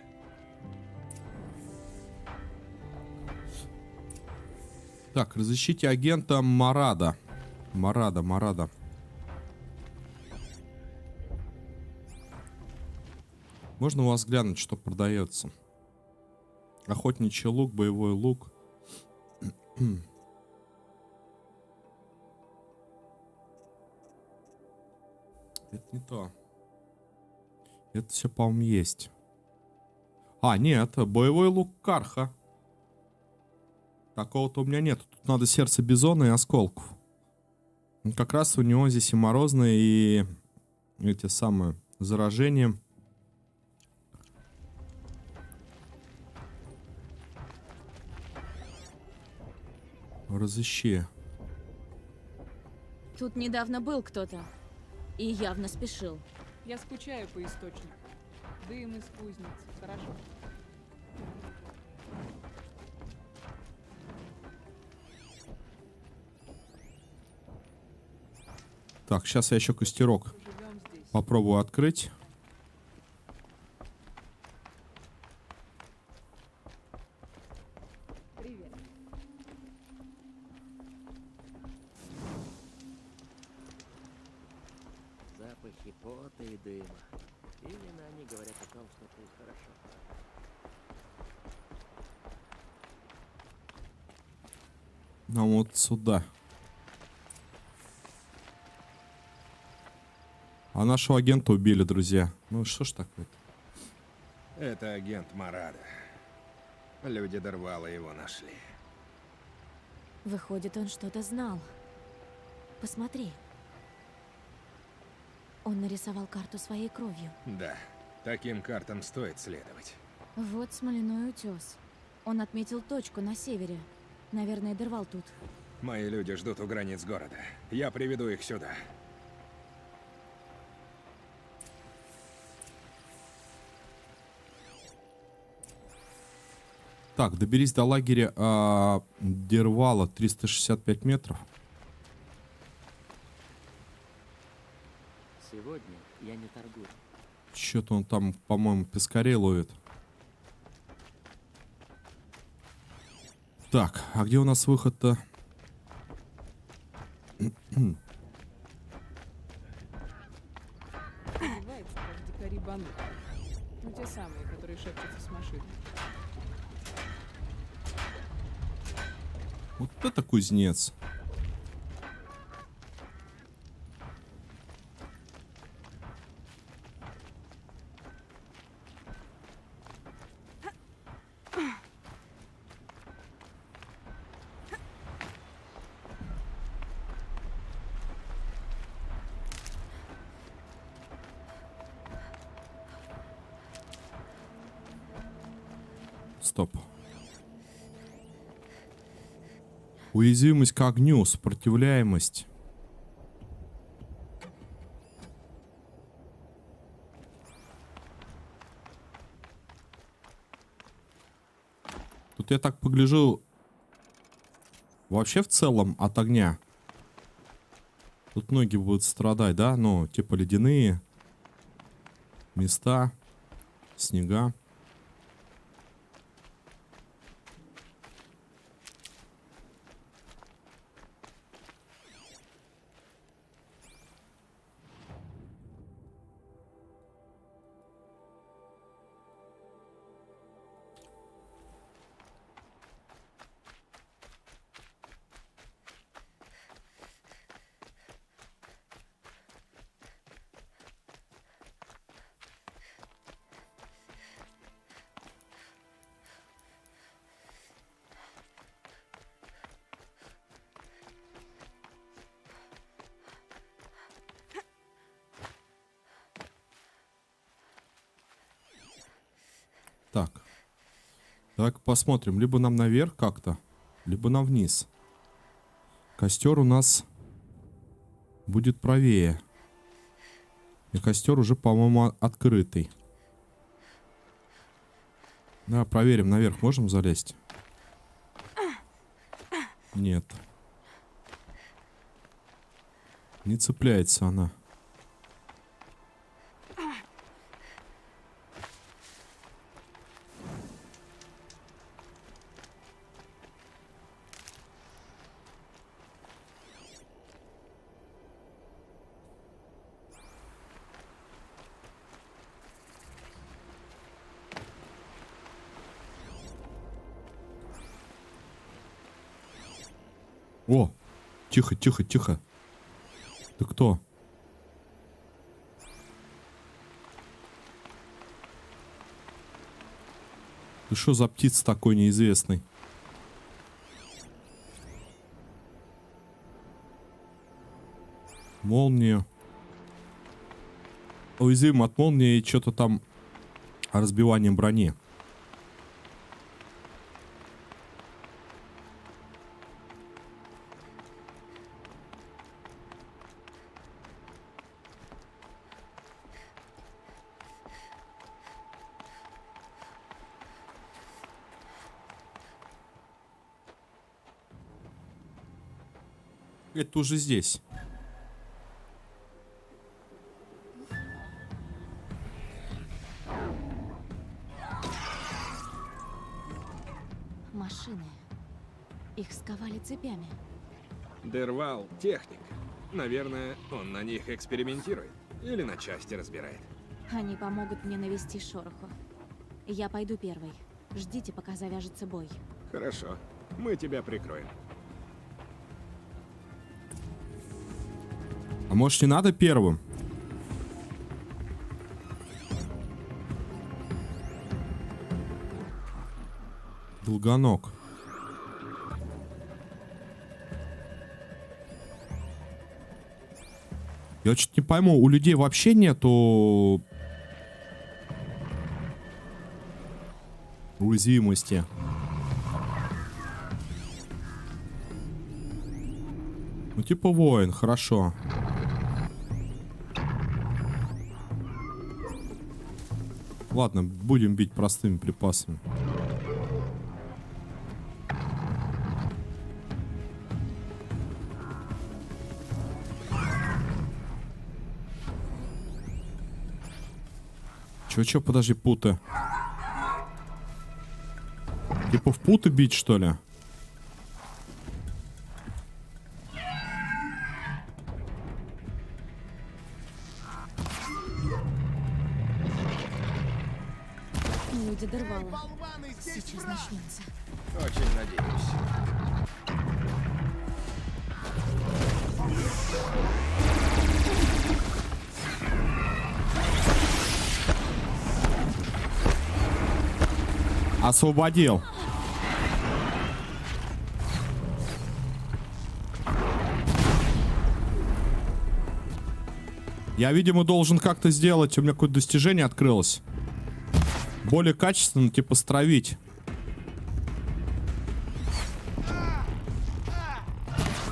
Так, разыщите агента Марада. Марада. Можно у вас глянуть, что продается? Охотничий лук, боевой лук. Это не то. Это все, по-моему, есть. А, нет, боевой лук Карха. Такого-то у меня нет. Тут надо сердце бизона и осколков. Ну, как раз у него здесь и морозные, и эти самые заражения. Разыщи. Тут недавно был кто-то. И явно спешил. Я скучаю по источнику. Дым из кузницы. Хорошо. Так, сейчас я еще костерок попробую открыть. Привет. Запахи пота и дыма. Именно они говорят о том, что ты хорошо. Ну вот сюда. А нашего агента убили, друзья. Ну что ж такое-то? Это агент Марада. Люди Дервала его нашли. Выходит, он что-то знал. Посмотри. Он нарисовал карту своей кровью. Да, таким картам стоит следовать. Вот смоляной утес. Он отметил точку на севере. Наверное, Дервал тут. Мои люди ждут у границ города. Я приведу их сюда. Так, доберись до лагеря Дервала, 365 метров. Сегодня я не торгую. Что-то он там, по-моему, пескарей ловит. Так, а где у нас выход-то? Одевается, как дикари банды. Ну, те самые, которые шепчутся с машины. Вот это кузнец. Стоп. Уязвимость к огню, сопротивляемость. Тут я так погляжу, вообще в целом от огня. Тут многие будут страдать, да? Ну, типа ледяные места, снега. Так. Давай посмотрим. Либо нам наверх как-то, либо нам вниз. Костер у нас будет правее. И костер уже, по-моему, открытый. Да, проверим, наверх можем залезть? Нет. Не цепляется она. О, тихо, тихо, тихо. Ты кто? Ты что за птица такой неизвестный? Молния. Уязвим от молнии и что-то там разбиванием брони. Это уже здесь. Машины. Их сковали цепями. Дервал — техник. Наверное, он на них экспериментирует. Или на части разбирает. Они помогут мне навести шороху. Я пойду первой. Ждите, пока завяжется бой. Хорошо. Мы тебя прикроем. А может, не надо первым? Долгоног. Я чуть не пойму, у людей вообще нету уязвимости. Ну типа воин, хорошо. Ладно, будем бить простыми припасами. Чё, подожди, путы. Типа в путы бить, что ли? Люди дорвало. Сейчас начнется. Очень надеюсь. Освободил. Я, видимо, должен как-то сделать. У меня какое-то достижение открылось. Более качественно, типа, стравить.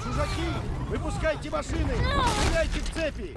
Чужаки, выпускайте машины! Стреляйте в цепи!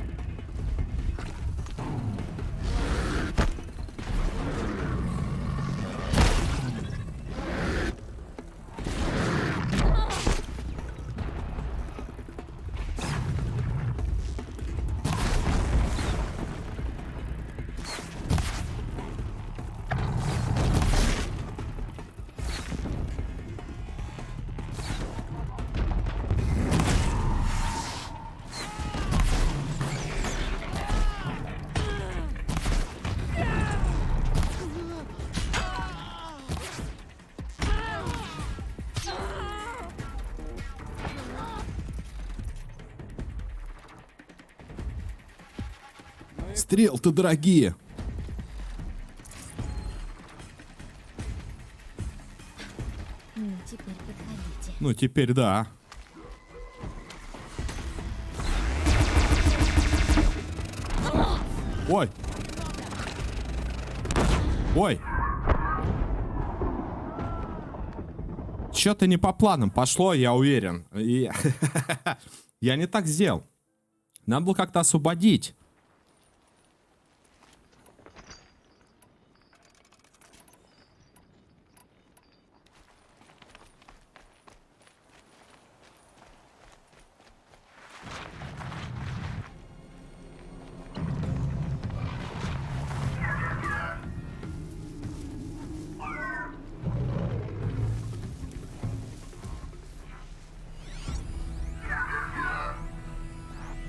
Стрелы-то дорогие. Теперь подходите. Ну, теперь да. Ой. Ой. Что-то не по планам пошло, я уверен. Я не так сделал. Надо было как-то освободить.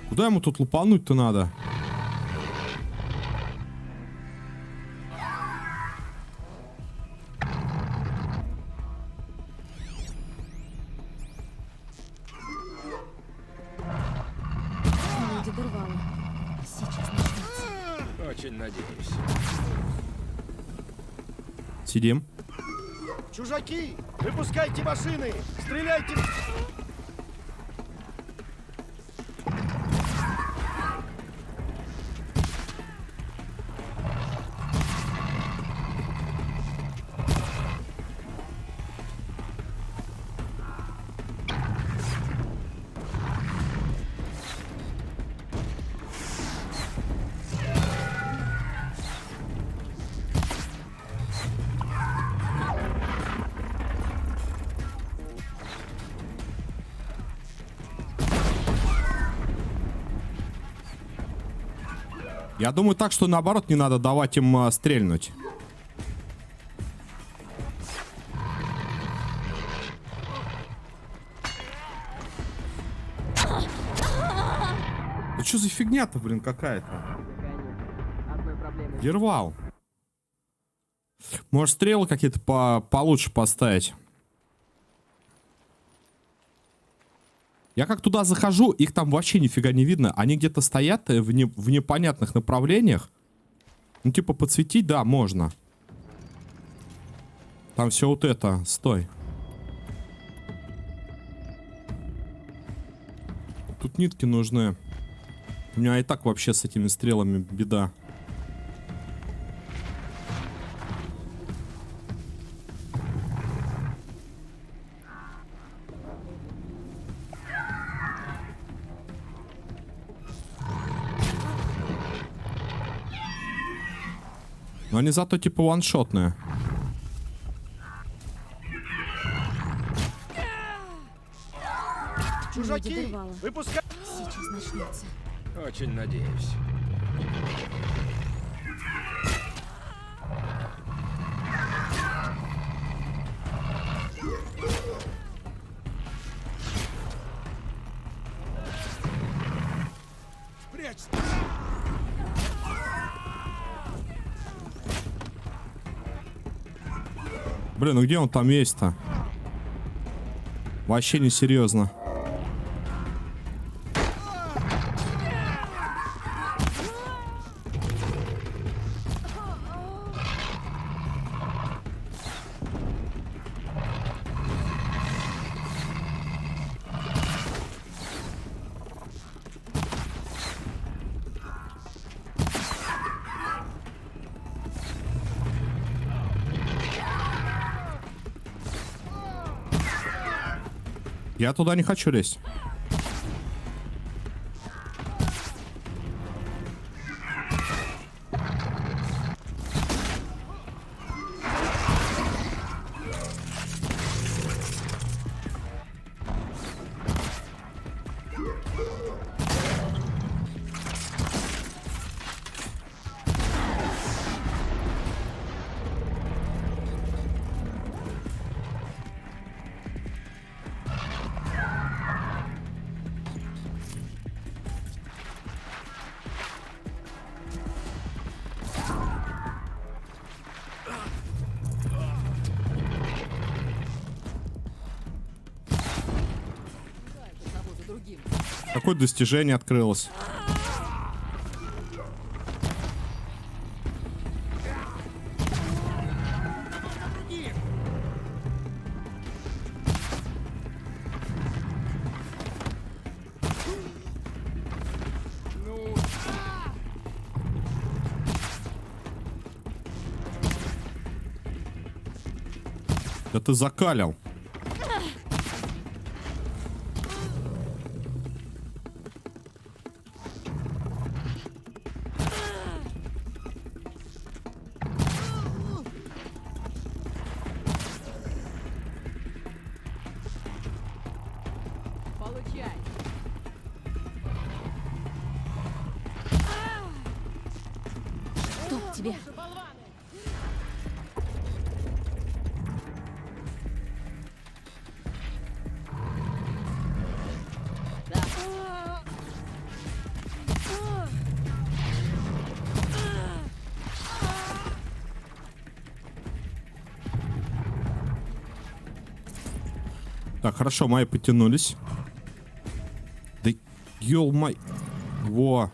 Куда ему тут лупануть-то надо? Люди дорвало. Сейчас начнется. Очень надеюсь. Сидим. Чужаки, выпускайте машины! Стреляйте! Я думаю так, что наоборот не надо давать им стрельнуть. Ну что за фигня-то, блин, какая-то? Гервал. Может, стрелы какие-то получше поставить? Я как туда захожу, их там вообще нифига не видно. Они где-то стоят в непонятных направлениях. Ну, типа, подсветить, да, можно. Там все вот это. Стой. Тут нитки нужны. У меня и так вообще с этими стрелами беда. Но они зато типа ваншотные. Чужаки, выпускай! Сейчас начнется. Очень надеюсь. Прячься! Блин, ну где он там есть-то? Вообще не серьезно. Я туда не хочу лезть. Какое достижение открылось? Да ты закалил. Получай. Что тебе? Так, хорошо, мои потянулись. Да ё-май. Во.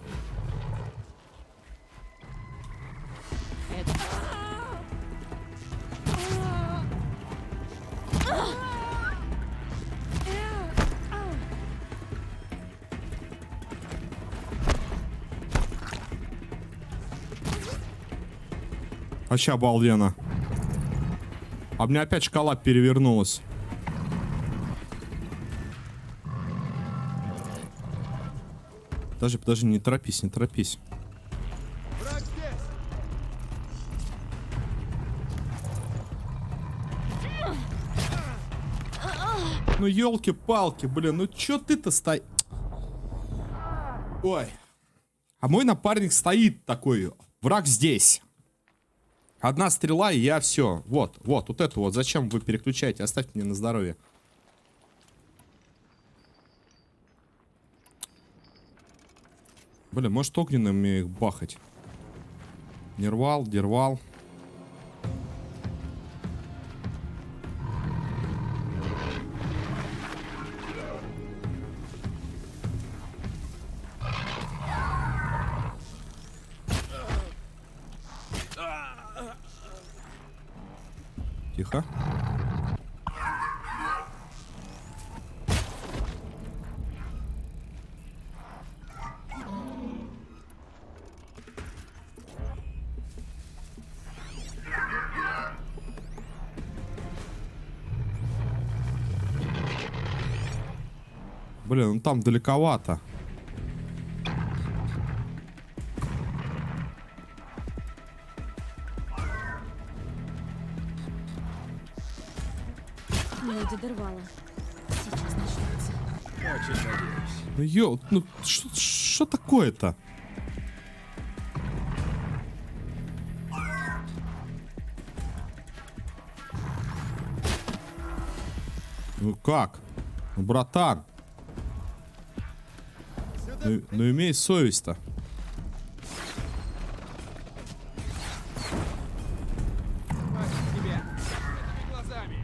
Вообще обалденно. А у меня опять шкала перевернулась. Подожди, не торопись, не торопись. Ну елки-палки, блин, ну чё ты-то стоишь? Ой. А мой напарник стоит такой. Враг здесь. Одна стрела, и я все. Вот это вот. Зачем вы переключаете? Оставьте мне на здоровье. Блин, может огненными их бахать? Нервал, дервал. Тихо. Блин, ну там далековато. Леди дорвала. Сейчас начнется. Очень надеюсь. Ну ё, ну что такое-то? Ну как? Ну, братан. Ну имей совесть-то. Тебя! Этими глазами!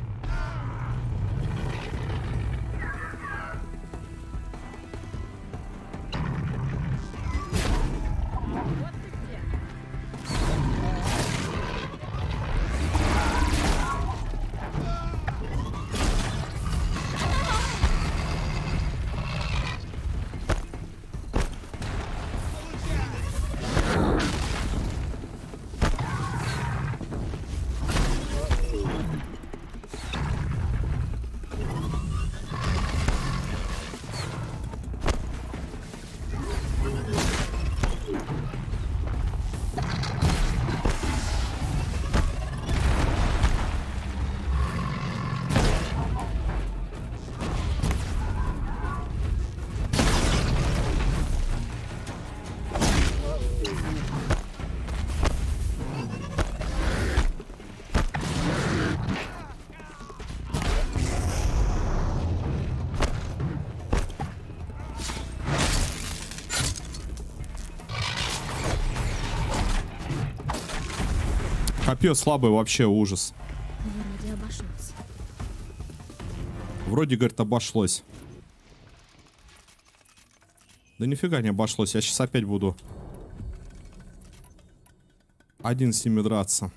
Копье слабое, вообще ужас. Вроде обошлось. Вроде, говорит, обошлось. Да нифига не обошлось. Я сейчас опять буду один с ними драться.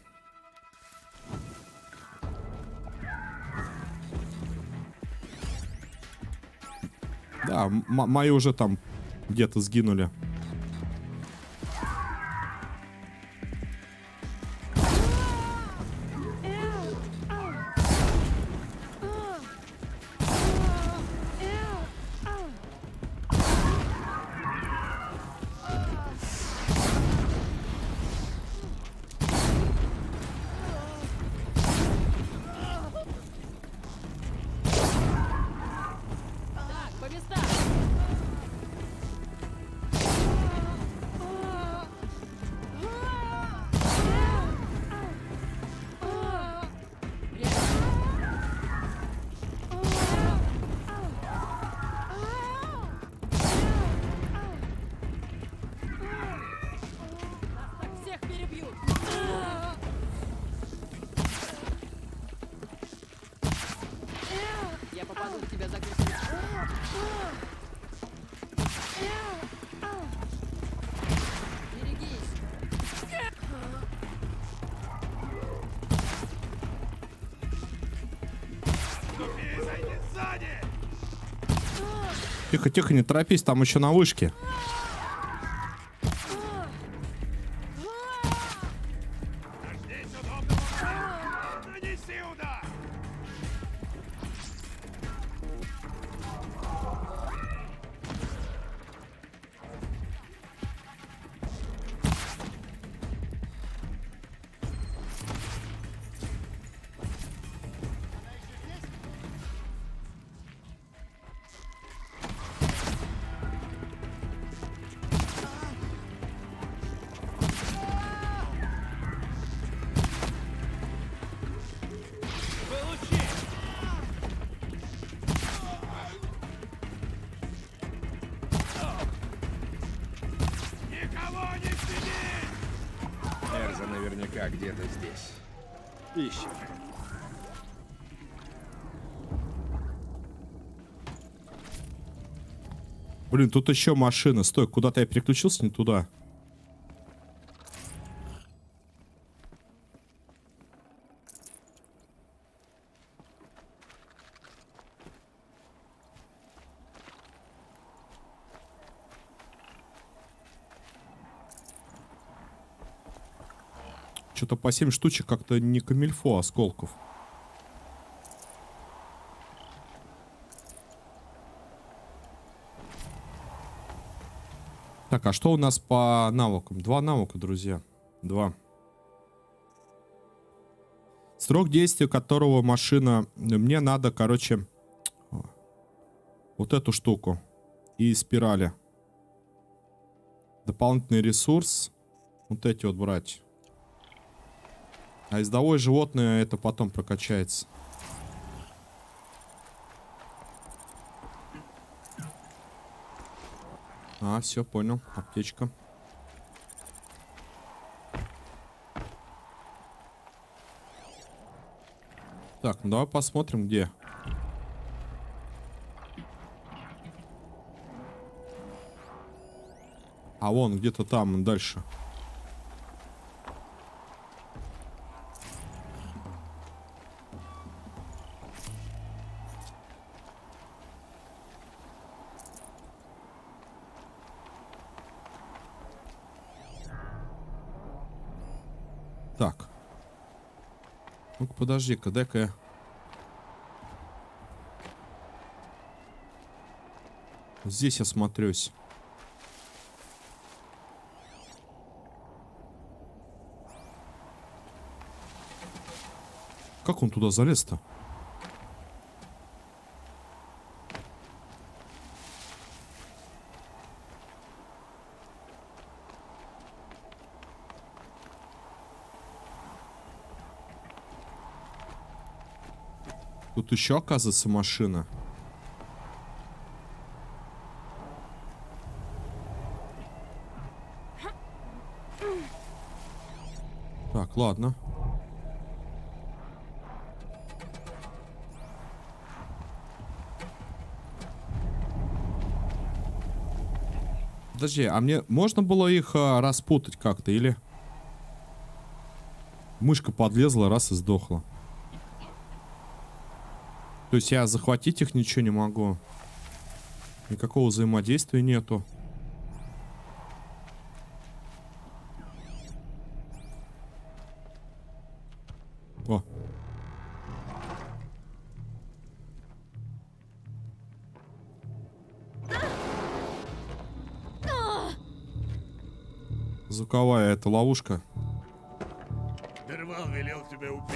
Да, мои уже там где-то сгинули. Так, по местам! Всех перебьют! Я попаду в тебя за крючок. Берегись! Тихо, тихо, не торопись, там еще на вышке. Нанеси удар! Никого не щадить! Эрза наверняка где-то здесь. Ищем. Блин, тут еще машина. Стой, куда-то я переключился не туда. Что-то по 7 штучек как-то не камильфо осколков. Так, а что у нас по навыкам? 2 навыка, друзья. 2. Срок действия которого машина... Мне надо, короче, вот эту штуку. И спирали. Дополнительный ресурс. Вот эти вот брать. А ездовое животное это потом прокачается. А, все, понял. Аптечка. Так, ну давай посмотрим, где. А вон, где-то там, дальше. Так. Ну-ка, подожди-ка, дай-ка я... Здесь осмотрюсь. Как он туда залез-то? Тут еще, оказывается, машина. Так, ладно. Подожди, а мне можно было их распутать как-то, или... Мышка подлезла, раз и сдохла. То есть я захватить их ничего не могу. Никакого взаимодействия нету. О. Звуковая это ловушка. Дервал велел тебя убить.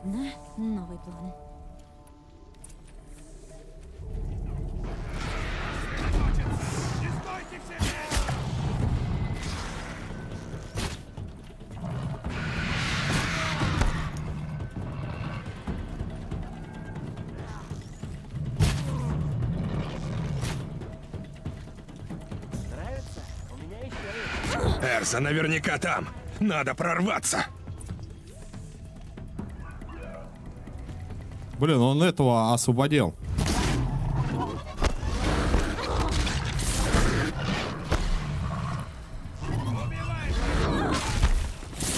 Ладно, новый план. Эрса наверняка там. Надо прорваться. Блин, он этого освободил.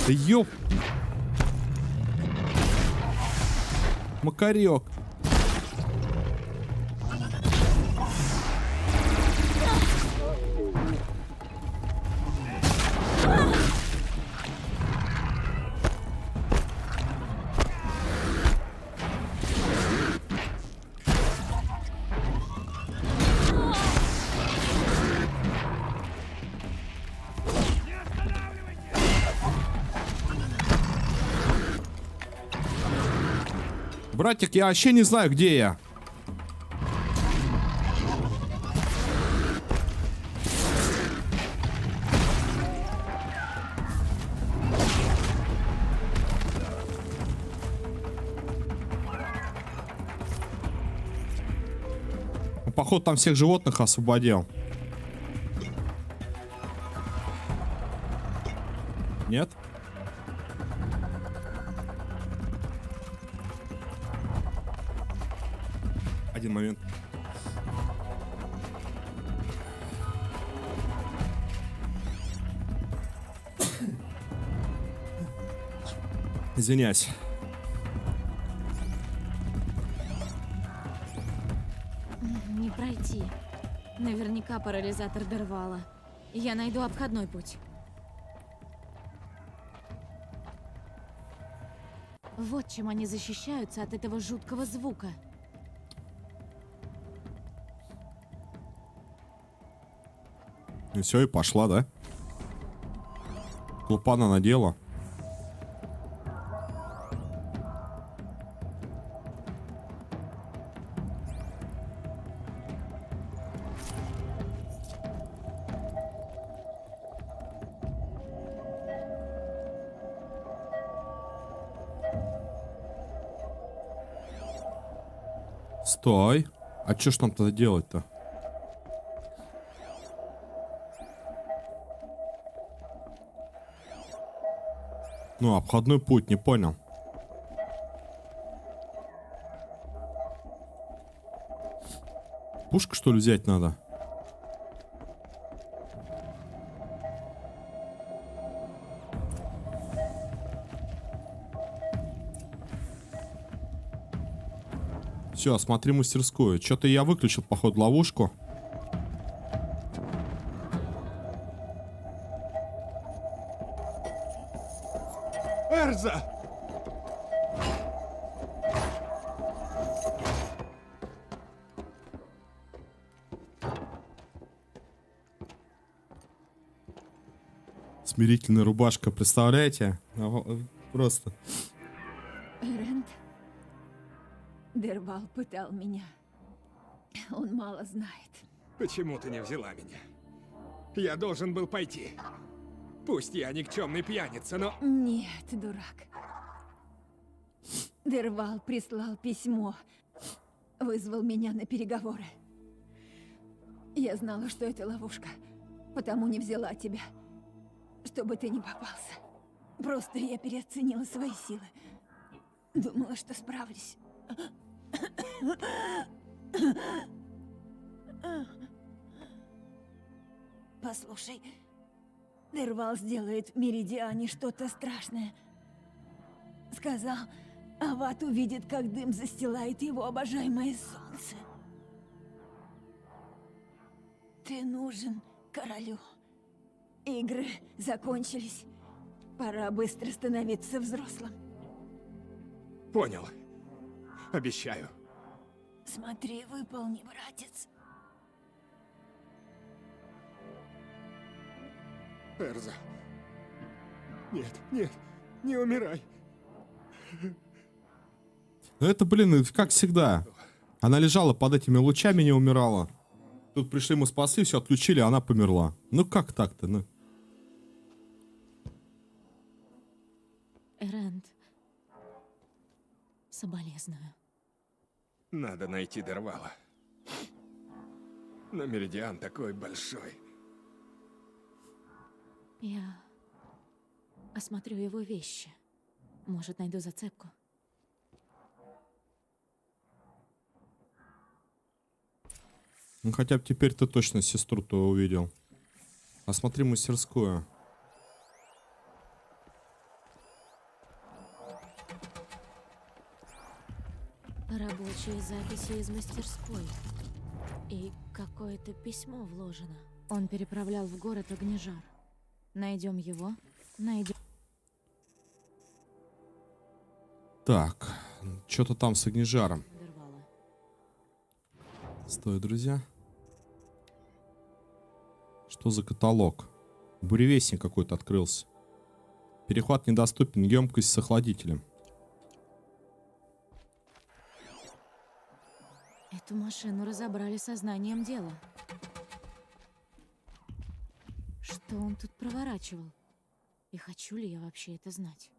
Да ёп. Макарёк. Братик, я вообще не знаю, где я. Походу, там всех животных освободил. Нет? Один момент. Извиняюсь. Не пройти. Наверняка парализатор Дервала. Я найду обходной путь. Вот чем они защищаются от этого жуткого звука. И все, и пошла, да? Клапана надела. Стой. А что ж нам тогда делать-то? Ну, обходной путь, не понял. Пушку, что ли, взять надо? Все, осмотри мастерскую. Что-то я выключил, походу, ловушку. Эрза! Смирительная рубашка, представляете? Просто. Эрент, Дервал пытал меня. Он мало знает. Почему ты не взяла меня? Я должен был пойти. Пусть я никчемный пьяница, но... Нет, дурак. Дервал прислал письмо. Вызвал меня на переговоры. Я знала, что это ловушка. Потому не взяла тебя. Чтобы ты не попался. Просто я переоценила свои силы. Думала, что справлюсь. Послушай, Дервал сделает в Меридиане что-то страшное. Сказал, Ават увидит, как дым застилает его обожаемое солнце. Ты нужен королю. Игры закончились. Пора быстро становиться взрослым. Понял. Обещаю. Смотри, выполни, братец. Эрза. Нет, нет, не умирай. Ну это, блин, как всегда. Она лежала под этими лучами, не умирала. Тут пришли, мы спасли, все отключили, а она померла. Ну как так-то, ну? Эрент, соболезную. Надо найти Дервала. Но Меридиан такой большой. Я осмотрю его вещи. Может, найду зацепку. Ну хотя бы теперь ты точно сестру-то увидел. Осмотри мастерскую. Рабочие записи из мастерской. И какое-то письмо вложено. Он переправлял в город Огнежар. Найдем его. Найдем. Так, что-то там с Огнежаром. Стой, друзья. Что за каталог? Буревестник какой-то открылся. Перехват недоступен, емкость с охладителем. Эту машину разобрали сознанием дела. Что он тут проворачивал? И хочу ли я вообще это знать?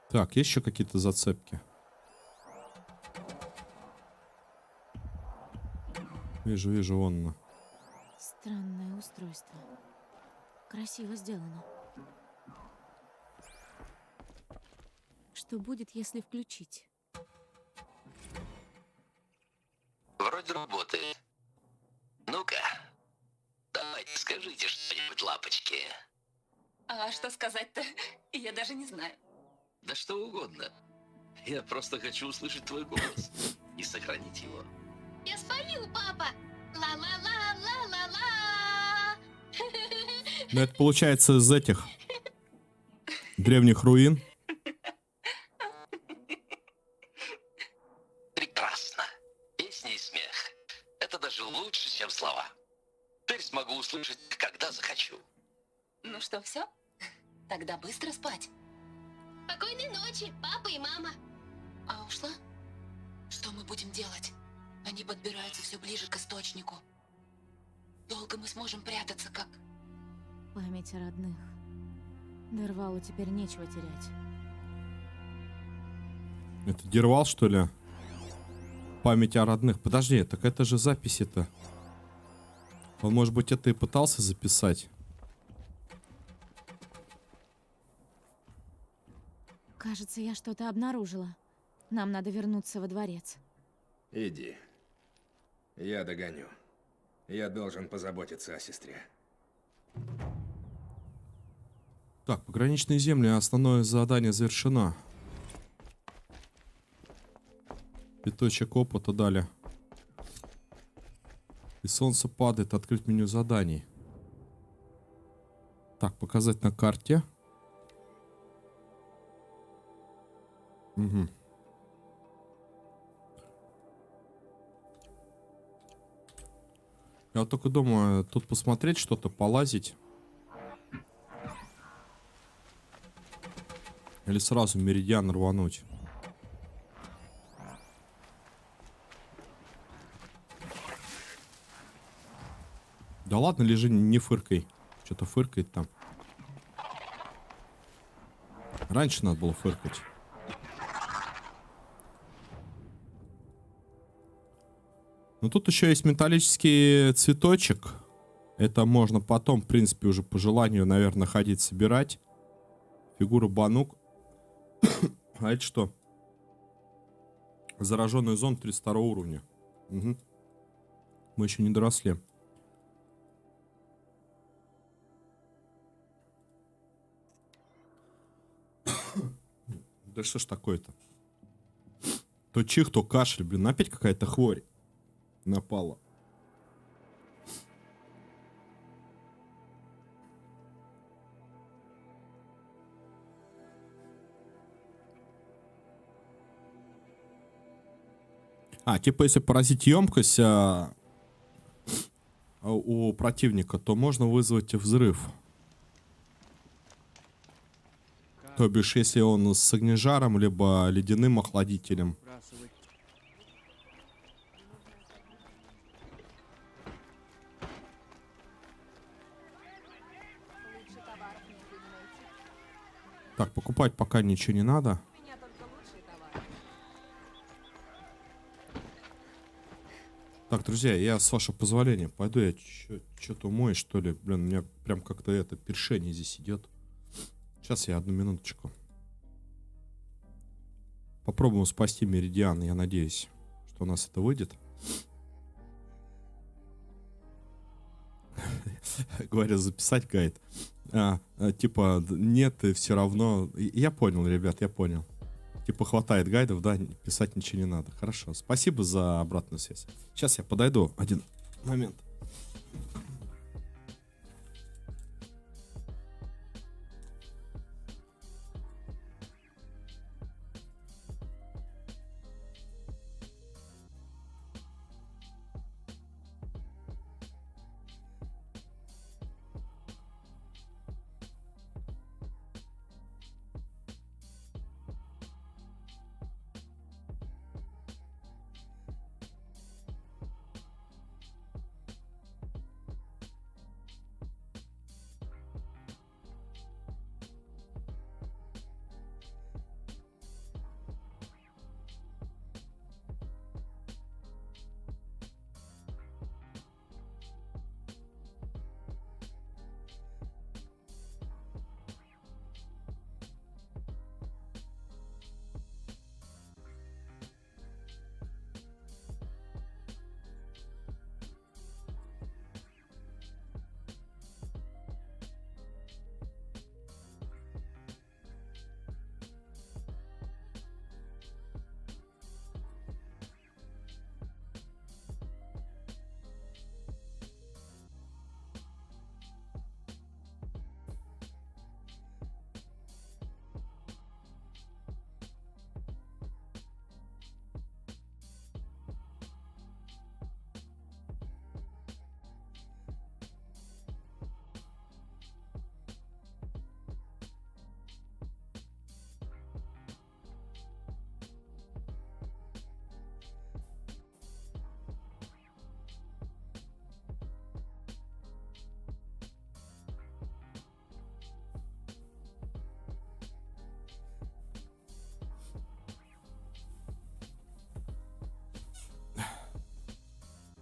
Так, есть еще какие-то зацепки? Вижу, вижу, вон она. Странное устройство. Красиво сделано. Что будет, если включить? Вроде работает. Ну-ка, давайте скажите что-нибудь, лапочки. А что сказать-то? Я даже не знаю. Да что угодно. Я просто хочу услышать твой голос и сохранить его. Я спою, папа! Ла-ла-ла-ла-ла-ла! Ну это получается из этих древних руин. Прекрасно. Песня и смех. Это даже лучше, чем слова. Теперь смогу услышать, когда захочу. Ну что, все? Тогда быстро спать. Спокойной ночи, папа и мама. А ушла? Что мы будем делать? Они подбираются все ближе к источнику. Долго мы сможем прятаться, как... Память о родных. Дервалу теперь нечего терять. Это Дервал, что ли? Память о родных. Подожди, так это же записи-то. Он, может быть, это и пытался записать. Кажется, я что-то обнаружила. Нам надо вернуться во дворец. Иди. Я догоню. Я должен позаботиться о сестре. Так, пограничные земли. Основное задание завершено. Пяточек опыта дали. И солнце падает. Открыть меню заданий. Так, показать на карте. Угу. Я вот только думаю, тут посмотреть что-то, полазить. Или сразу меридиан рвануть. Да ладно, лежи, не фыркай. Что-то фыркает там. Раньше надо было фыркать. Но тут еще есть металлический цветочек. Это можно потом, в принципе, уже по желанию, наверное, ходить собирать. Фигура Банук. А это что? Зараженный зон 32 уровня. Угу. Мы еще не доросли. Да что ж такое-то? То чих, то кашель, блин. Опять какая-то хворь напала. Типа, если поразить емкость у противника, то можно вызвать взрыв. То бишь, если он с огнежаром, либо ледяным охладителем. Так, покупать пока ничего не надо. Так, друзья, я, с вашего позволения, пойду я что-то умою, что ли. Блин, у меня прям как-то это першение здесь идет. Сейчас я одну минуточку. Попробуем спасти меридиан, я надеюсь, что у нас это выйдет. Говорят, записать гайд. Типа, нет, и все равно... Я понял, ребят, я понял. Типа, хватает гайдов, да, писать ничего не надо. Хорошо, спасибо за обратную связь. Сейчас я подойду, один момент.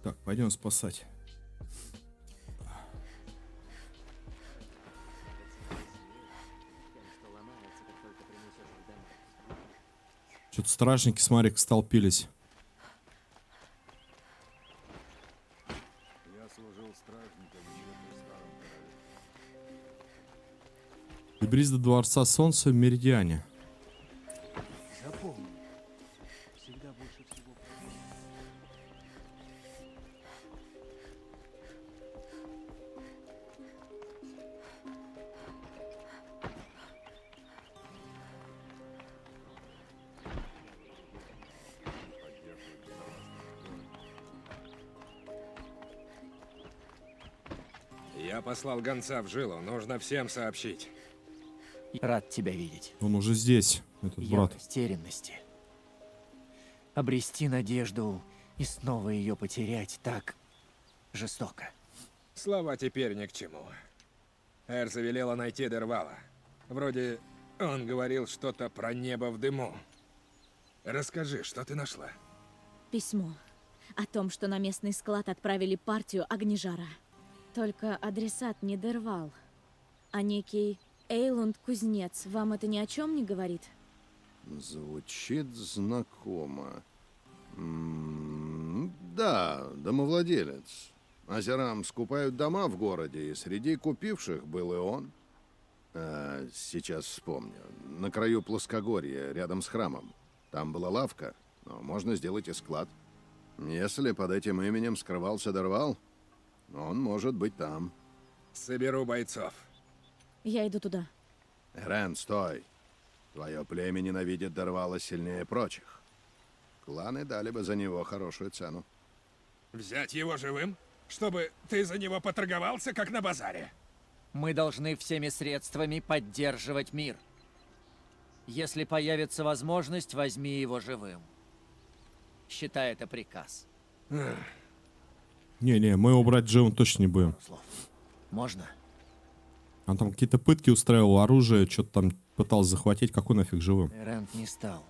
Так, пойдем спасать. Что-то стражники, смотри, столпились. Я служил стражником еще при старом короле. Доберись до Дворца Солнца в Меридиане. Запомни, всегда больше всего Я послал гонца в жилу, нужно всем сообщить. Рад тебя видеть. Он уже здесь, этот Я брат. в растерянности. Обрести надежду и снова ее потерять так жестоко. Слова теперь ни к чему. Эрза велела найти Дервала. Вроде он говорил что-то про небо в дыму. Расскажи, что ты нашла? Письмо о том, что на местный склад отправили партию огнежара. Только адресат не Дервал, а некий Эйлунд-кузнец. Вам это ни о чем не говорит? Звучит знакомо. Да, домовладелец. Азерам скупают дома в городе, и среди купивших был и он. Сейчас вспомню. На краю плоскогорья, рядом с храмом. Там была лавка, но можно сделать и склад. Если под этим именем скрывался Дервал, он может быть там. Соберу бойцов. Я иду туда. Рен, стой. Твое племя ненавидит Дервала сильнее прочих. Кланы дали бы за него хорошую цену. Взять его живым? Чтобы ты за него поторговался, как на базаре? Мы должны всеми средствами поддерживать мир. Если появится возможность, возьми его живым. Считай это приказ. Не-не, мы его брать живым точно не будем. Можно? Он там какие-то пытки устраивал, оружие, что-то там пытался захватить. Какой нафиг живым? Эрант не стал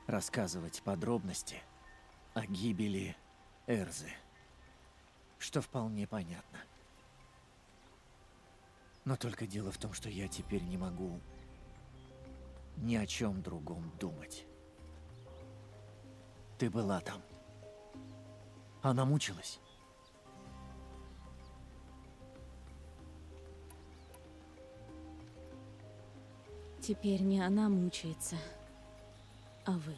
рассказывать подробности о гибели Эрзы, что вполне понятно. Но только дело в том, что я теперь не могу ни о чем другом думать. Ты была там. Она мучилась. Теперь не она мучается, а вы.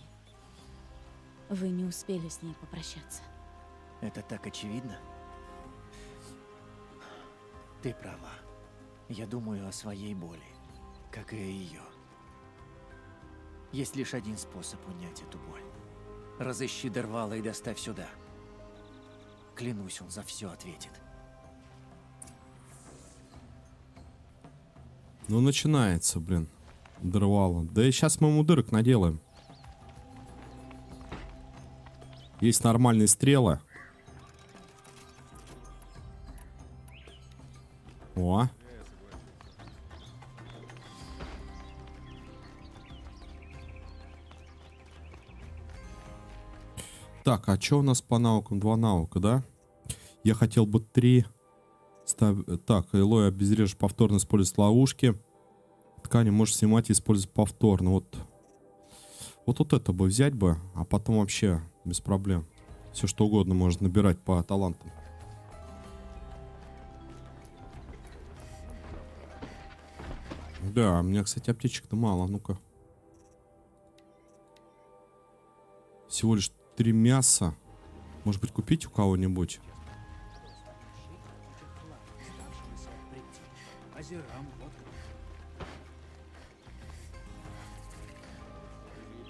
Вы не успели с ней попрощаться. Это так очевидно? Ты права. Я думаю о своей боли, как и о ее. Есть лишь один способ унять эту боль. Разыщи Дервала и доставь сюда. Клянусь, он за все ответит. Ну, начинается, блин. Дервала. Да и сейчас мы ему дырок наделаем. Есть нормальные стрелы. О. Так, а что у нас по навыкам? 2 навыка, да? Я хотел бы 3. Так, Элой обезврежь повторно использовать ловушки. Ткани можешь снимать и использовать повторно. Вот это бы взять бы, а потом вообще без проблем. Все что угодно можно набирать по талантам. Да, у меня, кстати, аптечек-то мало. Ну-ка. Всего лишь 3 мяса. Может быть, купить у кого-нибудь?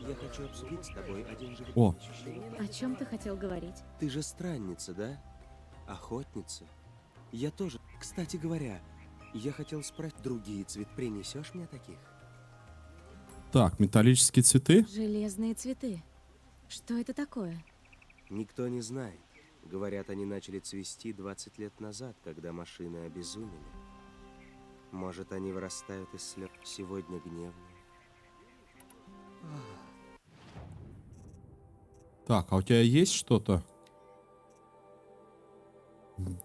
Я хочу обсудить с тобой один живой. О. О чем ты хотел говорить? Ты же странница, да? Охотница. Я тоже. Кстати говоря, я хотел спросить, другие цвет принесешь мне таких? Так, металлические цветы. Железные цветы. Что это такое? Никто не знает. Говорят, они начали цвести 20 лет назад, когда машины обезумели. Может, они вырастают из слез. Сегодня гневные. Так, а у тебя есть что-то?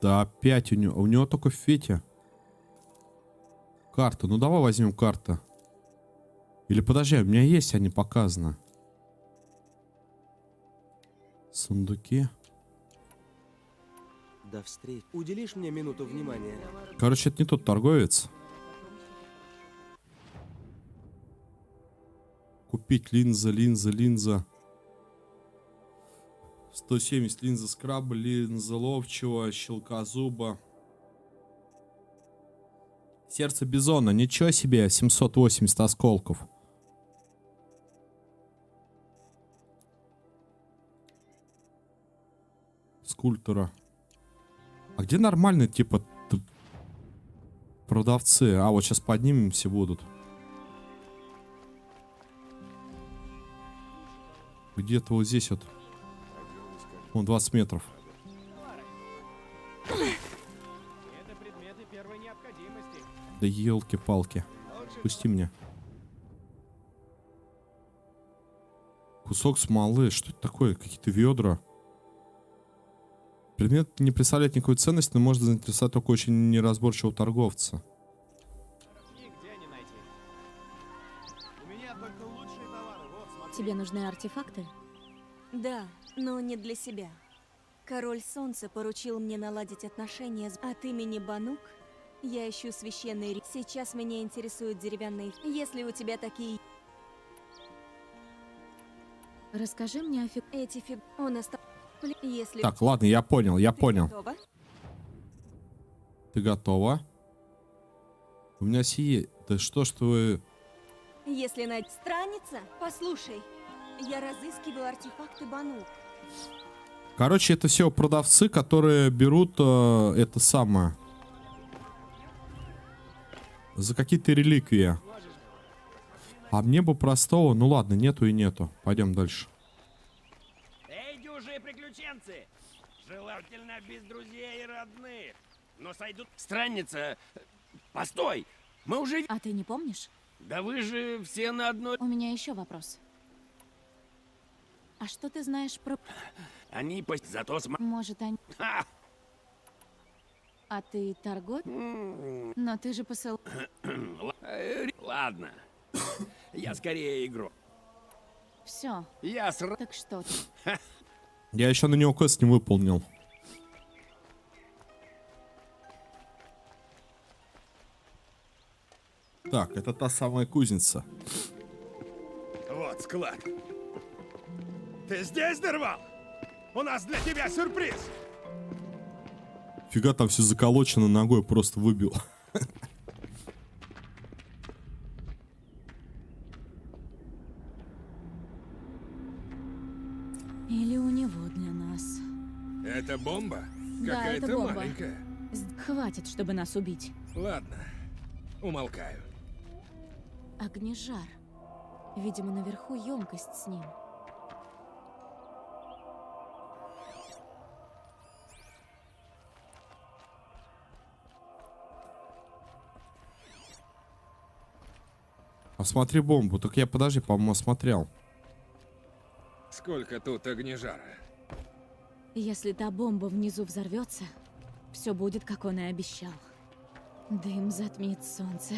Да опять у него только в Фете. Карта. Ну давай возьмем карту. Или подожди, у меня есть, они показаны. Сундуки. До встречи. Уделишь мне минуту внимания? Короче, это не тот торговец. Купить линза. 170 линза скраба, линза ловчего, щелкозуба. Сердце бизона. Ничего себе, 780 осколков. Скульптура. А где нормальные, типа, продавцы? А, вот сейчас поднимемся будут. Где-то вот здесь вот. Вон 20 метров. Это предметы первой необходимости. Да елки-палки. Пусти меня. Кусок смолы. Что это такое? Какие-то ведра. Предмет не представляет никакой ценности, но может заинтересовать только очень неразборчивого торговца. Нигде не найти. У меня только лучшие товары. Вот, смотри. Тебе нужны артефакты? Да, но не для себя. Король Солнца поручил мне наладить отношения от имени Банук. Я ищу священный. Сейчас меня интересуют деревянные. Если у тебя такие... Расскажи мне о Эти фиг... Он остался... Если... Так, ладно, я понял. Готова? Ты готова? У меня сие... Да что ж вы... Если найти страница, послушай. Я разыскиваю артефакты Банук. Короче, это все продавцы, которые берут это самое. За какие-то реликвии. А мне бы простого... Ну ладно, нету и нету. Пойдем дальше. Эй, дюжие приключенцы! Желательно без друзей и родных. Но сойдут... Странница... Постой! Мы уже... А ты не помнишь? Да вы же все на одной... У меня еще вопрос. А что ты знаешь про... Они зато Может, они... Ха! А ты торгот? Но ты же посыл... Ладно. Я скорее игрок. Все. Я Так что ты? Я еще на него квест не выполнил. Так, это та самая кузница. Вот склад. Ты здесь, Дервал? У нас для тебя сюрприз. Фига, там все заколочено, ногой просто выбил. Или у него для нас. Это бомба? Да, это Какая-то бомба. маленькая. Хватит, чтобы нас убить. Ладно, умолкаю. Огнежар. Видимо, наверху емкость с ним. Осмотри бомбу. Так я, подожди, по-моему, осмотрел. Сколько тут огнежара? Если та бомба внизу взорвется, все будет, как он и обещал. Дым затмит солнце,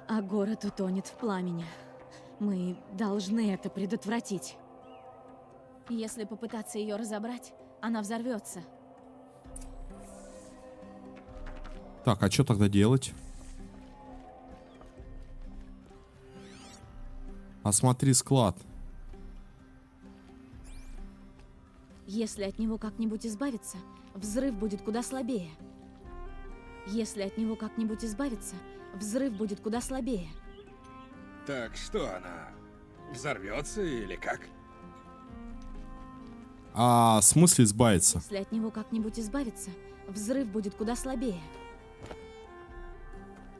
а город утонет в пламени. Мы должны это предотвратить. Если попытаться ее разобрать, она взорвется. Так, а что тогда делать? Осмотри склад. Если от него как-нибудь избавиться, взрыв будет куда слабее. Если от него как-нибудь избавиться, взрыв будет куда слабее. Так что она взорвется или как? А в смысле избавиться? Если от него как-нибудь избавиться, взрыв будет куда слабее.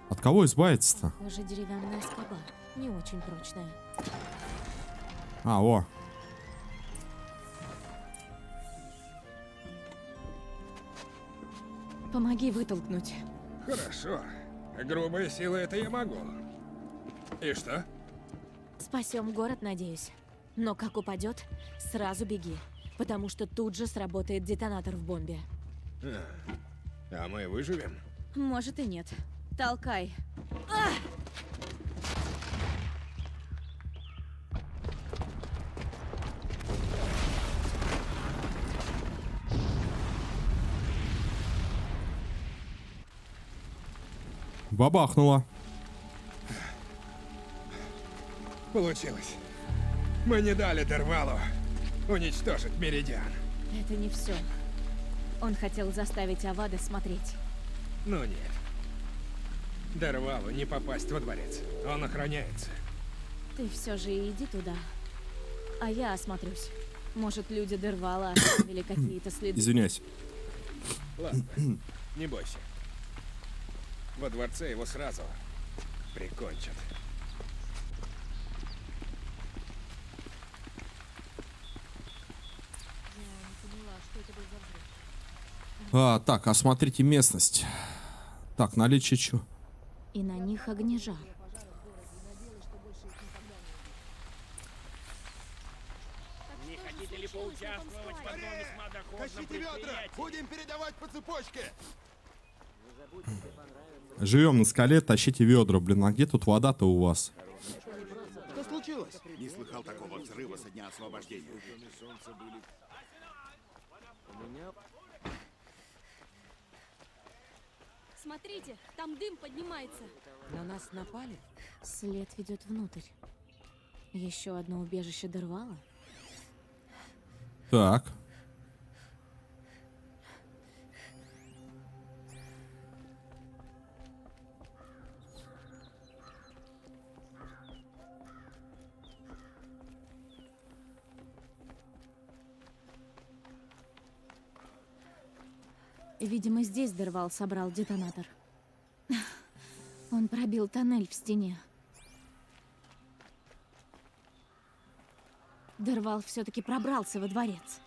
От кого избавиться-то? Похоже, деревянная скоба. Не очень прочная. А, о. Помоги вытолкнуть. Хорошо. Грубая сила это я могу. И что? Спасем город, надеюсь. Но как упадет, сразу беги. Потому что тут же сработает детонатор в бомбе. А мы выживем? Может и нет. Толкай. А! Бабахнуло. Получилось. Мы не дали Дервалу уничтожить Меридиан. Это не все. Он хотел заставить Авада смотреть. Ну нет. Дервалу не попасть во дворец. Он охраняется. Ты все же иди туда. А я осмотрюсь. Может, люди Дервала оставили какие-то следы. Извиняюсь. Ладно, не бойся. Во дворце его сразу прикончат. Так, осмотрите местность. Так, наличие чё? И на них огнежар. Не хотите ли поучаствовать в одном весьма доходном Тащите ведра! предприятии? Будем передавать по цепочке! Живем на скале, тащите ведра. Блин, а где тут вода-то у вас? Что случилось? Не слыхал такого взрыва со дня освобождения. Смотрите, там дым поднимается. На нас напали? След ведет внутрь. Еще одно убежище Дервала? Так. Видимо, здесь Дервал собрал детонатор. Он пробил тоннель в стене. Дервал все-таки пробрался во дворец.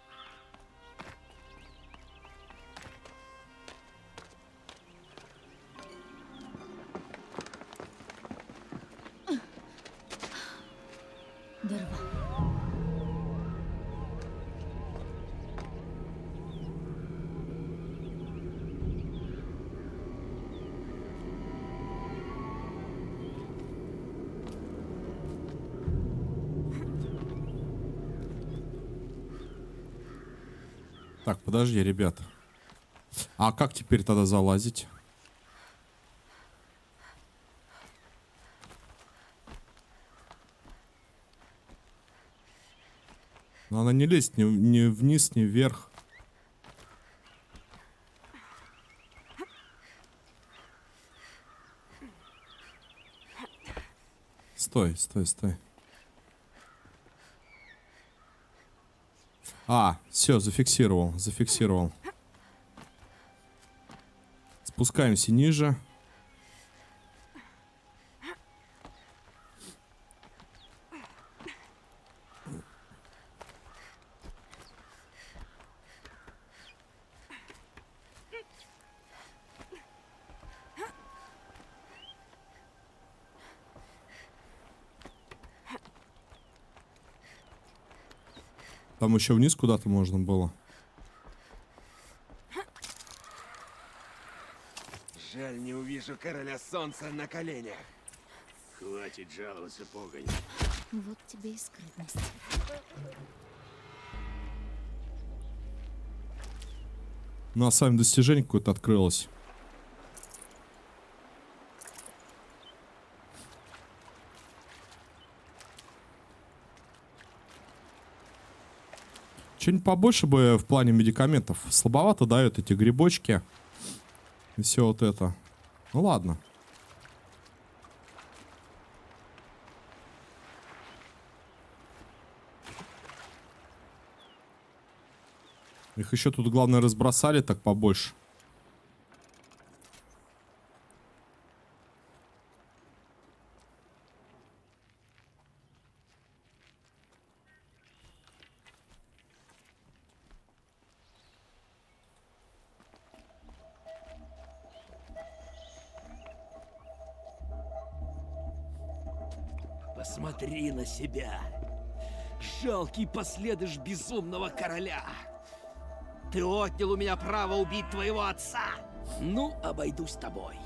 Дервал. Так, подожди, ребята. А как теперь тогда залазить? Но она не лезет ни вниз, ни вверх. Стой, стой, стой. Все, зафиксировал, зафиксировал. Спускаемся ниже. Там еще вниз куда-то можно было. Жаль, не увижу короля солнца на коленях. Хватит жаловаться, погонь. Вот тебе и скрытность. Ну а с вами достижение какое-то открылось. Что-нибудь побольше бы в плане медикаментов. Слабовато дают эти грибочки. И все вот это. Ну ладно. Их еще тут, главное, разбросали так побольше. Посмотри на себя. Жалкий последыш безумного короля. Ты отнял у меня право убить твоего отца. Ну, обойдусь тобой.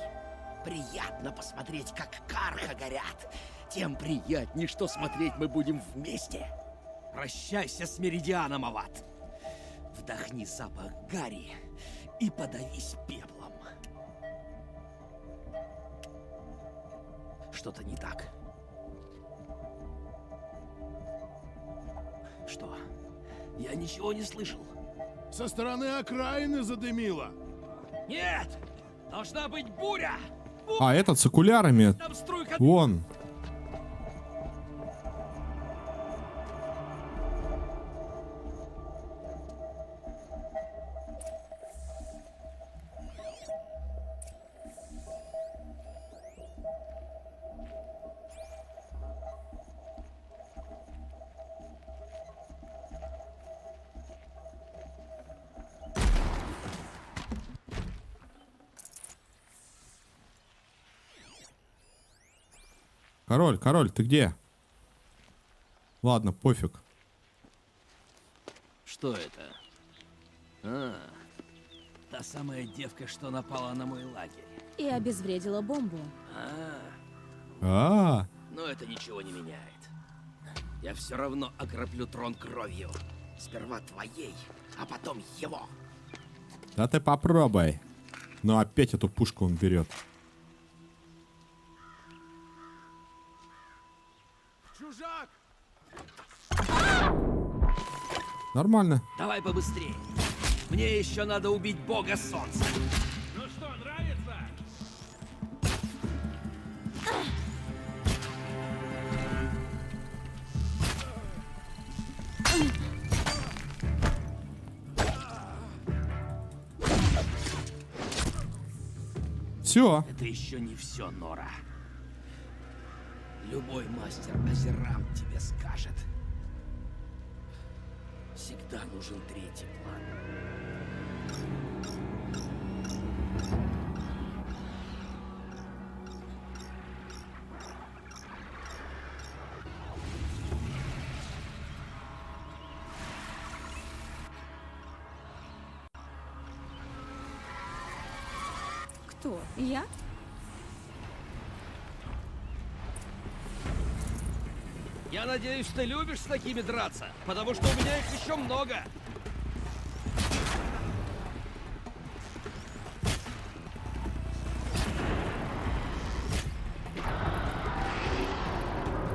Приятно посмотреть, как карха горят. Тем приятнее, что смотреть мы будем вместе. Прощайся с Меридианом, Ават. Вдохни запах гари и подавись пеплом. Что-то не так. Что? Я ничего не слышал. Со стороны окраины задымило. Нет! Должна быть буря! А, этот с окулярами. Там струйка... Вон. Король, ты где? Ладно, пофиг. Что это? А, та самая девка, что напала на мой лагерь. И обезвредила бомбу. Но это ничего не меняет. Я все равно окроплю трон кровью. Сперва твоей, а потом его. Да ты попробуй. Но опять эту пушку он берет. Чужак! Нормально. Давай побыстрее. Мне еще надо убить бога солнца. Ну что, нравится? Все. Это еще не все, Нора. Любой мастер Азерам тебе скажет. Всегда нужен третий план. Кто? Я? Я надеюсь, ты любишь с такими драться, потому что у меня их еще много.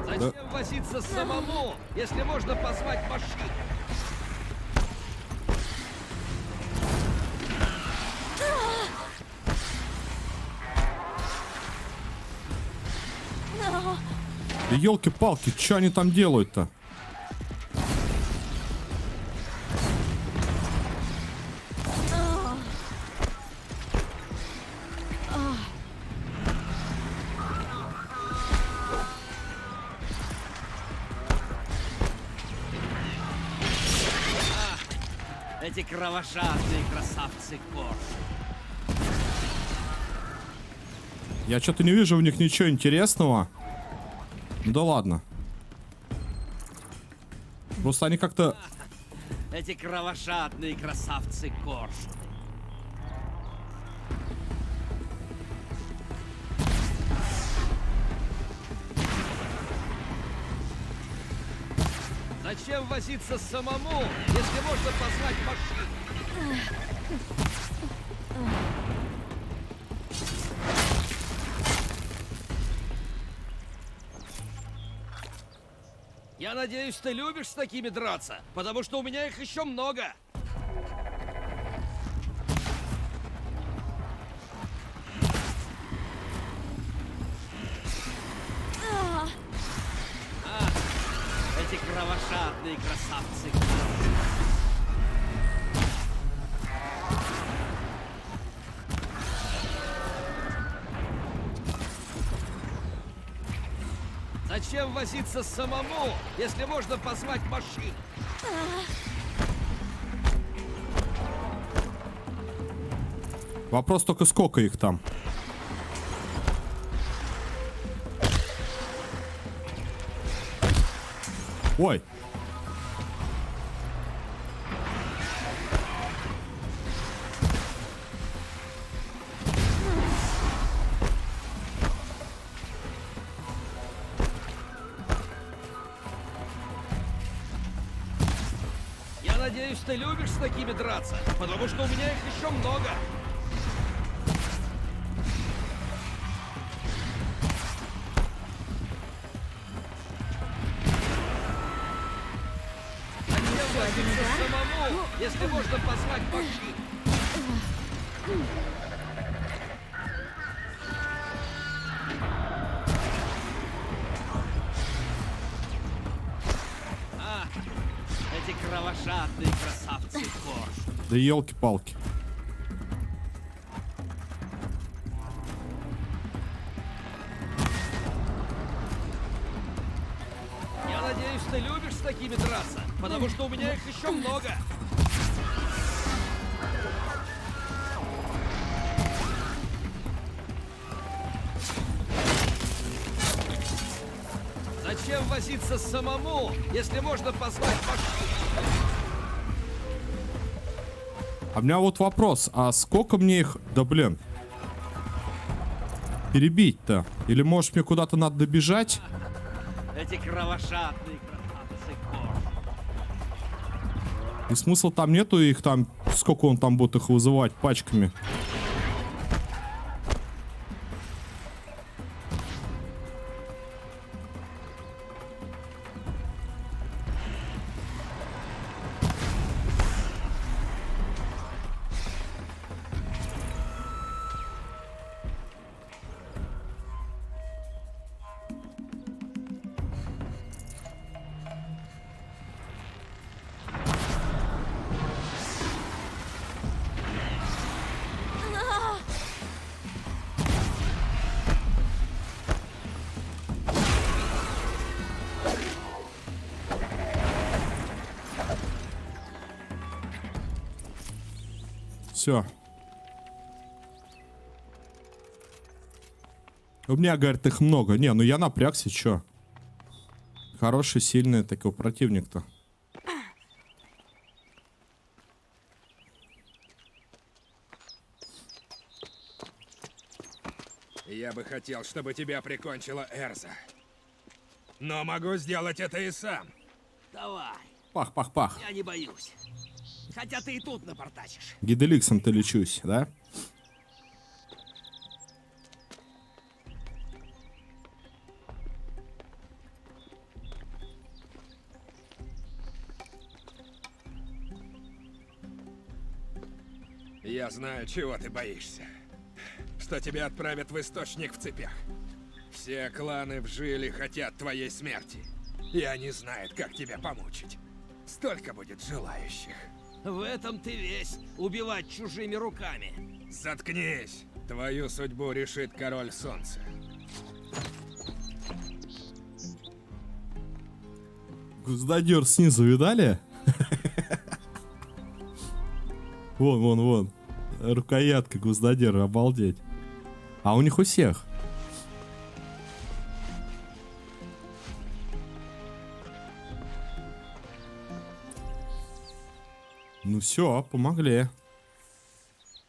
Зачем возиться самому, если можно позвать машину? Елки-палки, что они там делают-то? Эти кровожадные красавцы Корж. Я что-то не вижу в них ничего интересного. Ну да ладно. Просто они как-то... Эти кровожадные красавцы Корж. Зачем возиться самому, если можно позвать машину? Я надеюсь, ты любишь с такими драться, потому что у меня их еще много. Эти кровожадные красавцы. Зачем возиться самому, если можно позвать машину? Вопрос только сколько их там. Ой. надеюсь, ты любишь с такими драться, потому что у меня их еще много. Самому, если можно позвать машину. Эти кровожадные красавцы Корж. Да елки-палки. Я надеюсь, ты любишь с такими драться, потому что у меня их еще много. Зачем возиться самому, если можно позвать машину? А у меня вот вопрос, а сколько мне их... Да блин. Перебить-то? Или может мне куда-то надо добежать? Эти кровожадные красавцы Корж. И смысла там нету их там... Сколько он там будет их вызывать пачками? Все. У меня, говорит, их много. Не, ну я напрягся, чё? Хороший, сильный такой противник-то. Я бы хотел, чтобы тебя прикончила Эрза. Но могу сделать это и сам. Давай. Пах-пах-пах. Я не боюсь. Хотя ты и тут напортачишь. Гиделиксом-то лечусь, да? Я знаю, чего ты боишься. Что тебя отправят в источник в цепях. Все кланы в Жиле хотят твоей смерти. И они знают, как тебя помучить. Столько будет желающих. В этом ты весь. Убивать чужими руками. Заткнись. Твою судьбу решит Король Солнца. Гвоздодер снизу видали? Вон. Рукоятка гвоздодера, обалдеть. А у них у всех. Ну все, помогли.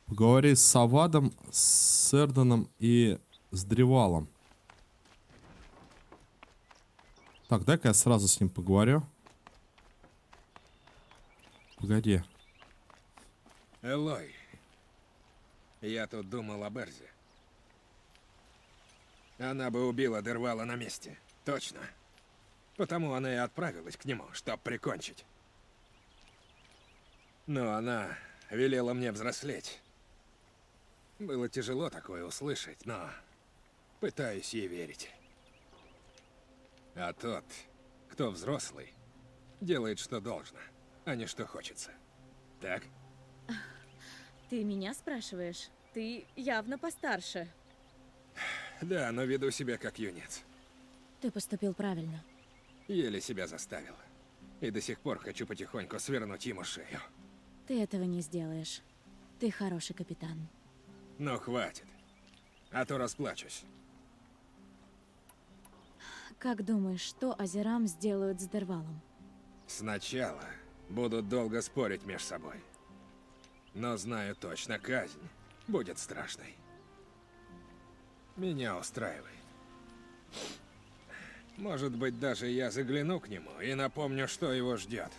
Поговори с Савадом, с Эрданом и с Древалом. Так, дай-ка я сразу с ним поговорю. Погоди. Элой, я тут думал об Эрзе. Она бы убила Дервала на месте. Точно. Потому она и отправилась к нему, чтоб прикончить. Но она велела мне взрослеть. Было тяжело такое услышать, но пытаюсь ей верить. А тот, кто взрослый, делает, что должно, а не что хочется. Так? Ты меня спрашиваешь? Ты явно постарше. Да, но веду себя как юнец. Ты поступил правильно. Еле себя заставил. И до сих пор хочу потихоньку свернуть ему шею. Ты этого не сделаешь. Ты хороший капитан. Но хватит. А то расплачусь. Как думаешь, что Азерам сделают с Дервалом? Сначала будут долго спорить между собой. Но знаю точно, казнь будет страшной. Меня устраивает. Может быть, даже я загляну к нему и напомню, что его ждет.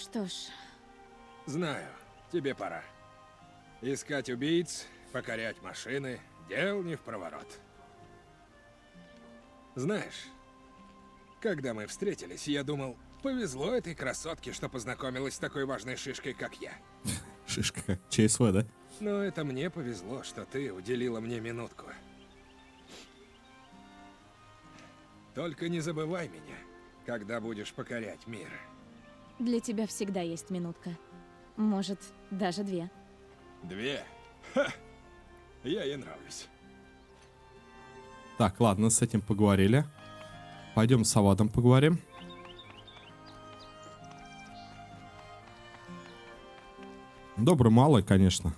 Что ж, Знаю, тебе пора. Искать убийц, покорять машины, дел не в проворот. Знаешь, когда мы встретились, я думал, повезло этой красотке, что познакомилась с такой важной шишкой, как я. Шишка. ЧСВ, да? Но это мне повезло, что ты уделила мне минутку. Только не забывай меня, когда будешь покорять мир. для тебя всегда есть минутка. Может, даже 2. 2? Ха! Я ей нравлюсь. Так, ладно, с этим поговорили. Пойдем с Авадом поговорим. Добрый малый, конечно.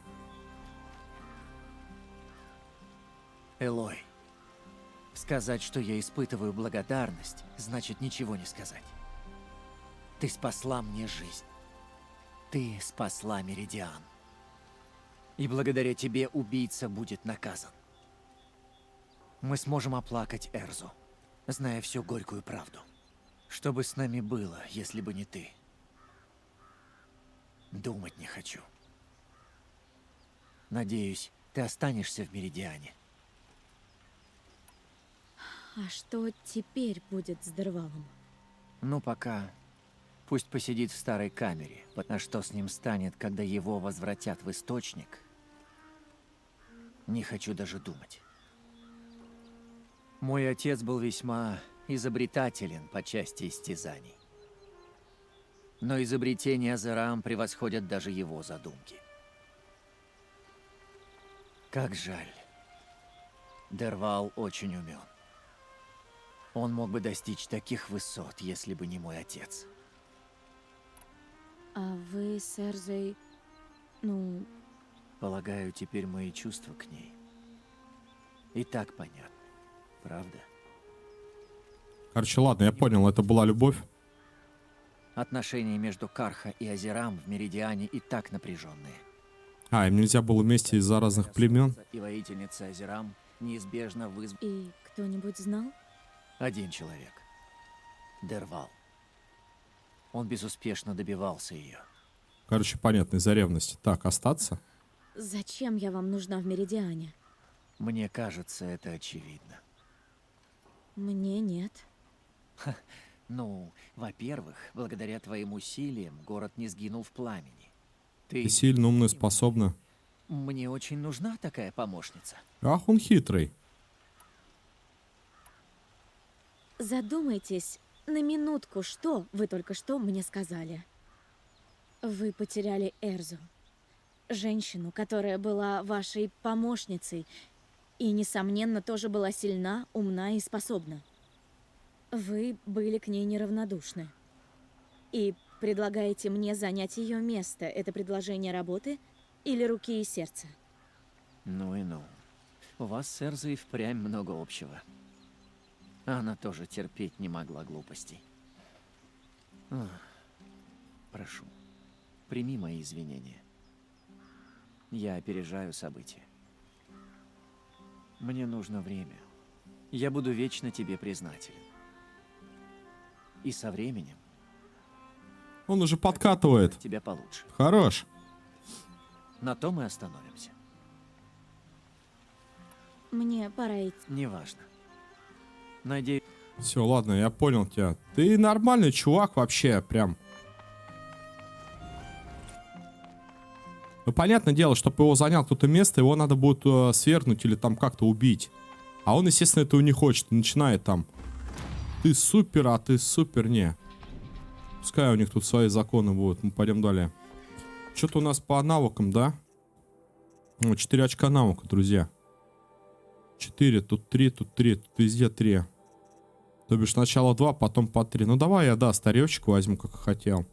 Элой, сказать, что я испытываю благодарность, значит ничего не сказать. Ты спасла мне жизнь. Ты спасла Меридиан. И благодаря тебе убийца будет наказан. Мы сможем оплакать Эрзу, зная всю горькую правду. Что бы с нами было, если бы не ты? Думать не хочу. Надеюсь, ты останешься в Меридиане. А что теперь будет с Дервалом? Ну, пока пусть посидит в старой камере. А что с ним станет, когда его возвратят в Источник? Не хочу даже думать. Мой отец был весьма изобретателен по части истязаний. Но изобретения Азерам превосходят даже его задумки. Как жаль. Дервал очень умен. Он мог бы достичь таких высот, если бы не мой отец. А вы с Эрзой... Ну... Полагаю, теперь мои чувства к ней и так понятны. Правда? Короче, ладно, я понял, это была любовь. Отношения между Карха и Азерам в Меридиане и так напряженные. А, им нельзя было вместе из-за разных племен. И воительница Азерам неизбежно вызвала... И кто-нибудь знал? Один человек. Дервал. Он безуспешно добивался ее. Короче, понятно, из-за ревности. Так, остаться? Зачем я вам нужна в Меридиане? Мне кажется, это очевидно. Мне нет. Ну, во-первых, благодаря твоим усилиям город не сгинул в пламени. Ты сильно умная, способна. Мне очень нужна такая помощница. Ах, он хитрый. Задумайтесь на минутку, что вы только что мне сказали. Вы потеряли Эрзу. Женщину, которая была вашей помощницей и, несомненно, тоже была сильна, умна и способна. Вы были к ней неравнодушны. И предлагаете мне занять ее место. Это предложение работы или руки и сердца? Ну и ну. У вас с Эрзой впрямь много общего. Она тоже терпеть не могла глупостей. Ах, прошу, прими мои извинения. Я опережаю события. Мне нужно время. Я буду вечно тебе признателен. И со временем... Он уже подкатывает. Тебя получше. Хорош. На том и остановимся. Мне пора идти. Неважно. Надеюсь... Все, ладно, я понял тебя. Ты нормальный чувак вообще, прям. Ну, понятное дело, чтобы его занял кто-то место, его надо будет свергнуть или там как-то убить. А он, естественно, этого не хочет. Начинает там. Ты супер, а ты супер не. Пускай у них тут свои законы будут. Мы пойдем далее. Что-то у нас по навыкам, да? 4 очка навыка, друзья. 4, тут 3, тут 3, тут везде 3. То бишь сначала 2, потом по 3. Ну давай я, да, старевчик возьму, как и хотел.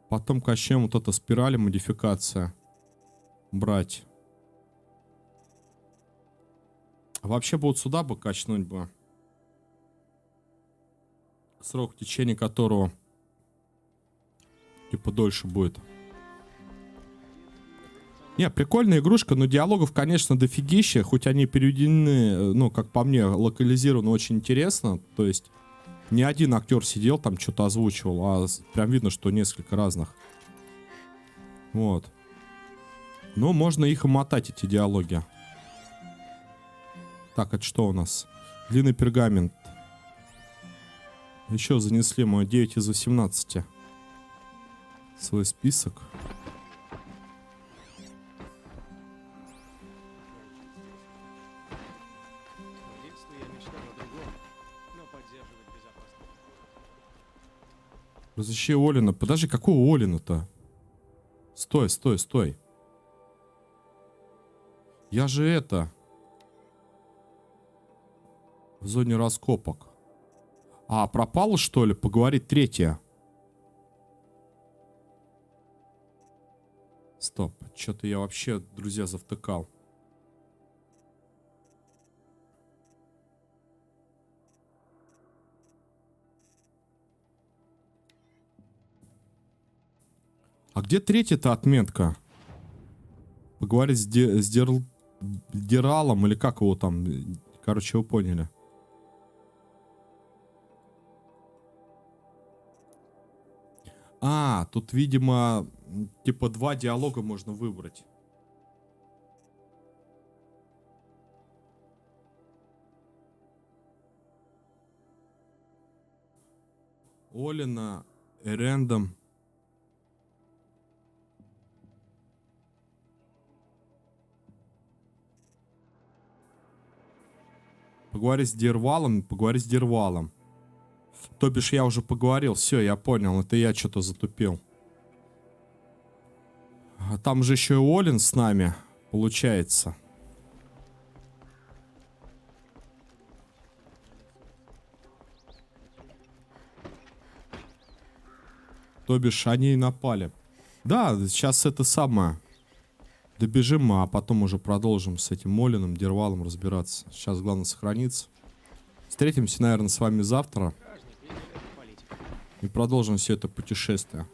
Потом качнем вот это спирали, модификация. Брать. А вообще бы вот сюда бы качнуть бы. Срок, в течение которого типа дольше будет. Не, прикольная игрушка, но диалогов, конечно, дофигища. Хоть они переведены, ну, как по мне, локализированы очень интересно. То есть не один актер сидел, там что-то озвучивал, а прям видно, что несколько разных. Вот. Но можно их и мотать, эти диалоги. Так, это что у нас? Длинный пергамент. Еще занесли мой 9 из 18. Свой список. В детстве я мечтал о другом, но поддерживать безопасность. Разыщи Олина. Подожди, какого Олина-то? Стой, стой, стой. Я же это... В зоне раскопок. А, пропало, что ли? Поговорить третья. Стоп. Что-то я вообще, друзья, завтыкал. А где третья-то отметка? Поговорить с Дералом или как его там? Короче, вы поняли. А, тут, видимо, типа 2 диалога можно выбрать. Олина, Эрендом. Поговори с Дервалом, поговори с Дервалом. То бишь я уже поговорил, все, я понял, это я что-то затупил. А там же еще и Олин с нами, получается. То бишь они и напали. Да, сейчас это самое. Добежим мы, а потом уже продолжим с этим Олином, Дервалом разбираться. Сейчас главное сохраниться. Встретимся, наверное, с вами завтра. И продолжим все это путешествие.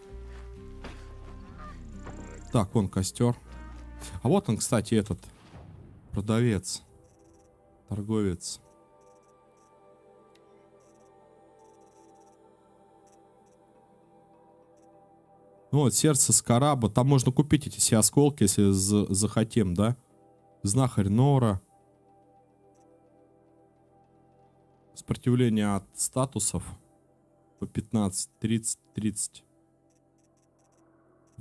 Так, вон костер. А вот он, кстати, этот продавец. Торговец. Ну вот, сердце Скараба. Там можно купить эти все осколки, если захотим, да? Знахарь Нора. Сопротивление от статусов. По 15, 30, 30.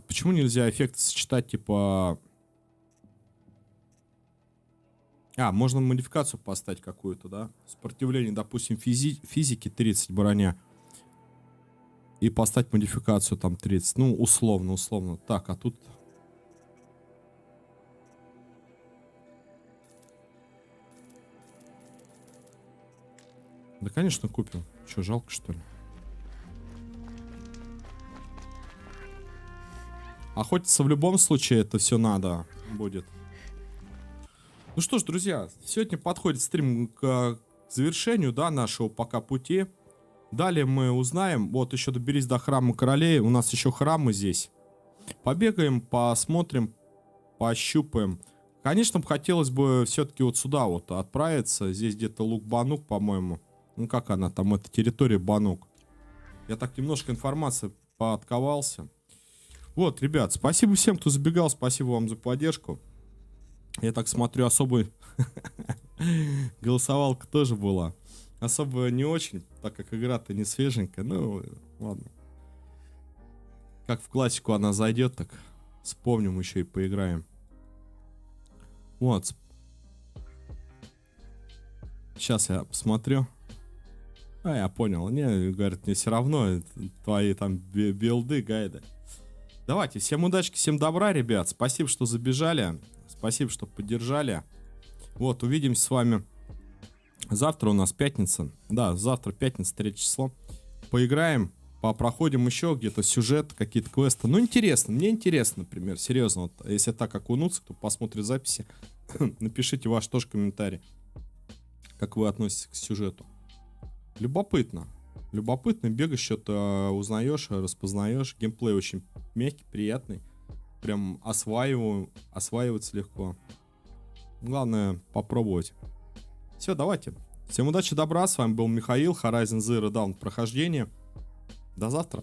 Почему нельзя эффекты сочетать, типа... А, можно модификацию поставить какую-то, да? Сопротивление, допустим, физики 30 броня. И поставить модификацию там 30. Ну, условно, условно. Так, а тут... Да, конечно, купим. Че, жалко, что ли? Охотиться в любом случае это все надо будет. Ну что ж, друзья, сегодня подходит стрим к завершению, да, нашего пока пути. Далее мы узнаем, вот еще доберись до храма королей, у нас еще храмы здесь. Побегаем, посмотрим, пощупаем. Конечно, хотелось бы все-таки вот сюда вот отправиться. Здесь где-то Лук-Банук, по-моему. Ну как она там, это территория Банук. Я так немножко информации поотковался. Вот, ребят, спасибо всем, кто забегал, спасибо вам за поддержку. Я так смотрю, особо голосовалка тоже была. Особо не очень, так как игра-то не свеженькая. Ну, ладно. Как в классику она зайдет, так вспомним еще и поиграем. Вот. Сейчас я посмотрю. А, я понял. Не, говорит, мне все равно твои там билды, гайды. Давайте, всем удачи, всем добра, ребят. Спасибо, что забежали. Спасибо, что поддержали. Вот, увидимся с вами. Завтра у нас пятница. Да, завтра пятница, 3 число. Поиграем, попроходим еще где-то сюжет, какие-то квесты. Ну, интересно, мне интересно, например, серьезно. Вот, если так окунуться, кто посмотрит записи, напишите ваш тоже комментарий. Как вы относитесь к сюжету. Любопытно. Любопытно, бегаешь, что-то узнаешь, распознаешь. Геймплей очень мягкий, приятный. Прям осваиваться легко. Главное попробовать. Все, давайте. Всем удачи, добра. С вами был Михаил. Horizon Zero Dawn прохождение. До завтра.